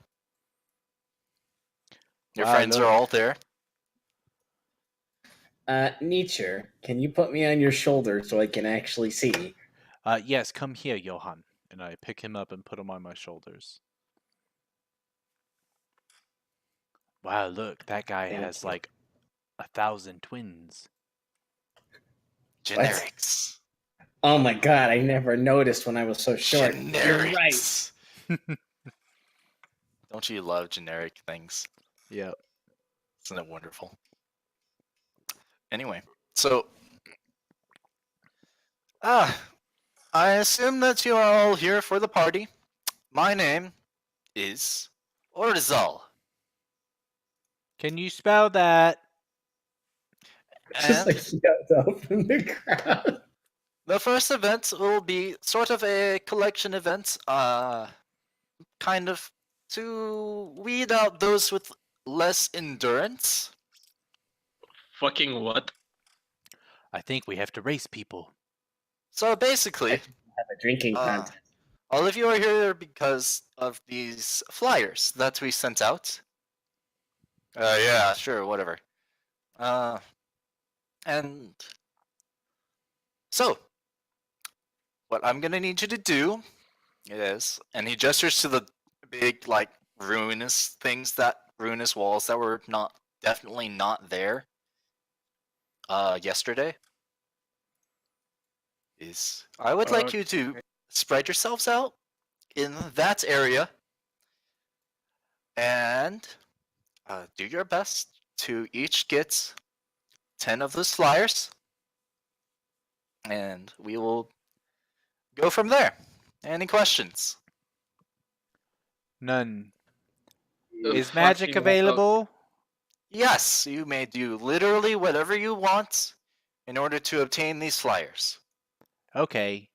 Your Wow, friends are look. all there. Nietzsche, can you put me on your shoulder so I can actually see? Yes, come here, Johann. And I pick him up and put him on my shoulders. Wow, look, that guy Thank has you. like 1,000 twins. Generics. Oh my God, I never noticed when I was so short. You're right. Generics. Don't you love generic things? Yep. Isn't it wonderful? Anyway, so I assume that you are all here for the party. My name is Irathil. Can you spell that? Just And like yelled out from the crowd. the first event will be sort of a collection event, kind of to weed out those with less endurance. Fucking what? I think we have to race people. So basically, Have a drinking contest. all of you are here because of these flyers that we sent out. Yeah, sure, whatever. And so, what I'm gonna need you to do is, and he gestures to the big, like, ruinous walls that were definitely not there yesterday. I would like you to spread yourselves out in that area and do your best to each get 10 of those flyers, and we will go from there. Any questions? None. The Is magic fucking- available? Yes, you may do literally whatever you want in order to obtain these flyers. Okay.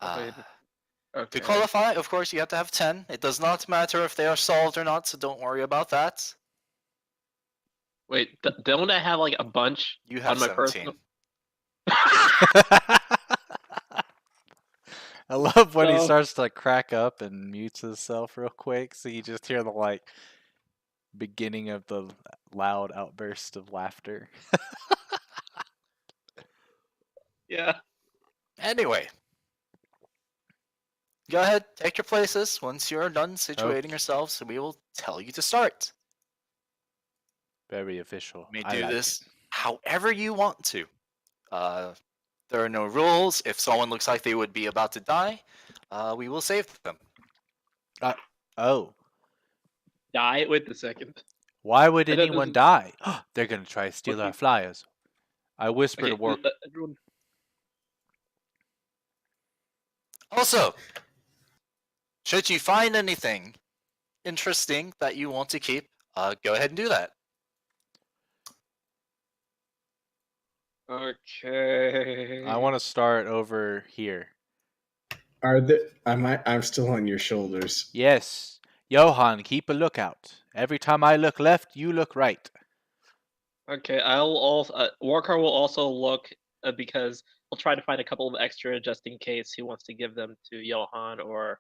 Okay. To qualify, of course, you have to have 10. It does not matter if they are solved or not, so don't worry about that. Wait, don't I have like a bunch You have on my 17. personal? I love when he So- starts to crack up and mutes himself real quick, so you just hear the like beginning of the loud outburst of laughter. Yeah. Anyway, go ahead, take your places. Once you're done situating Okay. yourselves, we will tell you to start. Very official. You may I do like this it. however you want to. There are no rules. If someone looks like they would be about to die, we will save them. Oh, Die. Wait a second. why would I thought this anyone was- die? They're gonna try to steal Okay. our flyers. I whisper to Okay, work. everyone. Also, should you find anything interesting that you want to keep, go ahead and do that. Okay. I want to start over here. I'm still on your shoulders. Yes, Johann, keep a lookout. Every time I look left, you look right. Okay, I'll also. Warcar will also look because I'll try to find a couple of extra just in case he wants to give them to Johan or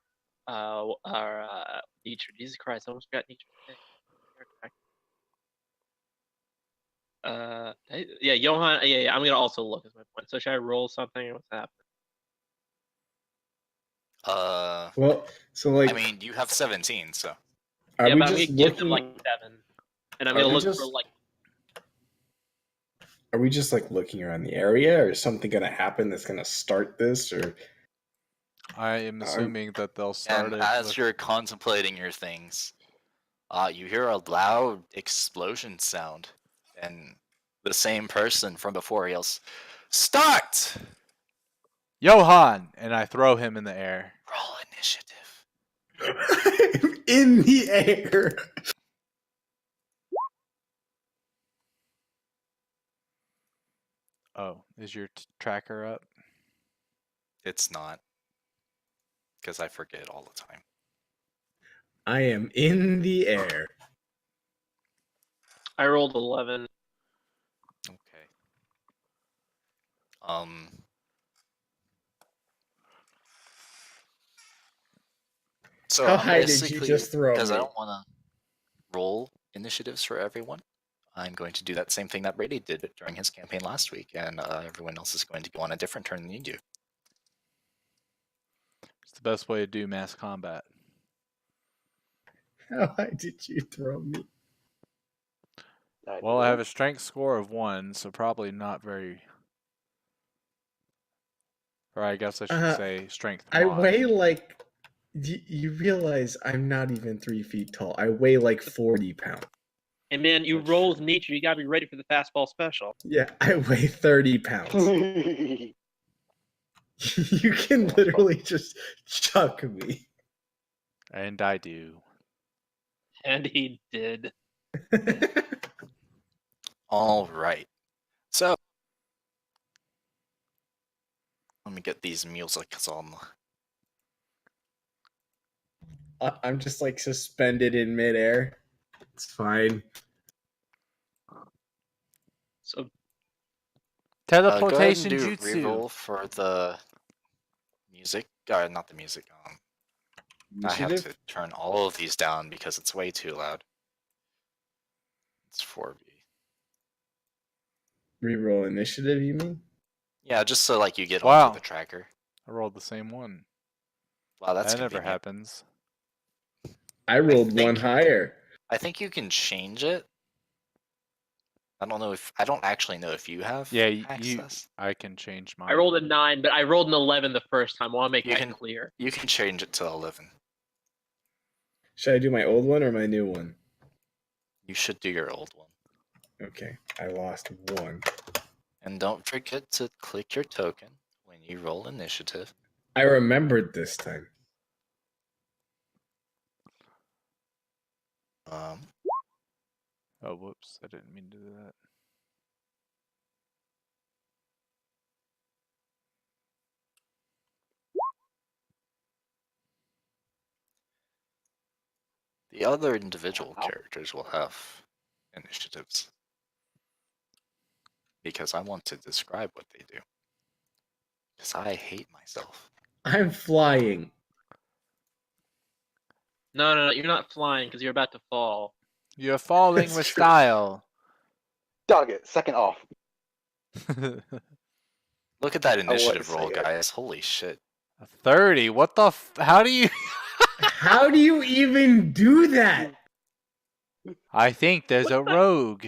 Nietzsche. Jesus Christ, I almost forgot Nietzsche's name. Yeah, Johan. Yeah, I'm gonna also look as my point. So should I roll something? What's happening? Well, so like, I mean, you have 17, so are Yeah, we but I'm just gonna give them looking? like 7, and I'm Are gonna we look just for like. Are we just like looking around the area, or is something gonna happen that's gonna start this, or I am assuming that they'll start and it as with... you're contemplating your things, you hear a loud explosion sound, and the same person from before yells, "Start!" Johan! And I throw him in the air. Roll initiative. in the air? Oh, is your tracker up? It's not, because I forget all the time. I am in the air. I rolled 11. Okay. So How I'm high did you just throw because I me? don't want to roll initiatives for everyone. I'm going to do that same thing that Brady did during his campaign last week, and everyone else is going to go on a different turn than you do. It's the best way to do mass combat. How high did you throw me? Well, I have a strength score of 1, so probably not very... Or I guess I should say strength I mod. weigh like. You realize I'm not even 3 feet tall. I weigh like 40 pounds. And man, you roll with Nietzsche. You gotta be ready for the fastball special. Yeah, I weigh 30 pounds. You can literally just chuck me. And I do. And he did. All right. So let me get these music on. I'm just like suspended in midair. It's fine. So Go ahead and Teleportation do jutsu. reroll for the music. Not the music. I have Initiative? to turn all of these down because it's way too loud. It's 4B. Reroll initiative, you mean? Yeah, just so like you get Wow. onto the tracker. I rolled the same one. Wow, that's that never convenient. happens. I rolled think- one higher. I think you can change it. I don't actually know if you have access. I can change mine. I rolled a 9, but I rolled an 11 the first time. I want to make that clear. You can change it to 11. Should I do my old one or my new one? You should do your old one. Okay, I lost 1. And don't forget to click your token when you roll initiative. I remembered this time. Oh, whoops. I didn't mean to do that. The other individual characters will have initiatives. Because I want to describe what they do. Because I hate myself. I'm flying. No, you're not flying because you're about to fall. You're falling That's with true. style. Dog it. Second off. Look at that I wouldn't initiative say roll, it. guys. Holy shit. A 30. What the how do you... How do you even do that? I think there's a rogue.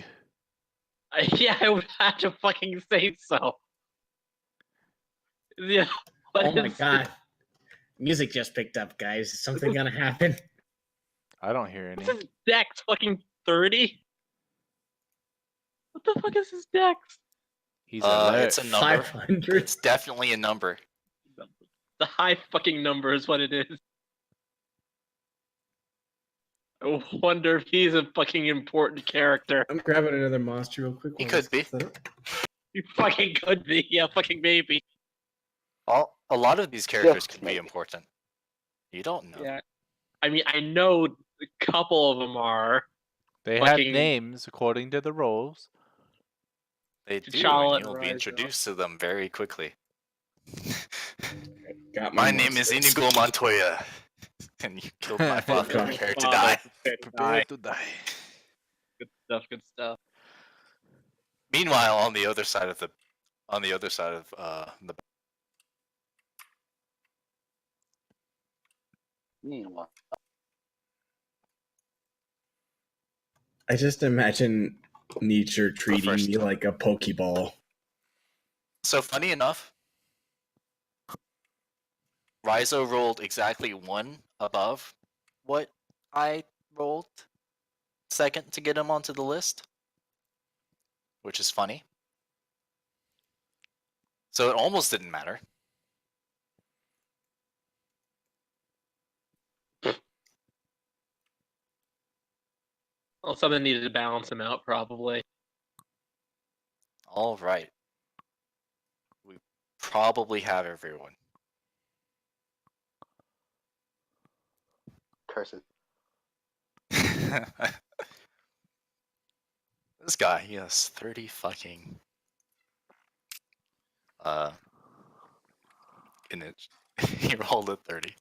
Yeah, I would have to fucking say so. Yeah. Oh my god. Music just picked up, guys. Is something gonna happen? I don't hear any. What's his dex? Fucking 30? What the fuck is his dex? He's it's a number. 500. It's definitely a number. The high fucking number is what it is. I wonder if he's a fucking important character. I'm grabbing another monster real quick. He while could this be. is set up. He fucking could be. Yeah, fucking maybe. A lot of these characters could be maybe. important. You don't know. Yeah. I mean, I know a couple of them are. They have Fucking- names according to the roles. They do, T'Challa and and you'll be Rise introduced to them very quickly. Got My name is monsters. Inigo Montoya, and you killed my father. God. Prepare to Father, die. prepare to Prepare die. to die. Good stuff. Good stuff. Meanwhile, on the other side of the Meanwhile, I just imagine nature treating first. me like a Pokeball. So funny enough, Rizo rolled exactly 1 above what I rolled second to get him onto the list, which is funny. So it almost didn't matter. Well, something needed to balance him out, probably. All right. We probably have everyone. curse it. This guy, he has 30 fucking in it. He rolled a 30.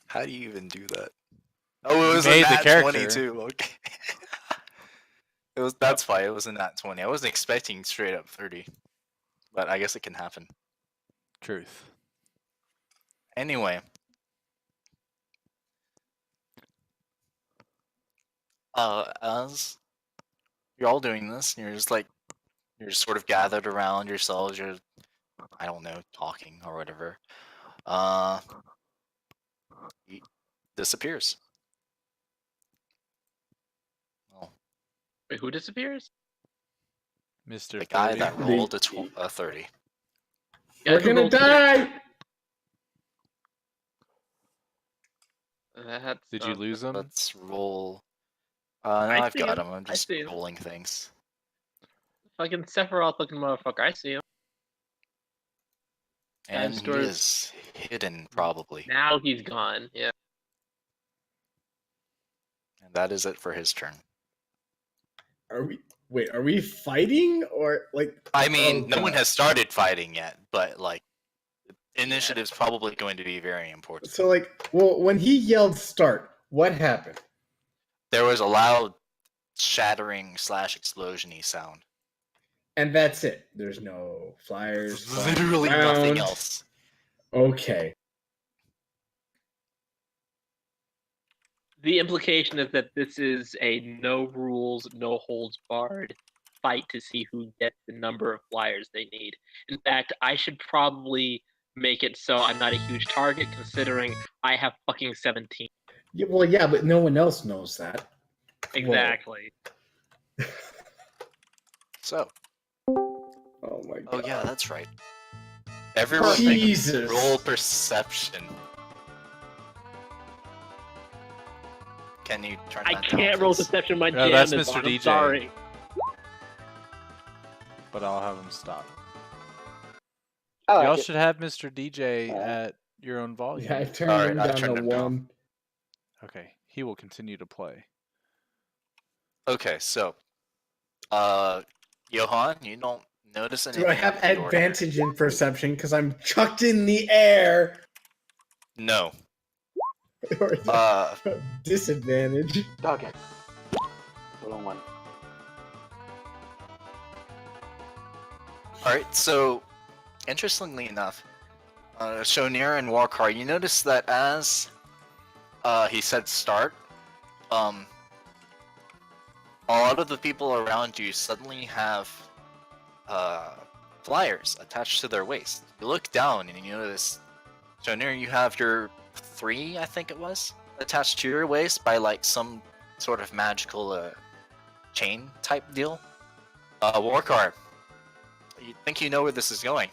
How do you even do that? Oh, it You was a made the nat 20 character. too. Okay. That's why it was a nat 20. I wasn't expecting straight up 30. But I guess it can happen. Truth. Anyway. As you're all doing this, you're just sort of gathered around yourselves, you're, I don't know, talking or whatever. He disappears. Oh, Wait, who disappears? Mr. the guy 30. that rolled a 30. We're gonna die! That's, Did you lose him? Let's roll. I No, I've see got him. him. I'm I just see him. rolling things. Fucking Sephiroth looking motherfucker. I see him. And he stores- is hidden, probably. Now he's gone. Yeah. And that is it for his turn. Are we fighting or like? I mean, Oh, no one God. has started fighting yet, but like, initiative's probably going to be very important. So like, well, when he yelled "start," what happened? There was a loud shattering / explosion-y sound. And that's it. There's no flyers. flying Literally nothing around. else. Okay. The implication is that this is a no rules, no holds barred fight to see who gets the number of flyers they need. In fact, I should probably make it so I'm not a huge target, considering I have fucking 17. Yeah, well, yeah, but no one else knows that. Exactly. So. Oh my God. Oh yeah, that's right. Everyone Jesus. roll perception. Can you turn I that can't down, roll please? deception. My No, jam that's is Mr. on. I'm DJ. sorry. But I'll have him stop. I like Y'all it. should have Mr. DJ at your own volume. Yeah, I turned Alright, him I've down turned to him down. 1. Okay, he will continue to play. Okay, so, Johan, you don't notice anything. Do I have out of the ordinary. advantage in perception because I'm chucked in the air? No. Or is that disadvantage? Okay. Hold on one. Alright, so, interestingly enough, Shonir and Warkar, you notice that as he said start, a lot of the people around you suddenly have flyers attached to their waist. You look down and you notice, Shonir, you have your 3, I think it was, attached to your waist by like some sort of magical chain type deal. Warkar, you think you know where this is going?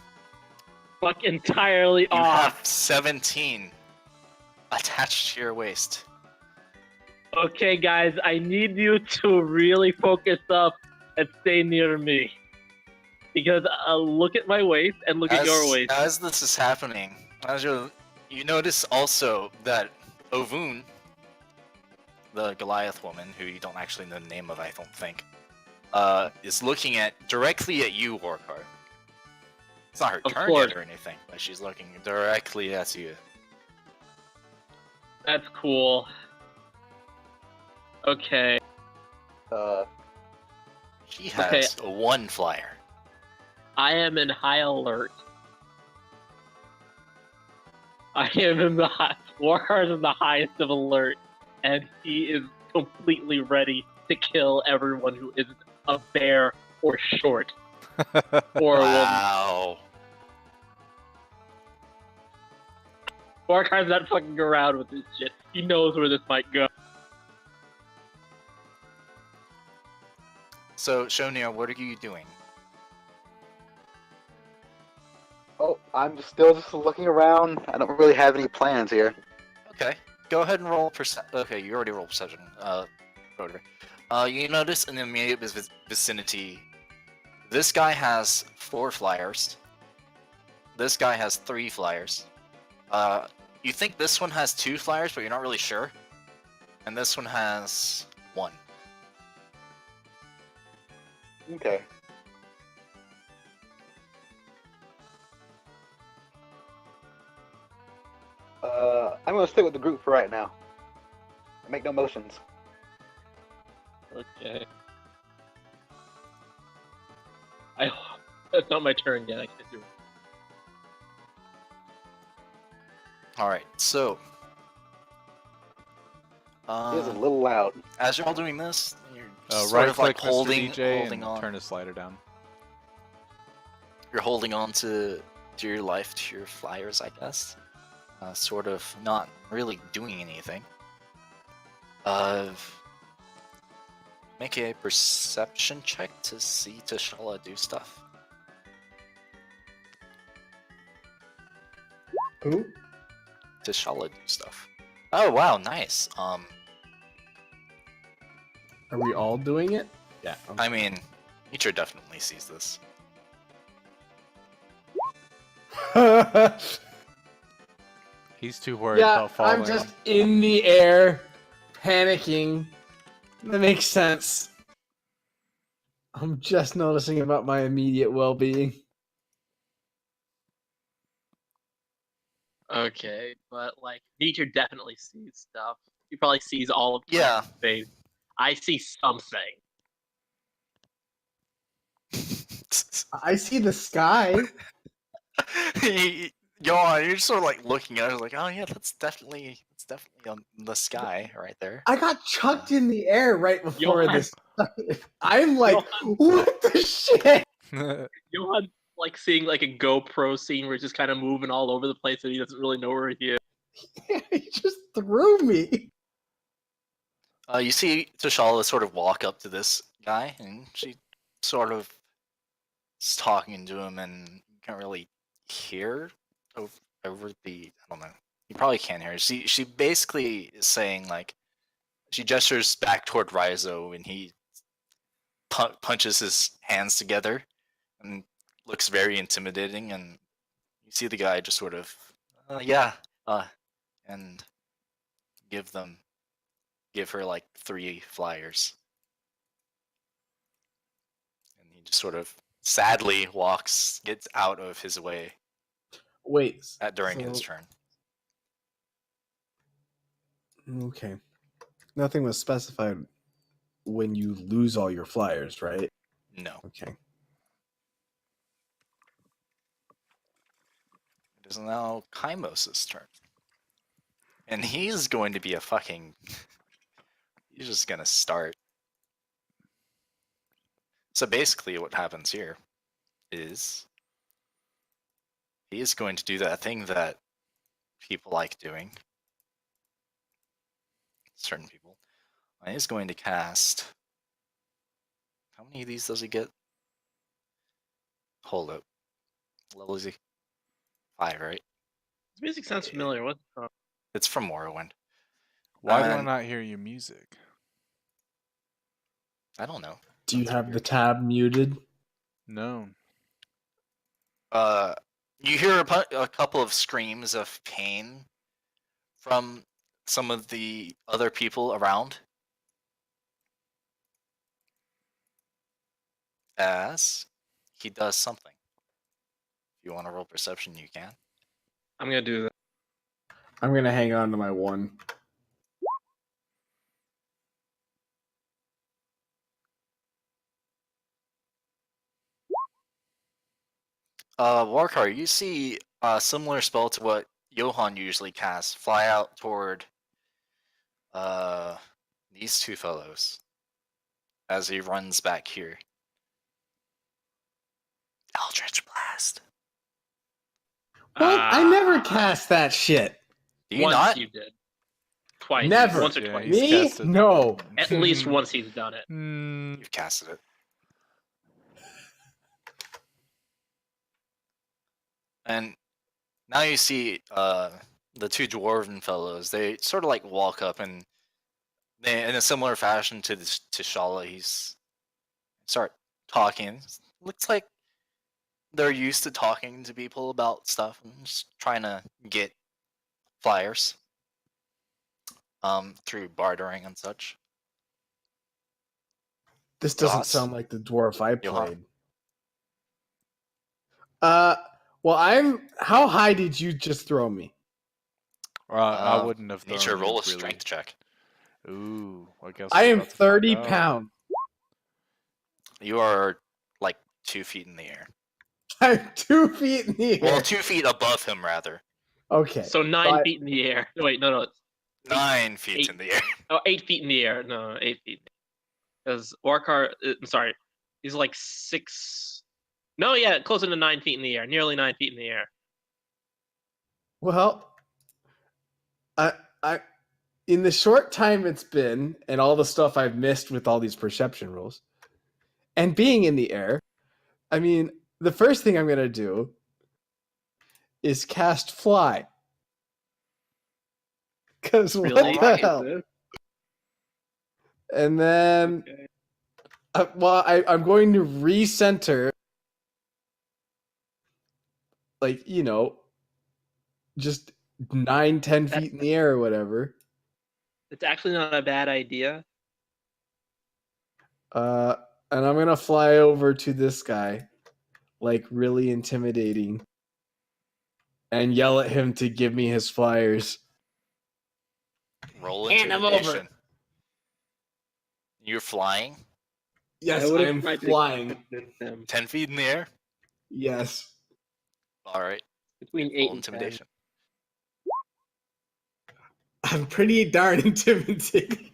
Fuck entirely You off. have 17 attached to your waist. Okay, guys, I need you to really focus up and stay near me. Because look at my waist and look at your waist. As this is happening, you notice also that Ovun, the Goliath woman, who you don't actually know the name of, I don't think, is looking directly at you, Warcard. It's not her Of turn course. yet or anything, but she's looking directly at you. That's cool. Okay. She has a 1 flyer. I am in high alert. I am in the Warcard's in the highest of alert, and he is completely ready to kill everyone who isn't a bear or short or a woman. Wow. Warcard's not fucking around with this shit. He knows where this might go. So, Shonia, what are you doing? Oh, I'm still just looking around. I don't really have any plans here. Okay, go ahead and roll Okay, you already rolled perception. Rotary. You notice in the immediate vicinity, this guy has 4 flyers. This guy has 3 flyers. You think this one has 2 flyers, but you're not really sure. And this one has 1. Okay. I'm gonna stick with the group for right now. Make no motions. Okay. It's not my turn yet. I can't do it. Alright, so... It is a little loud. As you're all doing this, you're sort Right of like click holding Mr. DJ holding and on. turn his slider down. You're holding on to your life, to your flyers, I guess. Sort of not really doing anything. Make a perception check to see T'Challa do stuff. Who? T'Challa do stuff. Oh wow, nice. Are we all doing it? Yeah. I mean, nature definitely sees this. He's too worried Yeah, about falling. I'm just in the air, panicking. That makes sense. I'm just noticing about my immediate well-being. Okay, but like nature definitely sees stuff. He probably sees all of Yeah. Titan's face. I see something. I see the sky. You're just sort of like looking at it, like, oh yeah, it's definitely on the sky right there. I got chucked in the air right before Johan. this. I'm like, what the shit? Johan like seeing like a GoPro scene where it's just kind of moving all over the place and he doesn't really know where he is. He just threw me. You see T'Challa sort of walk up to this guy, and she sort of is talking to him, and you can't really hear over the. I don't know. You probably can't hear. She basically is saying like, she gestures back toward Raizo, and he punches his hands together, and looks very intimidating. And you see the guy just sort of, and give her like 3 flyers. And he just sort of sadly gets out of his way Wait. during his turn. Okay. Nothing was specified when you lose all your flyers, right? No. Okay. It is now Kaimos' turn. And he's going to be a fucking... He's just gonna start. So basically what happens here is he is going to do that thing that people like doing. Certain people. And he's going to cast... How many of these does he get? Hold up. Level is he? 5, right? This music sounds familiar. What's It's from Morrowind. Why do I not hear your music? I don't know. Do you have the tab muted? No. You hear a couple of screams of pain from some of the other people around. as he does something. If you want to roll perception, you can. I'm gonna do that. I'm gonna hang on to my 1. Warkar, you see a similar spell to what Johan usually casts. Fly out toward these two fellows as he runs back here. Eldritch Blast. What? I never cast that shit. Do you Once not? you did. Twice. Never. Once or Yeah, twice. he's Me? casted- No. At least once he's done it. You've casted it. And now you see the two dwarven fellows. They sort of like walk up and they, in a similar fashion to Shala, he's start talking. Looks like they're used to talking to people about stuff and just trying to get flyers through bartering and such. This doesn't Thoughts? sound like the dwarf I Johan? played. Well, how high did you just throw me? I wouldn't have thrown Nature you, roll a really. strength check. Ooh, I guess I we're am about to find 30 out. pounds. You are like 2 feet in the air. I'm 2 feet in the air. Well, 2 feet above him, rather. Okay. So 9 feet in the air. No, wait, no. 9 feet in the air. Oh, 8 feet in the air. No, 8 feet. Because Warkar, I'm sorry, he's like 6. No, yeah, closer to 9 feet in the air. Nearly 9 feet in the air. Well, I in the short time it's been, and all the stuff I've missed with all these perception rules, and being in the air, I mean, the first thing I'm gonna do is cast fly. Because Really? what the hell? And then, Okay. I'm going to recenter, like, just 9-10 feet in the air or whatever. It's actually not a bad idea. And I'm gonna fly over to this guy, like really intimidating, and yell at him to give me his flyers. Roll Hand him intimidation. over. You're flying Yes, I would've I'm tried to flying. convince him 10 feet in the air. Yes. All right. between 8 Roll and intimidation. I'm pretty darn intimidating.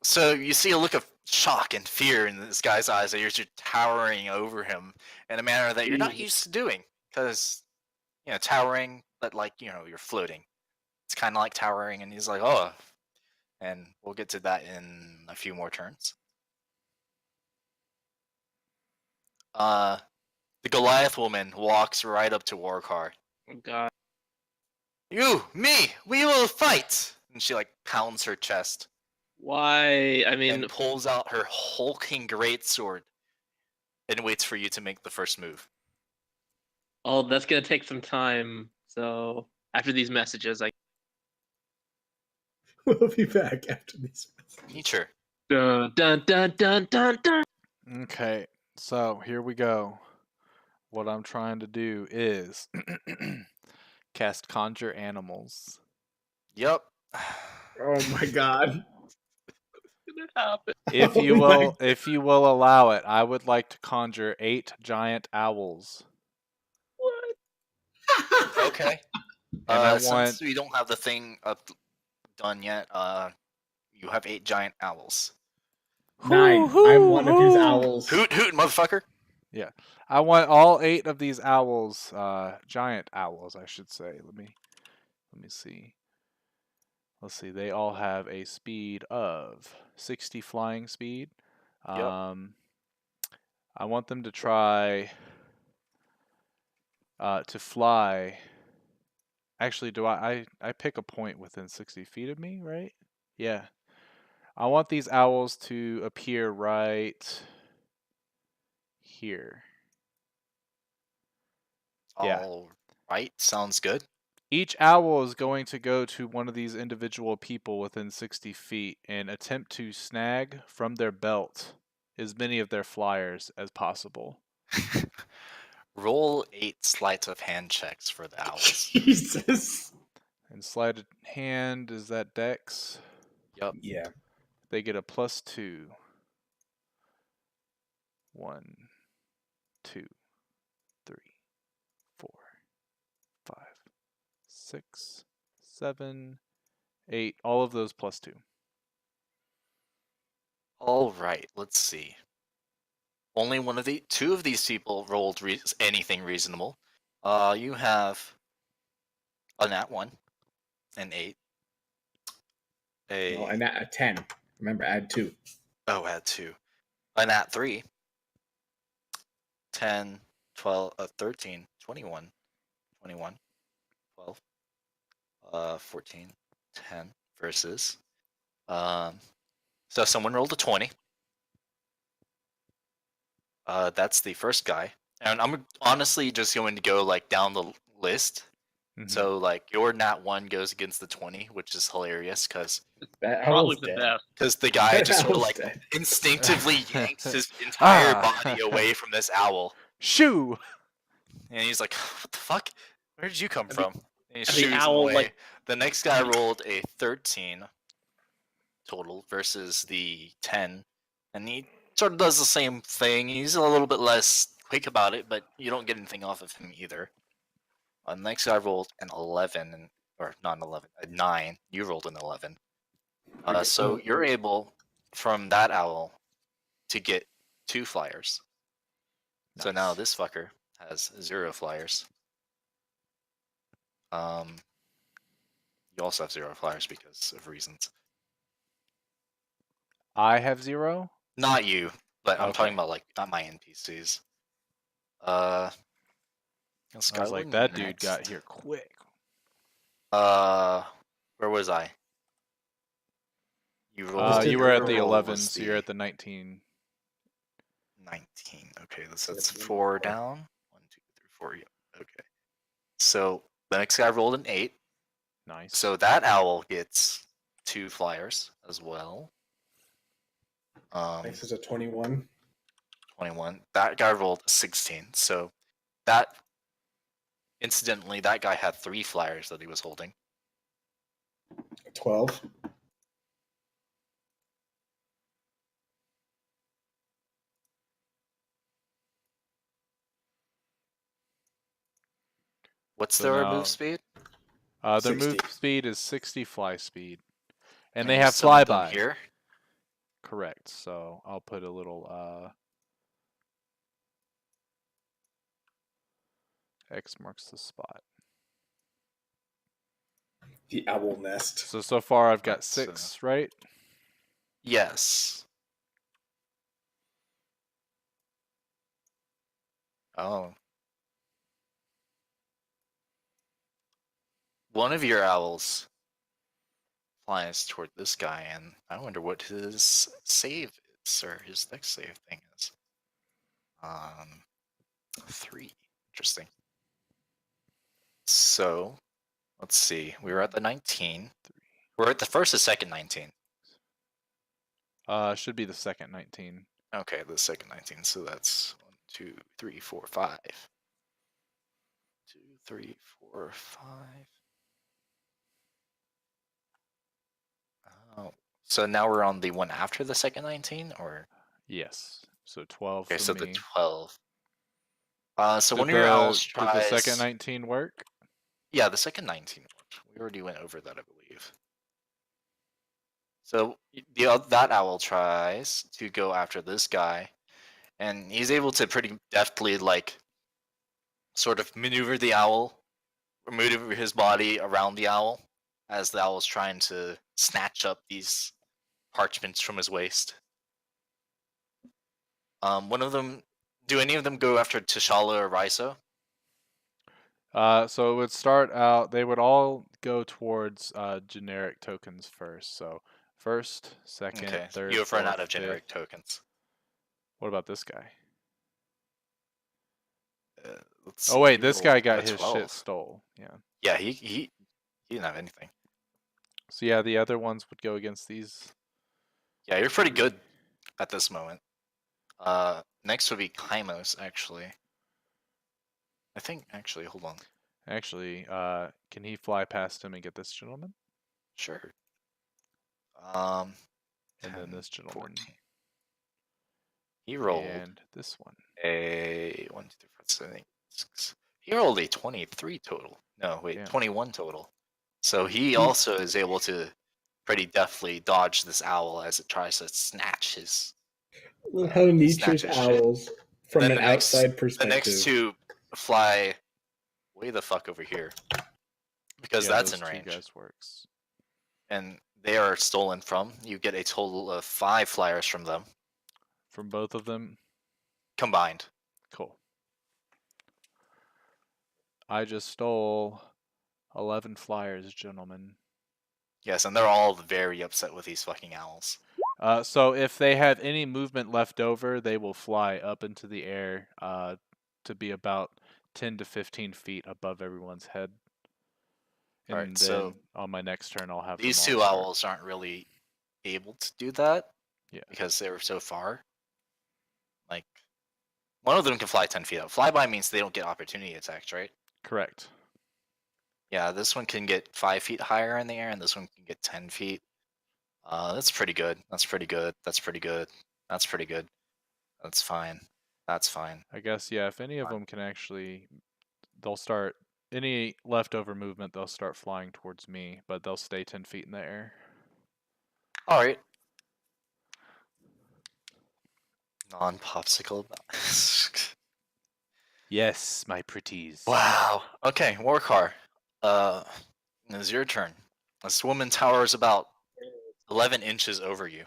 So you see a look of shock and fear in this guy's eyes as you're towering over him in a manner that you're not used to doing. Because, towering, but like, you're floating. It's kind of like towering, and he's like, oh. And we'll get to that in a few more turns. The Goliath woman walks right up to Warkar. Oh god. You, me, we will fight! And she like pounds her chest Why? I mean, and pulls out her hulking greatsword and waits for you to make the first move. oh, that's gonna take some time. So after these messages, We'll be back after these. Nature. dun dun dun dun dun dun. Okay, so here we go. What I'm trying to do is cast Conjure Animals. Yep. Oh my god. What's gonna happen? If you will allow it, I would like to conjure 8 giant owls. What? Okay. And I Since want we don't have the thing done yet, you have 8 giant owls. 9. I'm one of his owls. Hoot hoot, motherfucker! I want all 8 of these owls, giant owls, I should say. Let me see. Let's see. They all have a speed of 60 flying speed. Yep. I want them to try to fly. Actually, do I pick a point within 60 feet of me, right? Yeah. I want these owls to appear right here. Yeah. All right, sounds good. Each owl is going to go to one of these individual people within 60 feet and attempt to snag from their belt as many of their flyers as possible. Roll 8 sleight of hand checks for the owls. Jesus. And sleight of hand, is that dex? Yep. Yeah. They get a +2. 1, 2, 3, 4, 5, 6, 7, 8. All of those +2. All right, let's see. Only two of these people rolled anything reasonable. You have a nat 1, an 8, No, and a 10. Remember, add 2. add 2, a nat 3, 10, 12, 13, 21, 21, 12, 14, 10 versus. So someone rolled a 20. That's the first guy, and I'm honestly just going to go like down the list. Mhm. So like your nat 1 goes against the 20, which is hilarious because That Probably owl's the dead. best. the guy just sort of Owl's like dead. instinctively yanks his entire Ah. body away from this owl, Shoo! and he's like, "What the fuck? Where did you come The- from?" And he the shoots him owl, away. like- The next guy rolled a 13 total versus the 10, and he sort of does the same thing. He's a little bit less quick about it, but you don't get anything off of him either. The next guy rolled an 11, or not an 11, a 9. You rolled an 11. So you're able, from that owl, to get 2 flyers. So now Nice. this fucker has 0 flyers. You also have 0 flyers because of reasons. I have 0? Not you, but I'm talking Okay. about like not my NPCs. I was like, Skylar that dude next. got here quick. Where was I? You rolled. You were at your the roll 11, was so you're at the 19. 19. Okay, that's 4 down. 1, 2, 3, 4. Yep. Okay. So the next guy rolled an 8. Nice. So that owl gets 2 flyers as well. Next is a 21. 21. That guy rolled a 16. So that, incidentally, that guy had 3 flyers that he was holding. 12. What's So their now- move speed? Their move 60. speed is 60 fly speed. And And they you have summoned them flyby. here. Correct. So I'll put a little X marks the spot. The owl nest. So far I've got Alright, so- 6, right? Yes. Oh. One of your owls flies toward this guy, and I wonder what his save is, or his next save thing is. 3. Interesting. So, let's see. We were at the 19. We're at the first or second 19. Should be the second 19. Okay, the second 19. So that's 1, 2, 3, 4, 5. 2, 3, 4, 5. Oh, so now we're on the one after the second 19, or Yes. So 12 okay, for so me. the 12. So Did one of your owls Did tries. the second 19 work? Yeah, the second 19 worked. We already went over that, I believe. So that owl tries to go after this guy, and he's able to pretty deftly like sort of maneuver the owl, or maneuver his body around the owl as the owl's trying to snatch up these parchments from his waist. One of them. Do any of them go after T'Challa or Raizo? So it would start out, they would all go towards generic tokens first. So first, second, Okay, third, you have run fourth, out of generic fifth. tokens. What about this guy? Oh wait, he this rolled guy got a his 12. shit stole. Yeah. Yeah, he didn't have anything. So yeah, the other ones would go against these. Yeah, you're pretty good at this moment. Next would be Kaimos, actually. I think, actually, hold on. Actually, can he fly past him and get this gentleman? Sure. And 10, then this gentleman. 14. He rolled And this one. a 1, 2, 3, 4, 5, 6. He rolled a 23 total. No, wait, Damn. 21 total. So he also is able to pretty deftly dodge this owl as it tries to snatch his. How Nietzsche's snatch his shit. owls, from Then an the next- outside The perspective. next two fly way the fuck over here because Yeah, that's those in two range, guys works. and they are stolen from. You get a total of 5 flyers from them From both of them. combined. Cool. I just stole 11 flyers, gentlemen. Yes, and they're all very upset with these fucking owls. So if they have any movement left over, they will fly up into the air to be about 10 to 15 feet above everyone's head. And Alright, then so on my next turn, I'll have these them all two start. owls aren't really able to do that. Yeah. Because they were so far. Like, one of them can fly 10 feet up. Flyby means they don't get opportunity attacks, right? Correct. Yeah, this one can get 5 feet higher in the air, and this one can get 10 feet. That's pretty good. That's pretty good. That's pretty good. That's pretty good. That's fine. That's fine. I guess, yeah, if any of them can actually, they'll start, any leftover movement, they'll start flying towards me, but they'll stay 10 feet in the air. Alright. Non-popsicle. Yes, my pretties. Wow. Okay, Warcar. It's your turn. This woman towers about 11 inches over you,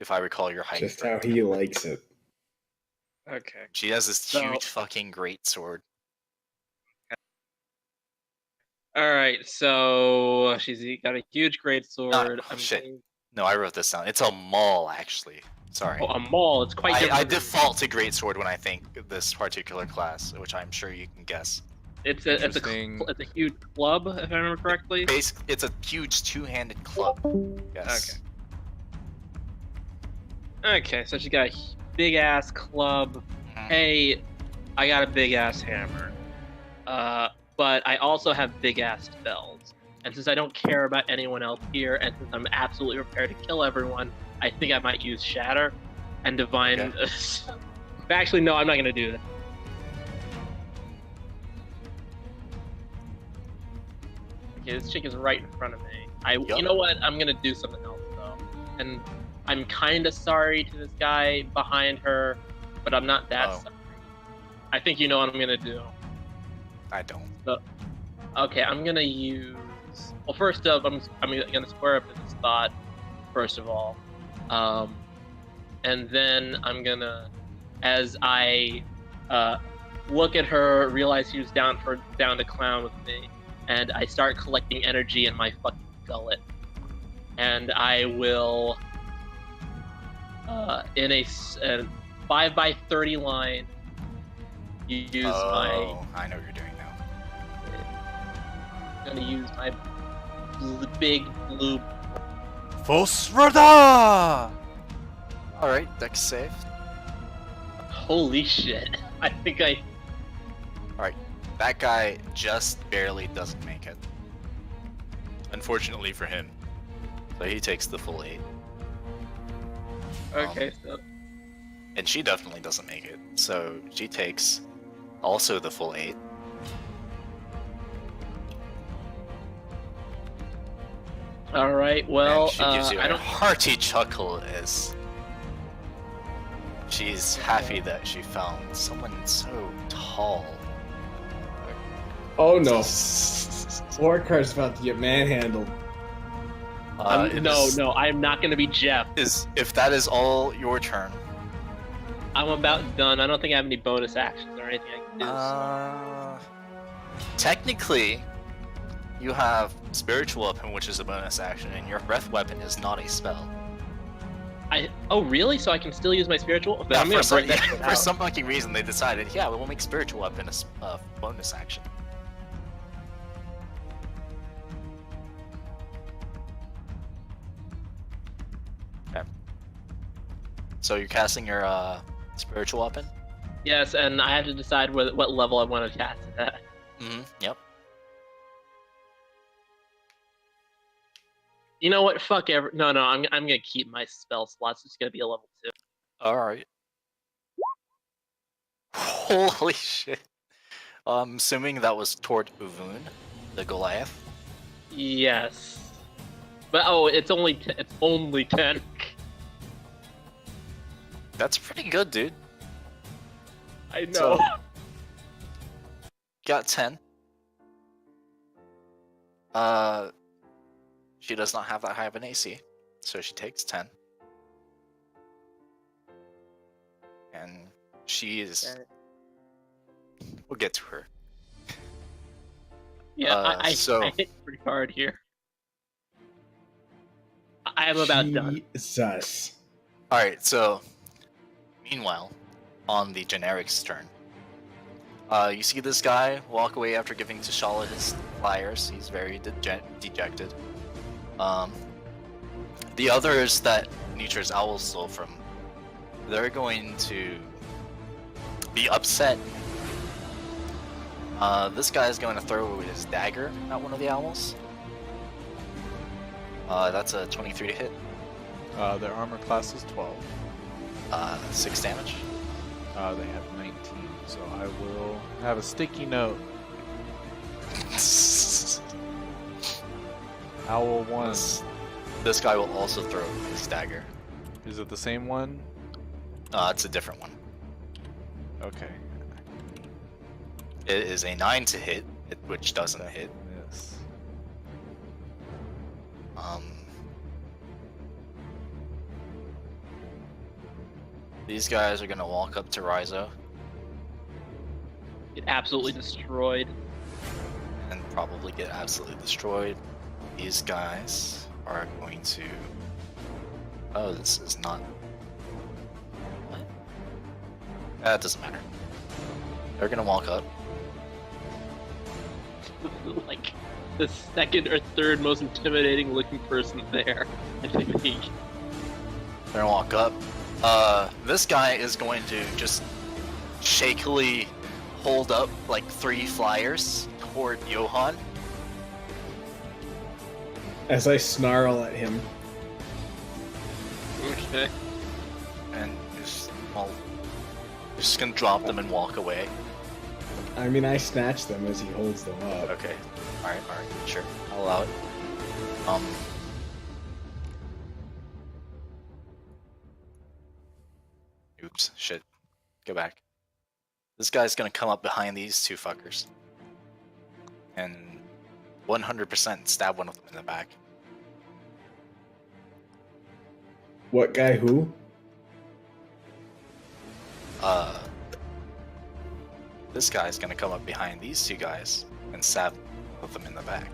if I recall your height. Just how he likes it. Okay. She has this So- huge fucking great sword. All right. So she's got a huge great sword. oh, shit. No, I wrote this down. It's a maul, actually. Sorry. Oh, a maul. It's quite different. I default to greatsword when I think of this particular class, which I'm sure you can guess. It's a Interesting. huge club, if I remember correctly. Basically, it's a huge two-handed club. Yes. Okay, so she got a big ass club. Mhm. Hey, I got a big ass hammer. But I also have big ass spells. And since I don't care about anyone else here, and since I'm absolutely prepared to kill everyone, I think I might use Shatter and Divine. Okay. Actually, no, I'm not gonna do that. Okay, this chick is right in front of me. You know what? I'm gonna do something else though, and I'm kind of sorry to this guy behind her, but I'm not that sorry. I think you know what I'm gonna do. I don't. Okay, I'm gonna use. Well, first up, I'm gonna square up to the spot, first of all, and then I'm gonna, as I look at her, realize she was down to clown with me, and I start collecting energy in my fucking gullet, and I will, in a 5x30 line, use my. I know what you're doing now. I'm gonna use my big blue. Fosrada! Alright, dex save. Holy shit! I think I. That guy just barely doesn't make it. Unfortunately for him. So he takes the full 8. Okay, so And she definitely doesn't make it. So she takes also the full 8. all right. Well, And she gives you I a don't. hearty chuckle as she's happy that she found someone so tall. Oh no. Warcar's about to get manhandled. No, I'm not gonna be Jeff. If that is all your turn. I'm about done. I don't think I have any bonus actions or anything I can do. Technically, you have Spiritual Weapon, which is a bonus action, and your Breath Weapon is not a spell. Oh really? So I can still use my spiritual? Then Yeah, I'm gonna for, some, break that shit for out. some fucking reason, they decided, yeah, we'll make spiritual weapon a bonus action. Okay. So you're casting your spiritual weapon? Yes, and I have to decide what level I want to cast it at. Yep. You know what? Fuck every. No, I'm gonna keep my spell slots. It's gonna be a level 2. Alright. Holy shit. I'm assuming that was toward Uvun, the Goliath. Yes. But it's only 10. That's pretty good, dude. I know. So- Got 10. She does not have that high of an AC, so she takes 10. And she is... We'll get to her. Yeah, I so- hit pretty hard here. I am about done. Jesus. Alright, so... Meanwhile, on the generic's turn. You see this guy walk away after giving T'Challa his flyers. He's very dejected. The others that Nature's Owl stole from, they're going to be upset. This guy is going to throw his dagger at one of the owls. That's a 23 to hit. Their armor class is 12. 6 damage. They have 19, so I will have a sticky note. Owl 1. This guy will also throw his dagger. Is it the same one? It's a different one. Okay. It is a 9 to hit, which doesn't hit. Yes. These guys are gonna walk up to Raizo Get absolutely destroyed. and probably get absolutely destroyed. These guys are going to... Oh, this is not... What? That doesn't matter. They're gonna walk up. Like the second or third most intimidating looking person there. I think. They're gonna walk up. This guy is going to just shakily hold up like 3 flyers toward Johan. As I snarl at him. Okay. And just gonna drop them and walk away. I mean, I snatch them as he holds them up. Okay. Alright, sure. I'll allow it. Oops, shit. Go back. This guy's gonna come up behind these 2 fuckers. And 100% stab one of them in the back. What guy who? This guy's gonna come up behind these 2 guys and stab one of them in the back.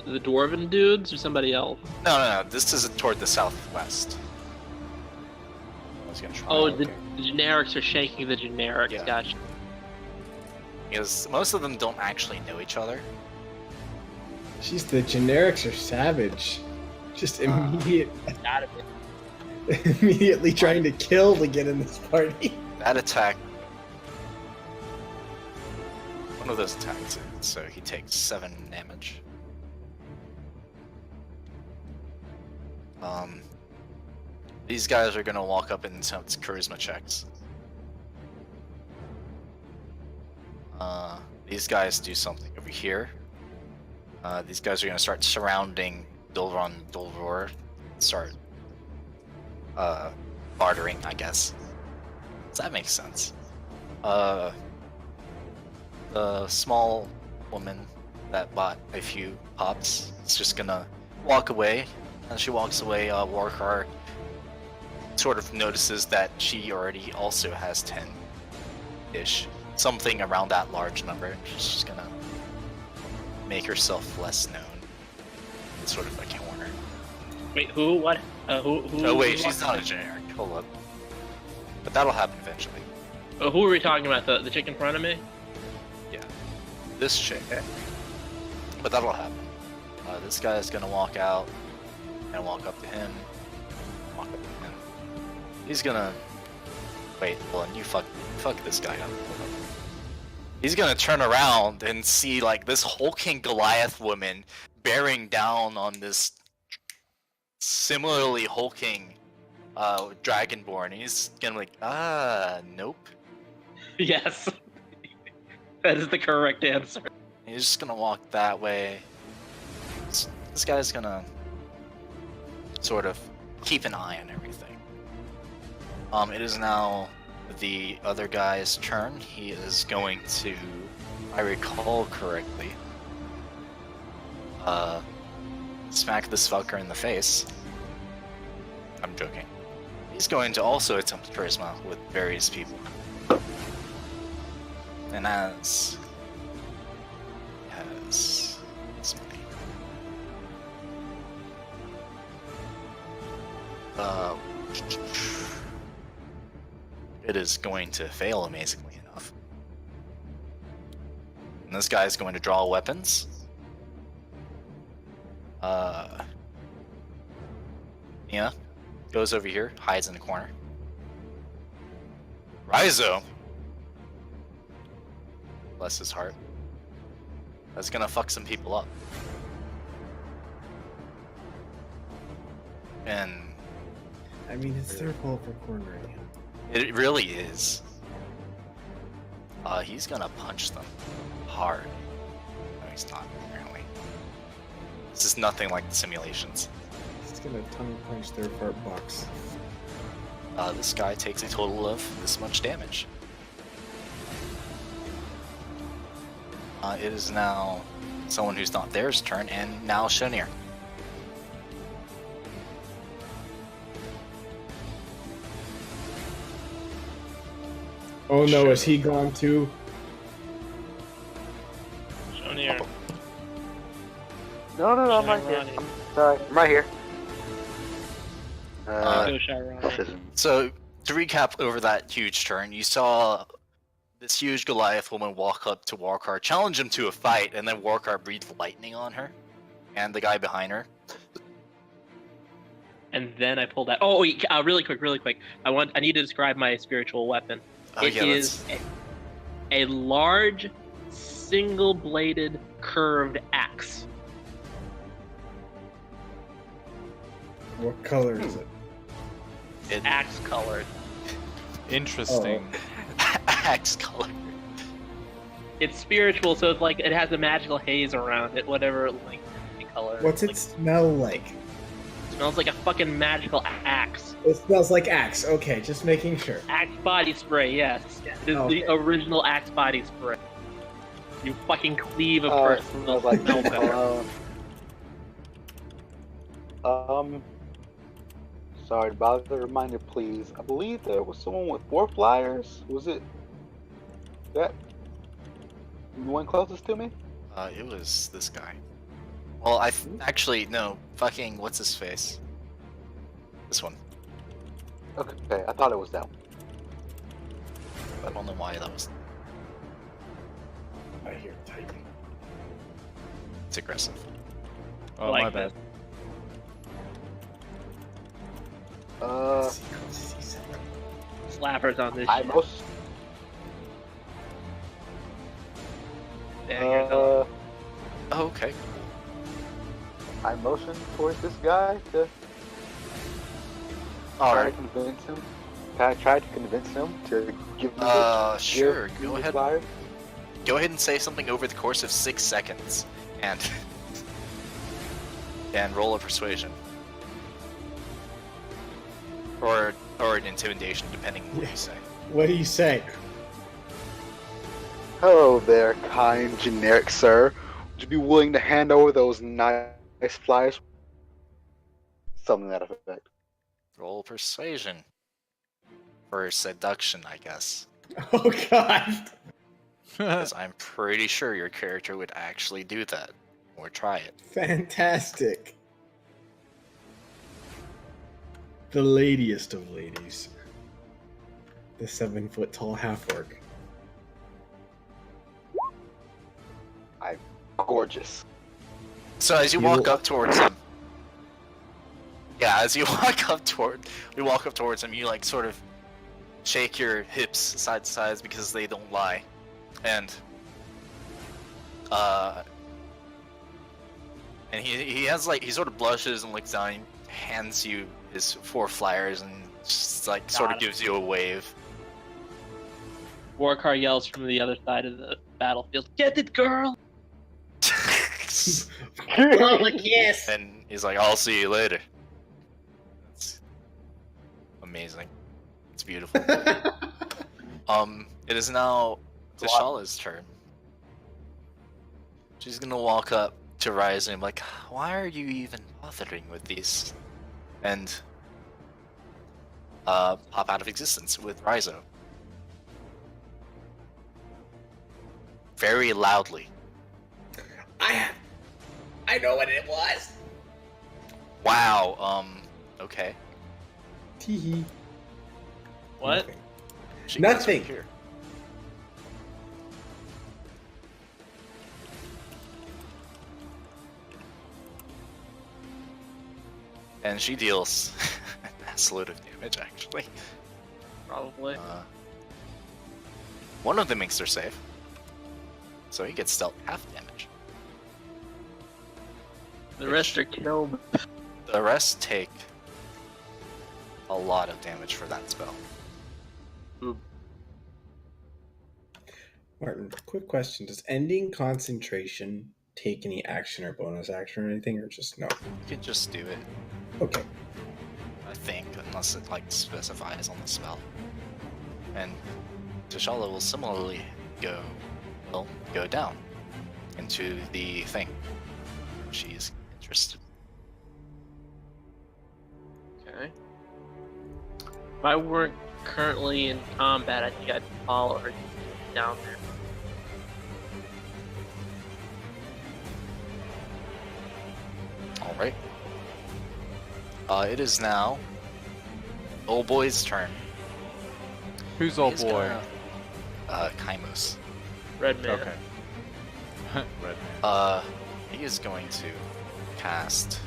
The dwarven dudes or somebody else? No, this is toward the southwest. I was gonna try. Oh, the generics are shaking the generics. Yeah. Gotcha. Because most of them don't actually know each other. Jeez, the generics are savage. Just immediately trying to kill to get in this party. That attack... One of those attacks, so he takes 7 damage. These guys are gonna walk up and attempt charisma checks. These guys do something over here. These guys are gonna start surrounding Dolron and Dolror. Start bartering, I guess. Does that make sense? The small woman that bought a few pops is just gonna walk away. As she walks away, Warcar sort of notices that she already also has 10-ish. Something around that large number. She's just gonna make herself less known in sort of a corner. Wait, who? What? Oh wait, she's not a generic. Hold up. But that'll happen eventually. Who are we talking about? The chick in front of me? Yeah. This chick. But that'll happen. This guy is gonna walk out and walk up to him. Walk up to him. He's gonna. Wait, hold on. You fuck this guy up. He's gonna turn around and see like this hulking Goliath woman bearing down on this similarly hulking Dragonborn. He's gonna be like, nope. Yes. That is the correct answer. He's just gonna walk that way. This guy's gonna sort of keep an eye on everything. It is now the other guy's turn. He is going to, I recall correctly, smack this fucker in the face. I'm joking. He's going to also attempt charisma with various people. And as somebody. It is going to fail amazingly enough. And this guy is going to draw weapons. Yeah. Goes over here, hides in the corner. Raizo! Bless his heart. That's gonna fuck some people up. And I mean, it's their fault for cornering him. it really is. He's gonna punch them hard. No, he's not, apparently. This is nothing like the simulations. He's gonna tongue punch their fart box. This guy takes a total of this much damage. It is now someone who's not theirs turn, and now Shonir. Oh no, is he gone too? Shonir. No, I'm right here. I'm sorry, I'm right here. Go Shirani. So, to recap over that huge turn, you saw this huge Goliath woman walk up to Warkar, challenge him to a fight, and then Warkar breathed lightning on her and the guy behind her. And then I pulled that. Oh, wait, really quick. I need to describe my spiritual weapon. It is a large, single-bladed, curved axe. What color is it? It's axe colored. Interesting. Axe color. It's spiritual, so it's like it has a magical haze around it, whatever like color. What's it like, smell like? smells like a fucking magical axe. It smells like axe. Okay, just making sure. Axe body spray, yes. It is the original axe body spray. You fucking cleave a person. It smells like no better. Sorry to bother the reminder, please. I believe there was someone with 4 flyers. Was it that the one closest to me? It was this guy. Well, actually, no. Fucking, what's his face? This one. Okay, I thought it was that one. I don't know why that was. I hear typing. It's aggressive. Oh, like my bad. Slappers on this I shit. most. Oh, okay. I motioned towards this guy to try to convince him. I tried to convince him to give me sure. give Go me ahead. flyers. Go ahead and say something over the course of 6 seconds, and roll a persuasion, or an intimidation, depending on what you say. What do you say? Hello there, kind generic sir. Would you be willing to hand over those nice flyers? Something to that effect. Roll persuasion. Or seduction, I guess. Oh god. Because I'm pretty sure your character would actually do that. Or try it. Fantastic. The ladiest of ladies. The 7-foot tall half orc. I'm gorgeous. So as you walk up towards him, as you walk up towards him, you like sort of shake your hips side to sides because they don't lie, and he has like, he sort of blushes and looks down and hands you his 4 flyers and just like sort of gives you a wave. Warcar yells from the other side of the battlefield, "Get it, girl!" Oh, yes! And he's like, "I'll see you later." That's amazing. It's beautiful. It is now T'Challa's turn. She's gonna walk up to Ryzen and be like, "Why are you even bothering with these?" And pop out of existence with Ryzo. Very loudly. I know what it was. Wow, okay. Teehee. What? She Nothing. goes over here. And she deals an assload of damage, actually. Probably. One of them makes her save. So he gets dealt half damage. The rest are killed. The rest take a lot of damage for that spell. Martin, quick question. Does ending concentration take any action or bonus action or anything, or just no? You can just do it, Okay. I think, unless it like specifies on the spell. And T'Challa will similarly go down into the thing. She's interested. Okay. If I weren't currently in combat, I think I'd follow her down there. Alright. It is now old boy's turn. Who's old He's boy? Kaimos. Red man. Okay. Red man. He is going to cast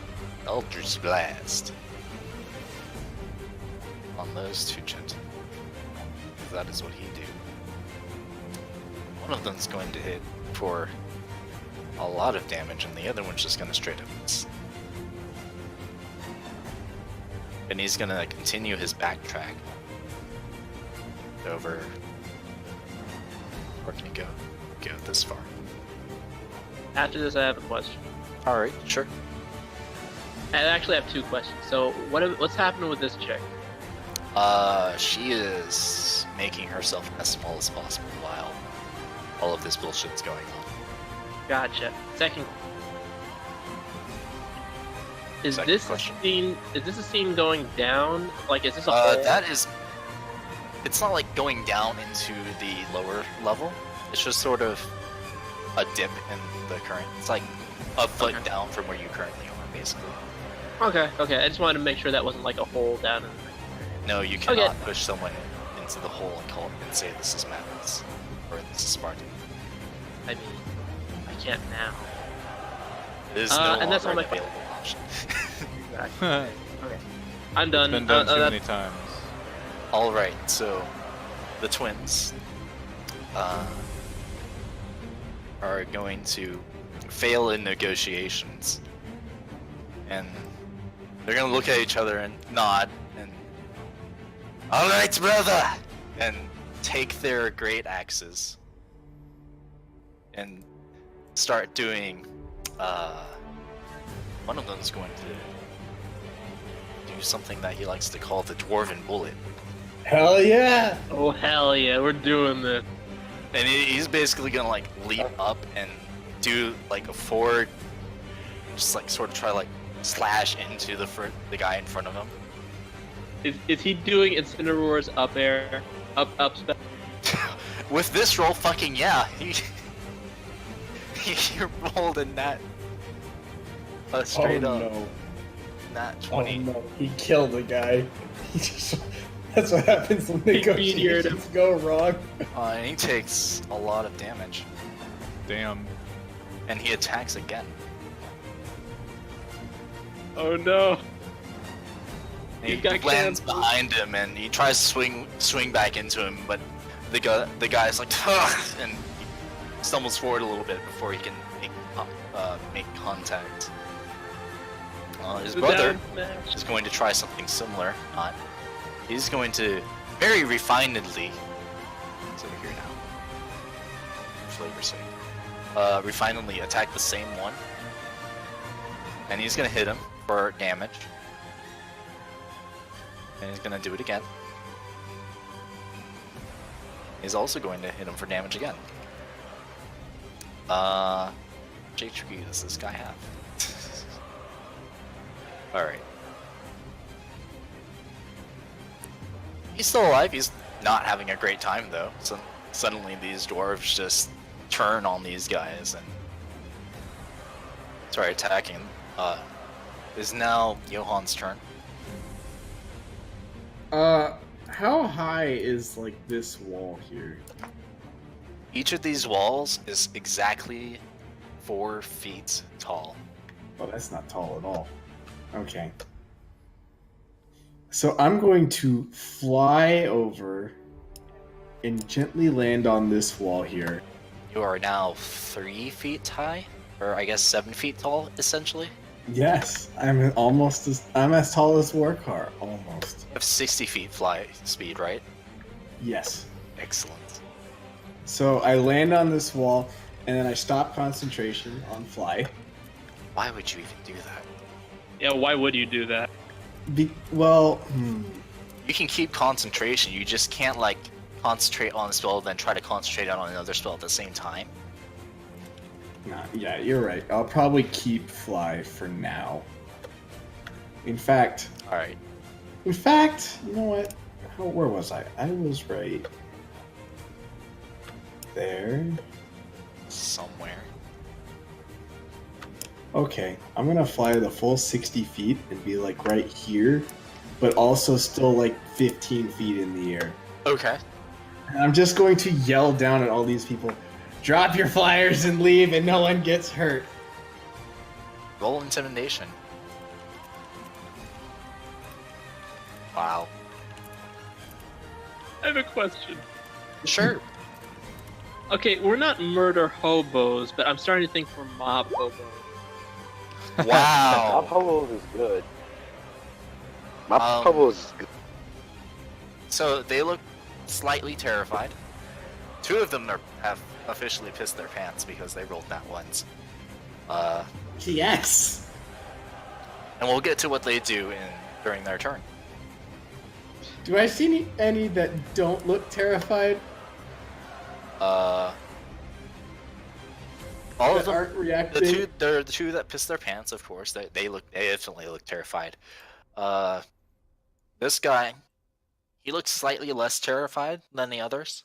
Eldritch Blast on those 2 gentlemen. That is what he do. One of them's going to hit for a lot of damage, and the other one's just gonna straight up miss. And he's gonna continue his backtrack over. Or can he go this far? After this, I have a question. All right, sure. I actually have 2 questions. So, what's happening with this chick? She is making herself as small as possible while all of this bullshit's going on. Gotcha. Second. Is Second this question. scene? Is this a scene going down? Like, is this a hole? That is. It's not like going down into the lower level. It's just sort of a dip in the current. It's like a foot down from where you currently are, basically. Okay. I just wanted to make sure that wasn't like a hole down in No, you cannot push someone into the hole and call it and say this is madness or this is Spartan. I mean, I can't now. It is no and longer that's all an my available option. Exactly. Okay. I'm done. Been done too that- many times. All right, so the twins are going to fail in negotiations, and they're gonna look at each other and nod and, "All right, brother," and take their great axes and start doing. One of them is going to do something that he likes to call the dwarven bullet. Hell yeah! Oh hell yeah, we're doing this. And he's basically gonna like leap up and do like a forward, just like sort of try like slash into the guy in front of him. Is he doing Incineroar's up air, up spell? With this roll, fucking yeah, he rolled in that straight up. No. nat Oh 20. no, he killed a guy. He just, that's what happens when He meteored negotiations go wrong. And he takes a lot of damage. Damn. And he attacks again. Oh no. And he He got lands canceled. behind him, and he tries to swing back into him, but the guy's like, ugh, and he stumbles forward a little bit before he can make contact. His The brother down smash. is going to try something similar. He's going to very refinedly. It's over here now. Flavor's sake. Refinedly attack the same one, and he's gonna hit him for damage. And he's gonna do it again. He's also going to hit him for damage again. Which HP does this guy have? Alright. He's still alive. He's not having a great time though. So suddenly these dwarves just turn on these guys and start attacking. Is now Johan's turn. How high is like this wall here? Each of these walls is exactly 4 feet tall. Oh, that's not tall at all. Okay. So I'm going to fly over and gently land on this wall here. You are now 3 feet high, or I guess 7 feet tall, essentially. Yes, I'm as tall as Warcar, almost. You have 60 feet fly speed, right? Yes. Excellent. So I land on this wall, and then I stop concentration on fly. Why would you even do that? Yeah, why would you do that? You can keep concentration, you just can't like concentrate on a spell then try to concentrate on another spell at the same time. Nah, yeah, you're right. I'll probably keep fly for now. In fact, Alright. you know what? Where was I? I was right there. Somewhere. Okay, I'm gonna fly the full 60 feet and be like right here, but also still like 15 feet in the air. Okay. And I'm just going to yell down at all these people, drop your flyers and leave and no one gets hurt. Roll intimidation. Wow. I have a question. Sure. Okay, we're not murder hobos, but I'm starting to think we're mob hobos. Mob Wow. hobos is good. Mob Um, hobos is good. So they look slightly terrified. 2 of them have officially pissed their pants because they rolled that ones. Yes. And we'll get to what they do during their turn. Do I see any that don't look terrified? All That of them. aren't reacting? The two that pissed their pants, of course. They definitely look terrified. This guy, he looks slightly less terrified than the others.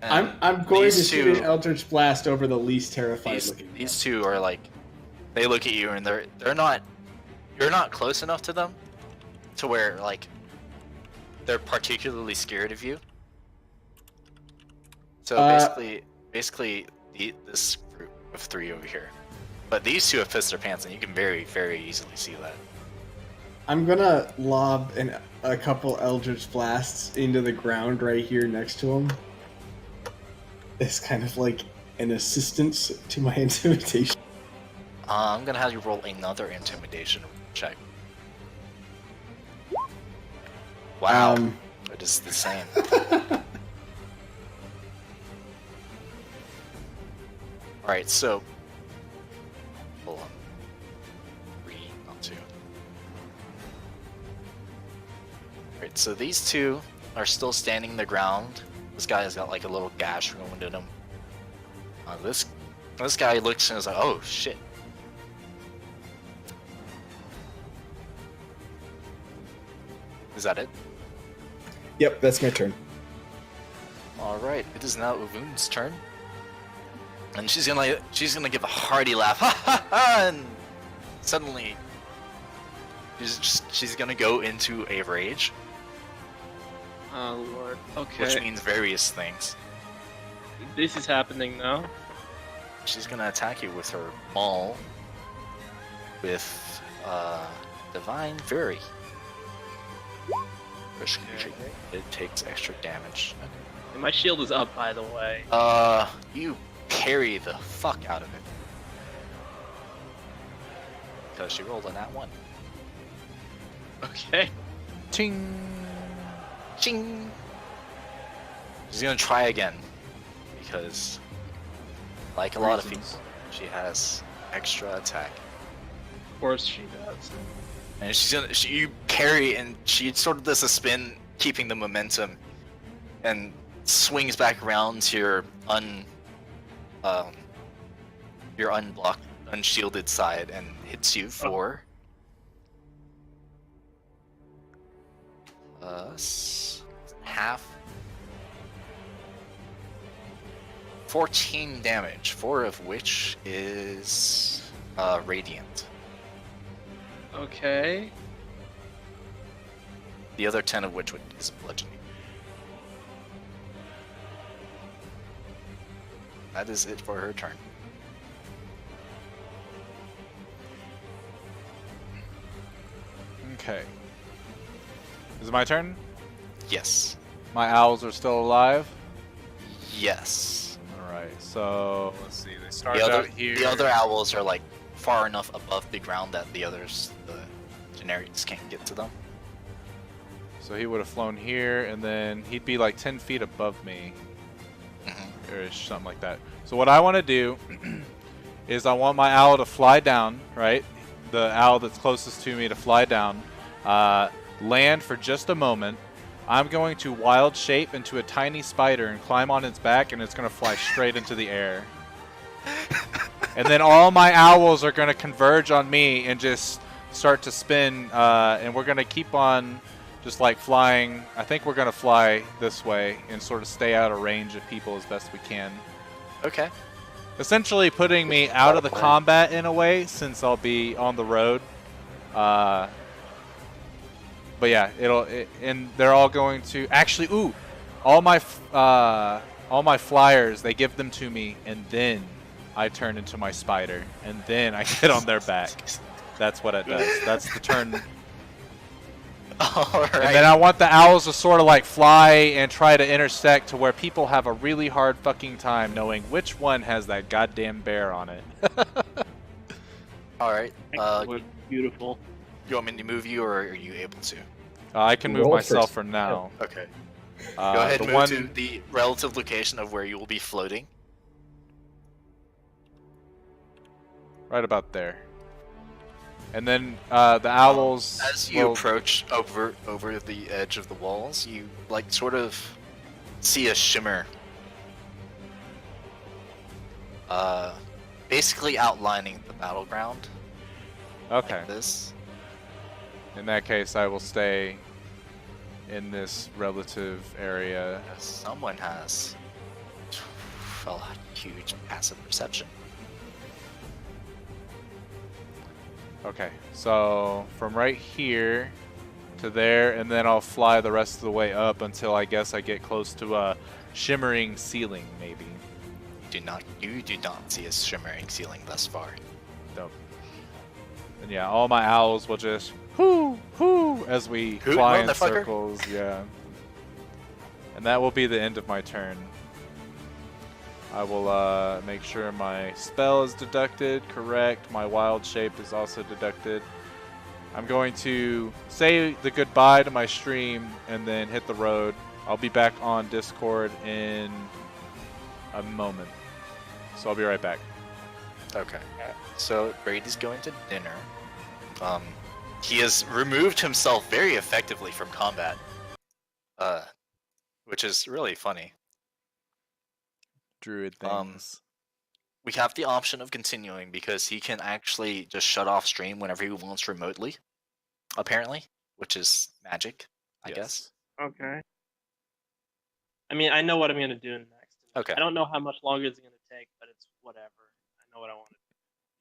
And I'm going to these shoot two- an Eldritch Blast over the least terrified looking. These 2 are like, they look at you and they're not. You're not close enough to them, to where like, they're particularly scared of you. So basically, this group of 3 over here. But these 2 have pissed their pants, and you can very, very easily see that. I'm gonna lob a couple Eldritch Blasts into the ground right here next to him. It's kind of like an assistance to my intimidation. I'm gonna have you roll another intimidation check. Wow, it is the same. Alright, so... Hold on. 3, not 2. Alright, so these 2 are still standing the ground. This guy has got like a little gash ruined in him. This guy looks and is like, oh shit. Is that it? Yep, that's my turn. Alright, it is now Uvun's turn. And she's gonna give a hearty laugh, ha ha ha, and suddenly she's gonna go into a rage, Oh lord. Okay. which means various things. This is happening now. She's gonna attack you with her maul with Divine Fury. It takes extra damage. And my shield is up, by the way. You parry the fuck out of it. Because she rolled on that one. Okay. Ting. Ching! She's gonna try again. Because, like a lot of people, she has extra attack. Of course she does. And you parry, and she sort of does a spin, keeping the momentum, and swings back around to your unblocked, unshielded side, and hits you for half 14 damage, 4 of which is radiant. Okay. The other 10 of which is bludgeoning. That is it for her turn. Okay. Is it my turn? Yes. My owls are still alive? Yes. Alright, so let's see. They started The out here. other owls are like far enough above the ground that the generics can't get to them. So he would have flown here, and then he'd be like 10 feet above me. Or something like that. So what I want to do is I want my owl to fly down, right? The owl that's closest to me to fly down. Land for just a moment. I'm going to wild shape into a tiny spider and climb on its back, and it's going to fly straight into the air. And then all my owls are going to converge on me and just start to spin, and we're going to keep on just like flying. I think we're going to fly this way and sort of stay out of range of people as best we can. Okay. Essentially putting me out of the combat in a way, since I'll be on the road. But yeah, and they're all going to actually. Ooh, all my flyers, they give them to me, and then I turn into my spider, and then I get on their back. That's what it does. That's the turn. Alright. And then I want the owls to sort of like fly and try to intersect to where people have a really hard fucking time knowing which one has that goddamn bear on it. Alright. Beautiful. You want me to move you, or are you able to? I can move Roll myself first. for now. Okay. Go ahead and the move to the relative location of where you will be floating. Right about there. And then the owls. As you approach over the edge of the walls, you like sort of see a shimmer. Basically outlining the battleground. Okay. Like this. In that case, I will stay in this relative area. Someone has a huge passive perception. Okay, so from right here to there, and then I'll fly the rest of the way up until I guess I get close to a shimmering ceiling, maybe. You do not see a shimmering ceiling thus far. Dope. And yeah, all my owls will just hoo as we Hoot, fly in motherfucker. circles, yeah. And that will be the end of my turn. I will make sure my spell is deducted, correct. My wild shape is also deducted. I'm going to say the goodbye to my stream and then hit the road. I'll be back on Discord in a moment. So I'll be right back. Okay. So Brady's going to dinner. He has removed himself very effectively from combat. Which is really funny. Druid things. We have the option of continuing because he can actually just shut off stream whenever he wants remotely, apparently, which is magic, I guess. Okay. I mean, I know what I'm gonna do next. Okay. I don't know how much longer it's gonna take, but it's whatever. I know what I want to do.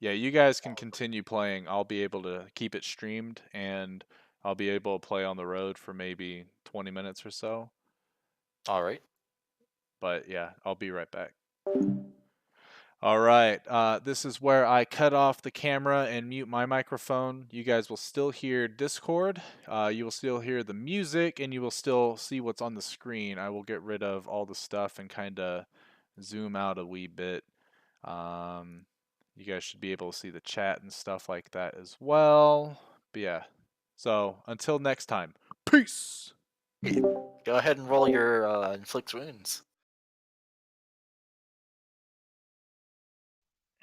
Yeah, you guys can continue playing. I'll be able to keep it streamed, and I'll be able to play on the road for maybe 20 minutes or so. All right. But yeah, I'll be right back. All right, this is where I cut off the camera and mute my microphone. You guys will still hear Discord. You will still hear the music, and you will still see what's on the screen. I will get rid of all the stuff and kind of zoom out a wee bit. You guys should be able to see the chat and stuff like that as well. But yeah, so until next time, peace. Go ahead and roll your inflict wounds.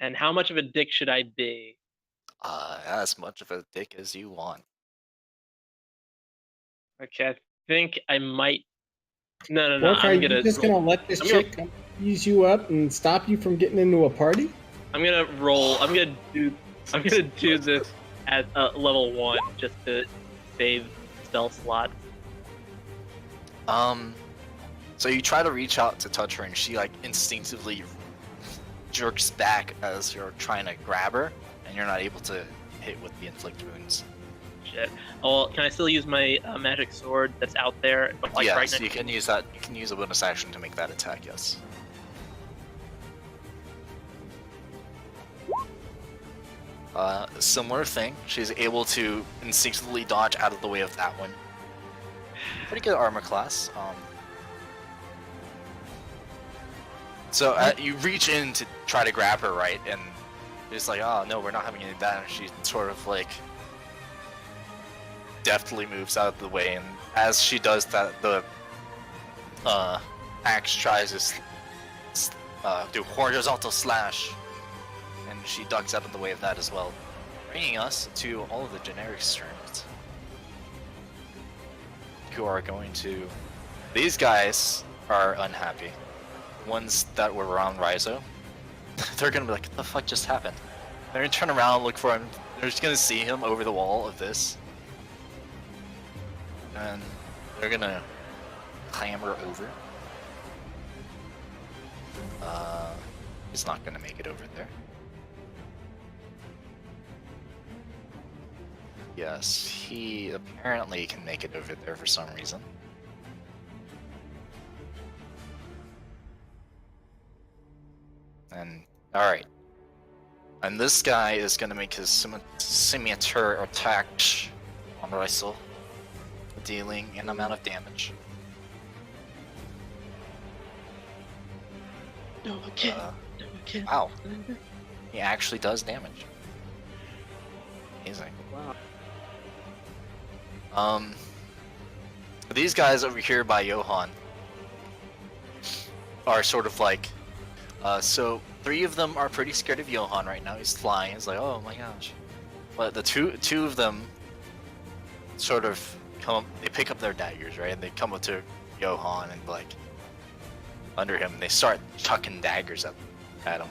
And how much of a dick should I be? As much of a dick as you want. Okay, I think I might. No. Orc, are I'm you gonna just roll. gonna let this I'm chick use you up and stop you from getting into a party? I'm gonna roll. I'm gonna do this at level 1 just to save spell slots. So you try to reach out to touch her, and she like instinctively jerks back as you're trying to grab her, and you're not able to hit with the inflict wounds. Shit. Oh, well, can I still use my magic sword that's out there? But like Yes, right next you can use that. You can use a bonus action to make that attack. Yes. Similar thing. She's able to instinctively dodge out of the way of that one. Pretty good armor class. So you reach in to try to grab her, right? And it's like, oh no, we're not having any of that. And she sort of like deftly moves out of the way, and as she does that, the axe tries to do horizontal slash, and she ducks out of the way of that as well, bringing us to all of the generics turns, who are going to. These guys are unhappy. The ones that were around Raizo, they're gonna be like, what the fuck just happened? They're gonna turn around and look for him. They're just gonna see him over the wall of this, and they're gonna clamber over. He's not gonna make it over there. Yes, he apparently can make it over there for some reason. And alright. And this guy is gonna make his scimitar attack on Irathil, dealing an amount of damage. No, I can't. No, I can't. Wow. He actually does damage. Amazing. Wow. These guys over here by Johan are sort of like, so 3 of them are pretty scared of Johan right now. He's flying. He's like, oh my gosh. But the two of them sort of come. They pick up their daggers, right? And they come up to Johan and like under him. And they start chucking daggers at him.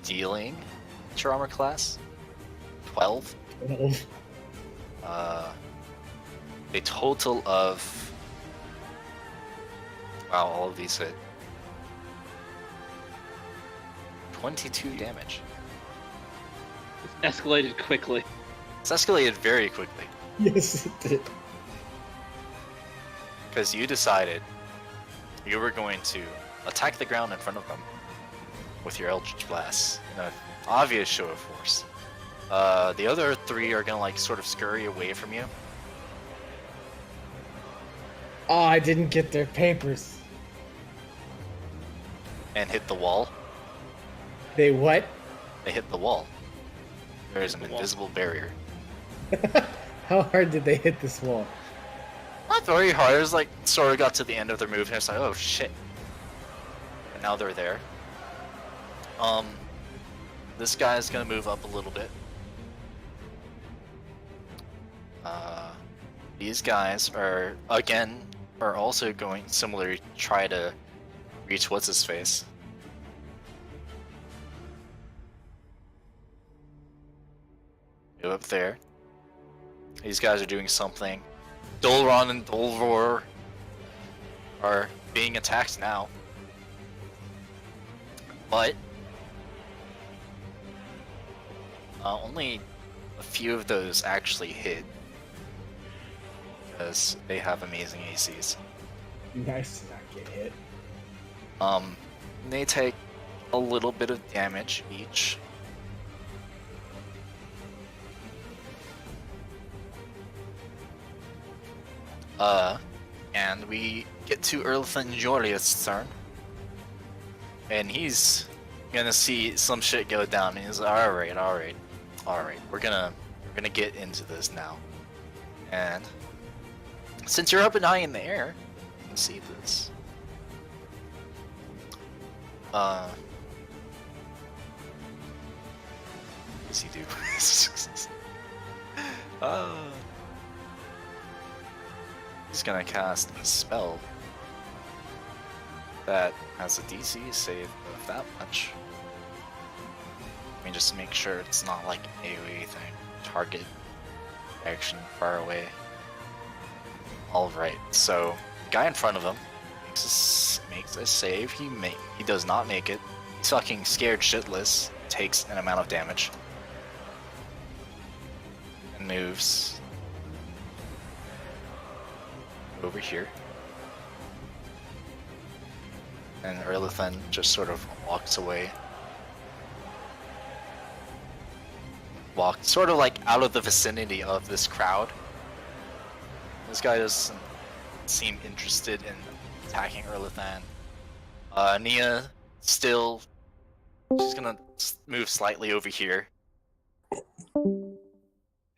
Dealing. What's your armor class? 12. A total of. Wow, all of these hit. 22 damage. It's escalated quickly. It's escalated very quickly. Yes, it did. Because you decided you were going to attack the ground in front of them with your Eldritch Blast in an obvious show of force. The other 3 are gonna like sort of scurry away from you. Oh, I didn't get their papers. And hit the wall. They what? They hit the wall. There is an The wall. invisible barrier. How hard did they hit this wall? Not very hard. It was like sort of got to the end of their move, and it's like, oh shit. And now they're there. This guy is gonna move up a little bit. These guys are also going similarly try to reach what's his face. Go up there. These guys are doing something. Dolron and Dolvor are being attacked now. but only a few of those actually hit because they have amazing ACs. Nice to not get hit. They take a little bit of damage each. And we get to Irathil Joria's turn. And he's gonna see some shit go down, and he's like, alright, we're gonna get into this now. And since you're up and high in the air, you can see this. What does he do? He's gonna cast a spell that has a DC save of that much. Let me just make sure it's not like an AoE thing. Target action far away. Alright, so the guy in front of him makes a save. He does not make it. He's fucking scared shitless. Takes an amount of damage. And moves over here. And Irathil just sort of walks away. Walks sort of like out of the vicinity of this crowd. This guy doesn't seem interested in attacking Irathil. Nia still, she's gonna move slightly over here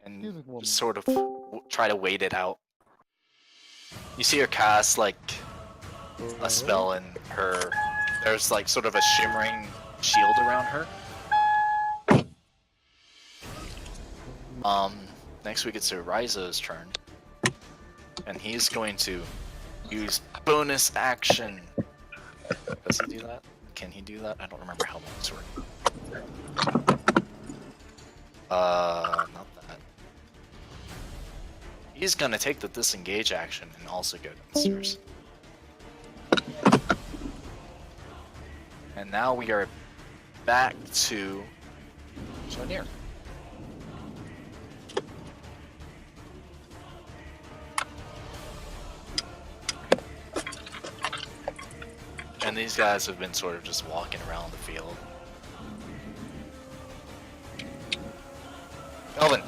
and just sort of try to wait it out. You see her cast like a spell, and there's like sort of a shimmering shield around her. Next we get to Ryzo's turn, and he's going to use bonus action. Does he do that? Can he do that? I don't remember how long it's working. Not that. He's gonna take the disengage action and also go downstairs. And now we are back to Sonir. And these guys have been sort of just walking around the field. Kelvin!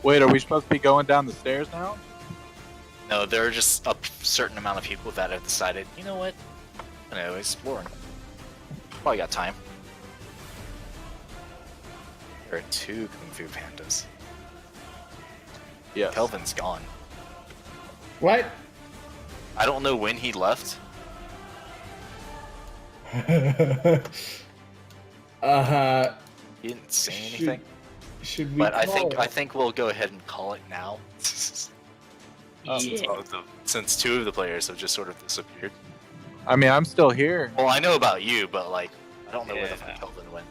Wait, are we supposed to be going down the stairs now? No, there are just a certain amount of people that have decided, you know what? I'm gonna go exploring. Probably got time. There are 2 Kung Fu Pandas. Yeah. Kelvin's gone. What? I don't know when he left. He didn't say anything. Should we? But I call think we'll go ahead and call it now. Yeah. Since 2 of the players have just sort of disappeared. I mean, I'm still here. Well, I know about you, but like, I don't know where the fuck Kelvin went.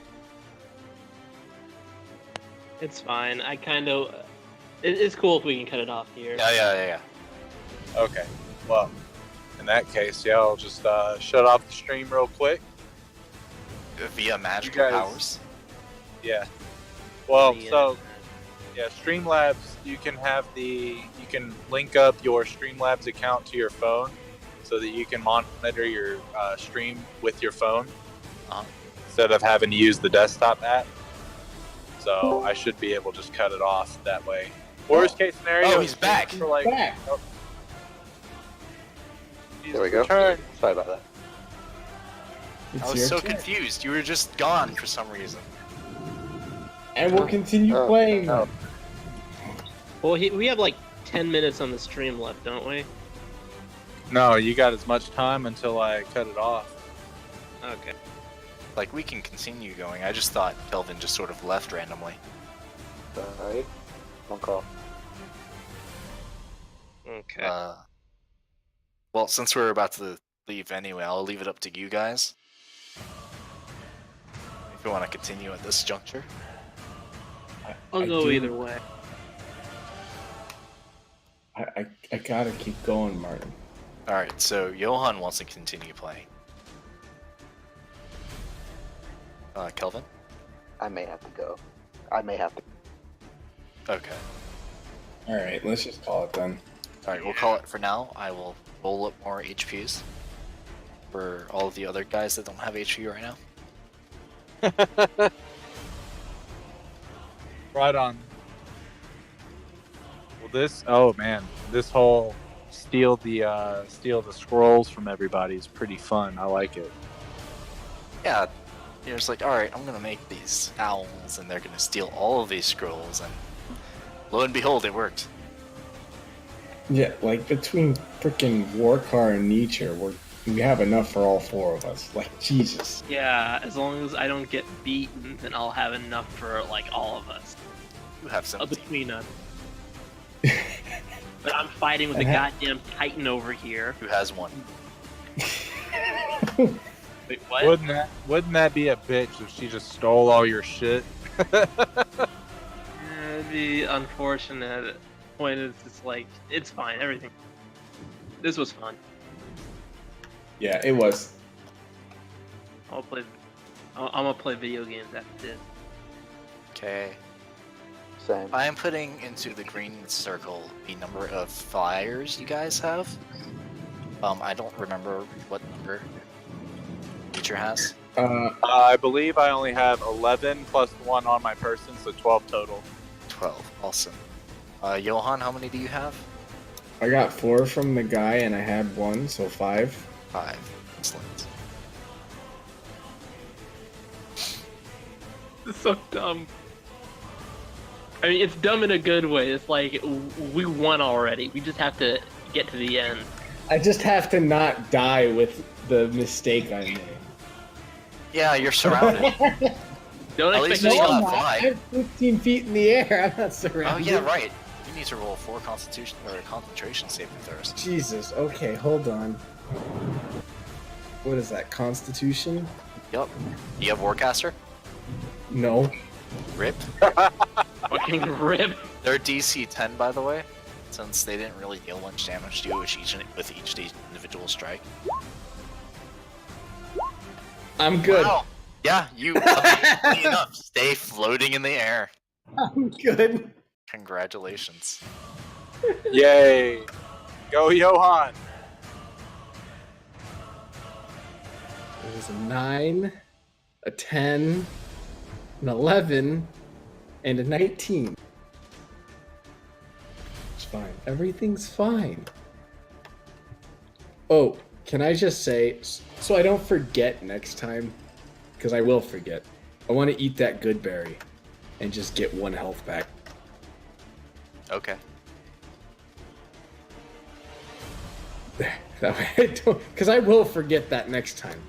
It's fine. I kind of. It's cool if we can cut it off here. Yeah. Okay. Well, in that case, yeah, I'll just shut off the stream real quick. Via magical guys- powers. Yeah. Well, Yeah. so yeah, Streamlabs. You can link up your Streamlabs account to your phone, so that you can monitor your stream with your phone instead of having to use the desktop app. So I should be able to just cut it off that way. Worst case scenario. Oh, he's back. For like, back. oh, he's There we go. returned. Sorry about that. I was so confused. You were just gone for some reason. And we'll continue Oh, playing. no. Well, we have like 10 minutes on the stream left, don't we? No, you got as much time until I cut it off. Okay. Like, we can continue going. I just thought Kelvin just sort of left randomly. Alright. One call. Okay. Well, since we're about to leave anyway, I'll leave it up to you guys. If you want to continue at this juncture. I'll go either way. I gotta keep going, Martin. Alright, so Johan wants to continue playing. Kelvin? I may have to go. I may have to. Okay. All right, let's just call it then. Alright, we'll call it for now. I will roll up more HPs for all of the other guys that don't have HP right now. Right on. Well, this whole steal the scrolls from everybody is pretty fun. I like it. Yeah, you're just like, alright, I'm gonna make these owls and they're gonna steal all of these scrolls, and lo and behold, it worked. Yeah, like between freaking Warcar and Nietzsche, we have enough for all four of us. Like, Jesus. Yeah, as long as I don't get beaten, then I'll have enough for like all of us. You have 17. Between us. But I'm fighting with a goddamn Titan over here. Who has one? Wait, what? Wouldn't that be a bitch if she just stole all your shit? It'd be unfortunate. Point is, just like, it's fine. Everything. This was fun. Yeah, it was. I'm gonna play video games after this. Okay. Same. I am putting into the green circle the number of flyers you guys have. I don't remember what number Nature has. I believe I only have 11 plus 1 on my person, so 12 total. 12. Awesome. Johan, how many do you have? I got 4 from the guy, and I had 1, so 5. 5. Excellent. It's so dumb. I mean, it's dumb in a good way. It's like, we won already. We just have to get to the end. I just have to not die with the mistake I made. Yeah, you're surrounded. Don't At expect least me you to got I'm fly. 15 feet in the air. I'm not Oh surrounded. yeah, right. You need to roll 4 constitution or concentration saving throws. Jesus. Okay, hold on. What is that? Constitution? Yep. Do you have Warcaster? No. Rip. fucking rip. They're DC 10, by the way, since they didn't really deal much damage to you with each individual strike. I'm good. Wow. Yeah, you lucky enough. Stay floating in the air. I'm good. Congratulations. Yay! Go Johan! It was a 9, a 10, an 11, and a 19. It's fine. Everything's fine. Oh, can I just say, so I don't forget next time, because I will forget, I want to eat that good berry and just get 1 health back. Okay. That way I don't, because I will forget that next time.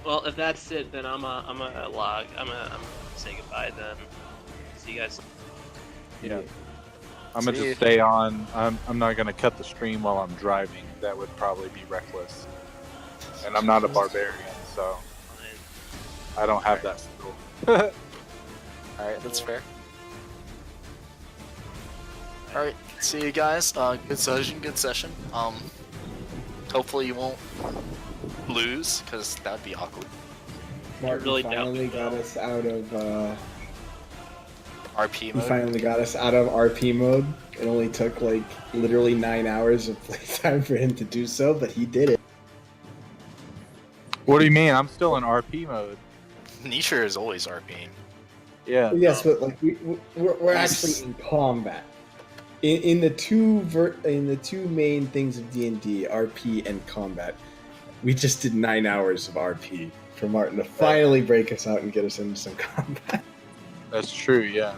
Well, if that's it, then I'm a log. I'm say goodbye then. See you guys. Yeah. I'm gonna See just stay on. I'm not gonna cut the stream while I'm driving. That would probably be reckless. And I'm not a barbarian, so I don't have that skill. Alright, that's fair. Alright, see you guys. Good session. Hopefully you won't lose, because that would be awkward. Martin really doubt finally we got will. us out of RP He mode. finally got us out of RP mode. It only took like literally 9 hours of playtime for him to do so, but he did it. What do you mean? I'm still in RP mode. Nature is always RPing. Yeah. Yes, but like we're actually in combat. In the two main things of D&D, RP and combat. We just did 9 hours of RP for Martin to finally break us out and get us into some combat. That's true, yeah.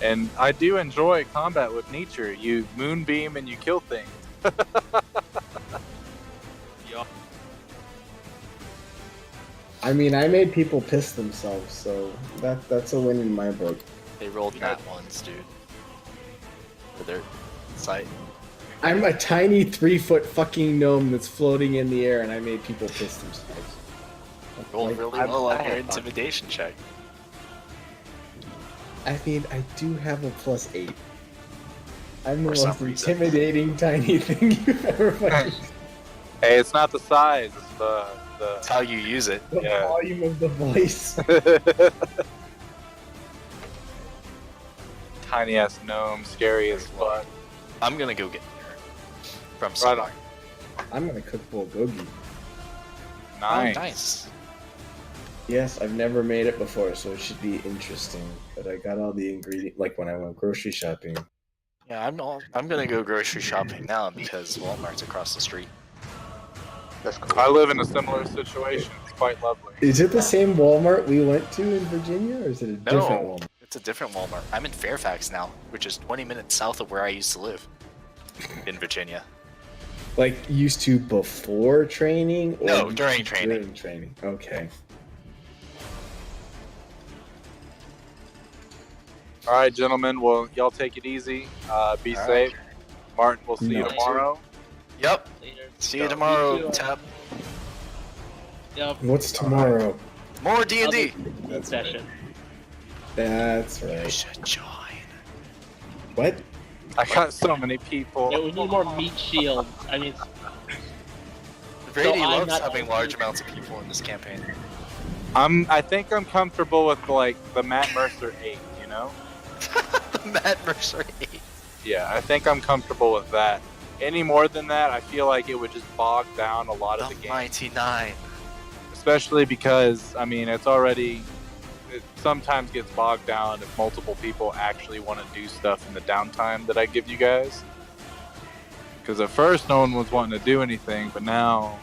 And I do enjoy combat with nature. You moonbeam and you kill things. Yeah. I mean, I made people piss themselves, so that's a win in my book. They rolled nat ones, dude. For their sight. I'm a tiny 3-foot fucking gnome that's floating in the air, and I made people piss themselves. Rolled Like, really I- well I on your had fun. intimidation check. I mean, I do have a +8. I'm the For some most reason. intimidating tiny thing you've ever fucking. Hey, it's not the size, it's the It's how you use it. The Yeah. volume of the voice. Tiny ass gnome, scary as fuck. I'm gonna go get dinner from Right somewhere. on. I'm gonna cook bulgogi. Nice. Oh, nice. Yes, I've never made it before, so it should be interesting. But I got all the ingredients, like when I went grocery shopping. Yeah, I'm gonna go grocery shopping now because Walmart's across the street. That's cool. I live in a similar situation. It's quite lovely. Is it the same Walmart we went to in Virginia, or is it a different No, Walmart? it's a different Walmart. I'm in Fairfax now, which is 20 minutes south of where I used to live in Virginia. Like used to before training? Or No, during training. During training. Okay. All right, gentlemen. Well, y'all take it easy. Be All safe. Martin, we'll see you No. tomorrow. Yep. Later. See you You tomorrow, too. Tap. Yep. What's tomorrow? More D&D. That's Session. That's You right. should join. What? I got so many people. Yeah, we need more meat shields. I mean, Brady I'm loves not having OP. large amounts of people in this campaign. I think I'm comfortable with like the Matt Mercer 8. You know? Matt Mercer 8. Yeah, I think I'm comfortable with that. Any more than that, I feel like it would just bog down a lot of the The game. Mighty Nine. Especially because, I mean, it sometimes gets bogged down if multiple people actually want to do stuff in the downtime that I give you guys. Because at first, no one was wanting to do anything, but now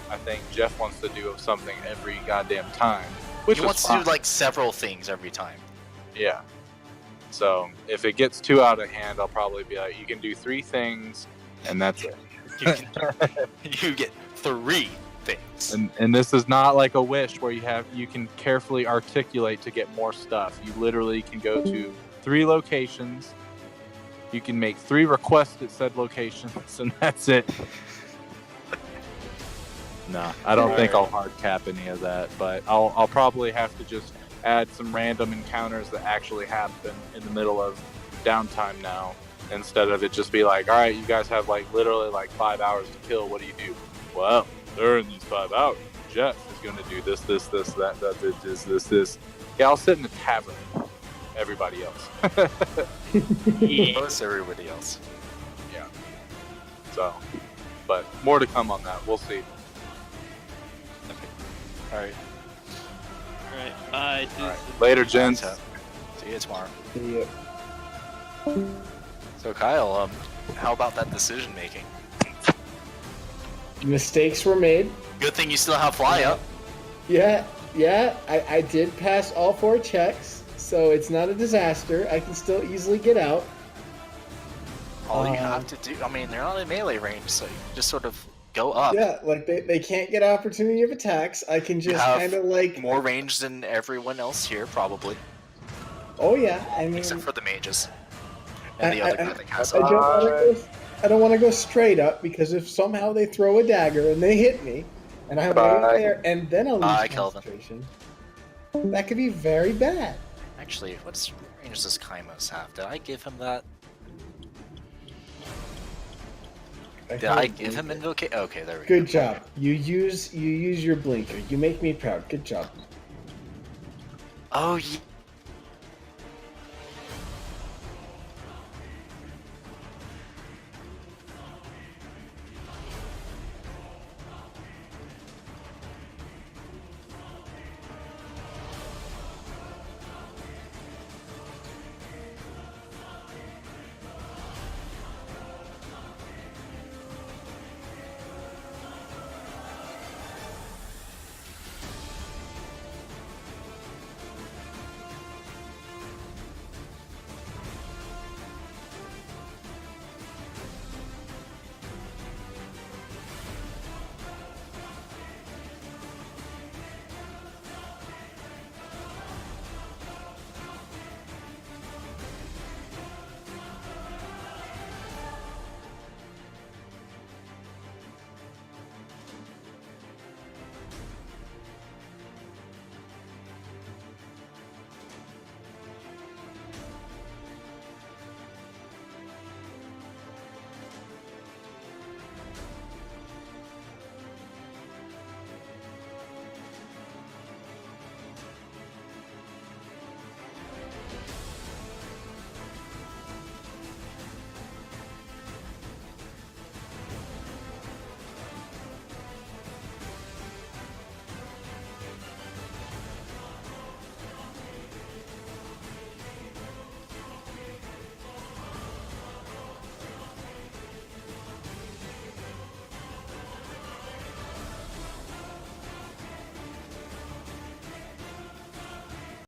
I think Jeff wants to do something every goddamn time. Which He is wants to fine. do like several things every time. Yeah. So if it gets too out of hand, I'll probably be like, you can do 3 things, and that's it. You get 3 things. And this is not like a wish where you can carefully articulate to get more stuff. You literally can go to 3 locations. You can make 3 requests at said locations, and that's it. No, I don't think I'll hard cap any of that, but I'll probably have to just add some random encounters that actually happen in the middle of downtime now, instead of it just be like, all right, you guys have like literally like 5 hours to kill. What do you do? Well, during these 5 hours, Jeff is going to do this, this. Yeah, I'll sit in the tavern. Everybody else. yeah. Most everybody else. Yeah. So, but more to come on that. We'll see. Alright. Alright, bye. All right. Later, gents. See you tomorrow. Yep. So Kyle, how about that decision making? Mistakes were made. Good thing you still have fly up. Yeah, I did pass all 4 checks, so it's not a disaster. I can still easily get out. All you have to do, I mean, they're not in melee range, so you can just sort of go up. Yeah, like they can't get opportunity of attacks. I can You just have kind of like. more range than everyone else here, probably, Oh yeah, I mean, except for the mages and the other guy that has I don't want to go straight up because if somehow they throw a dagger and they hit me, and I'm right there, and then I'll Bye, lose Kelvin. concentration, that could be very bad. Actually, what range does Kaimos have? Did I give him that? Did I give him invocation? Okay, there we go. Good job. You use your blinker. You make me proud. Good job. Oh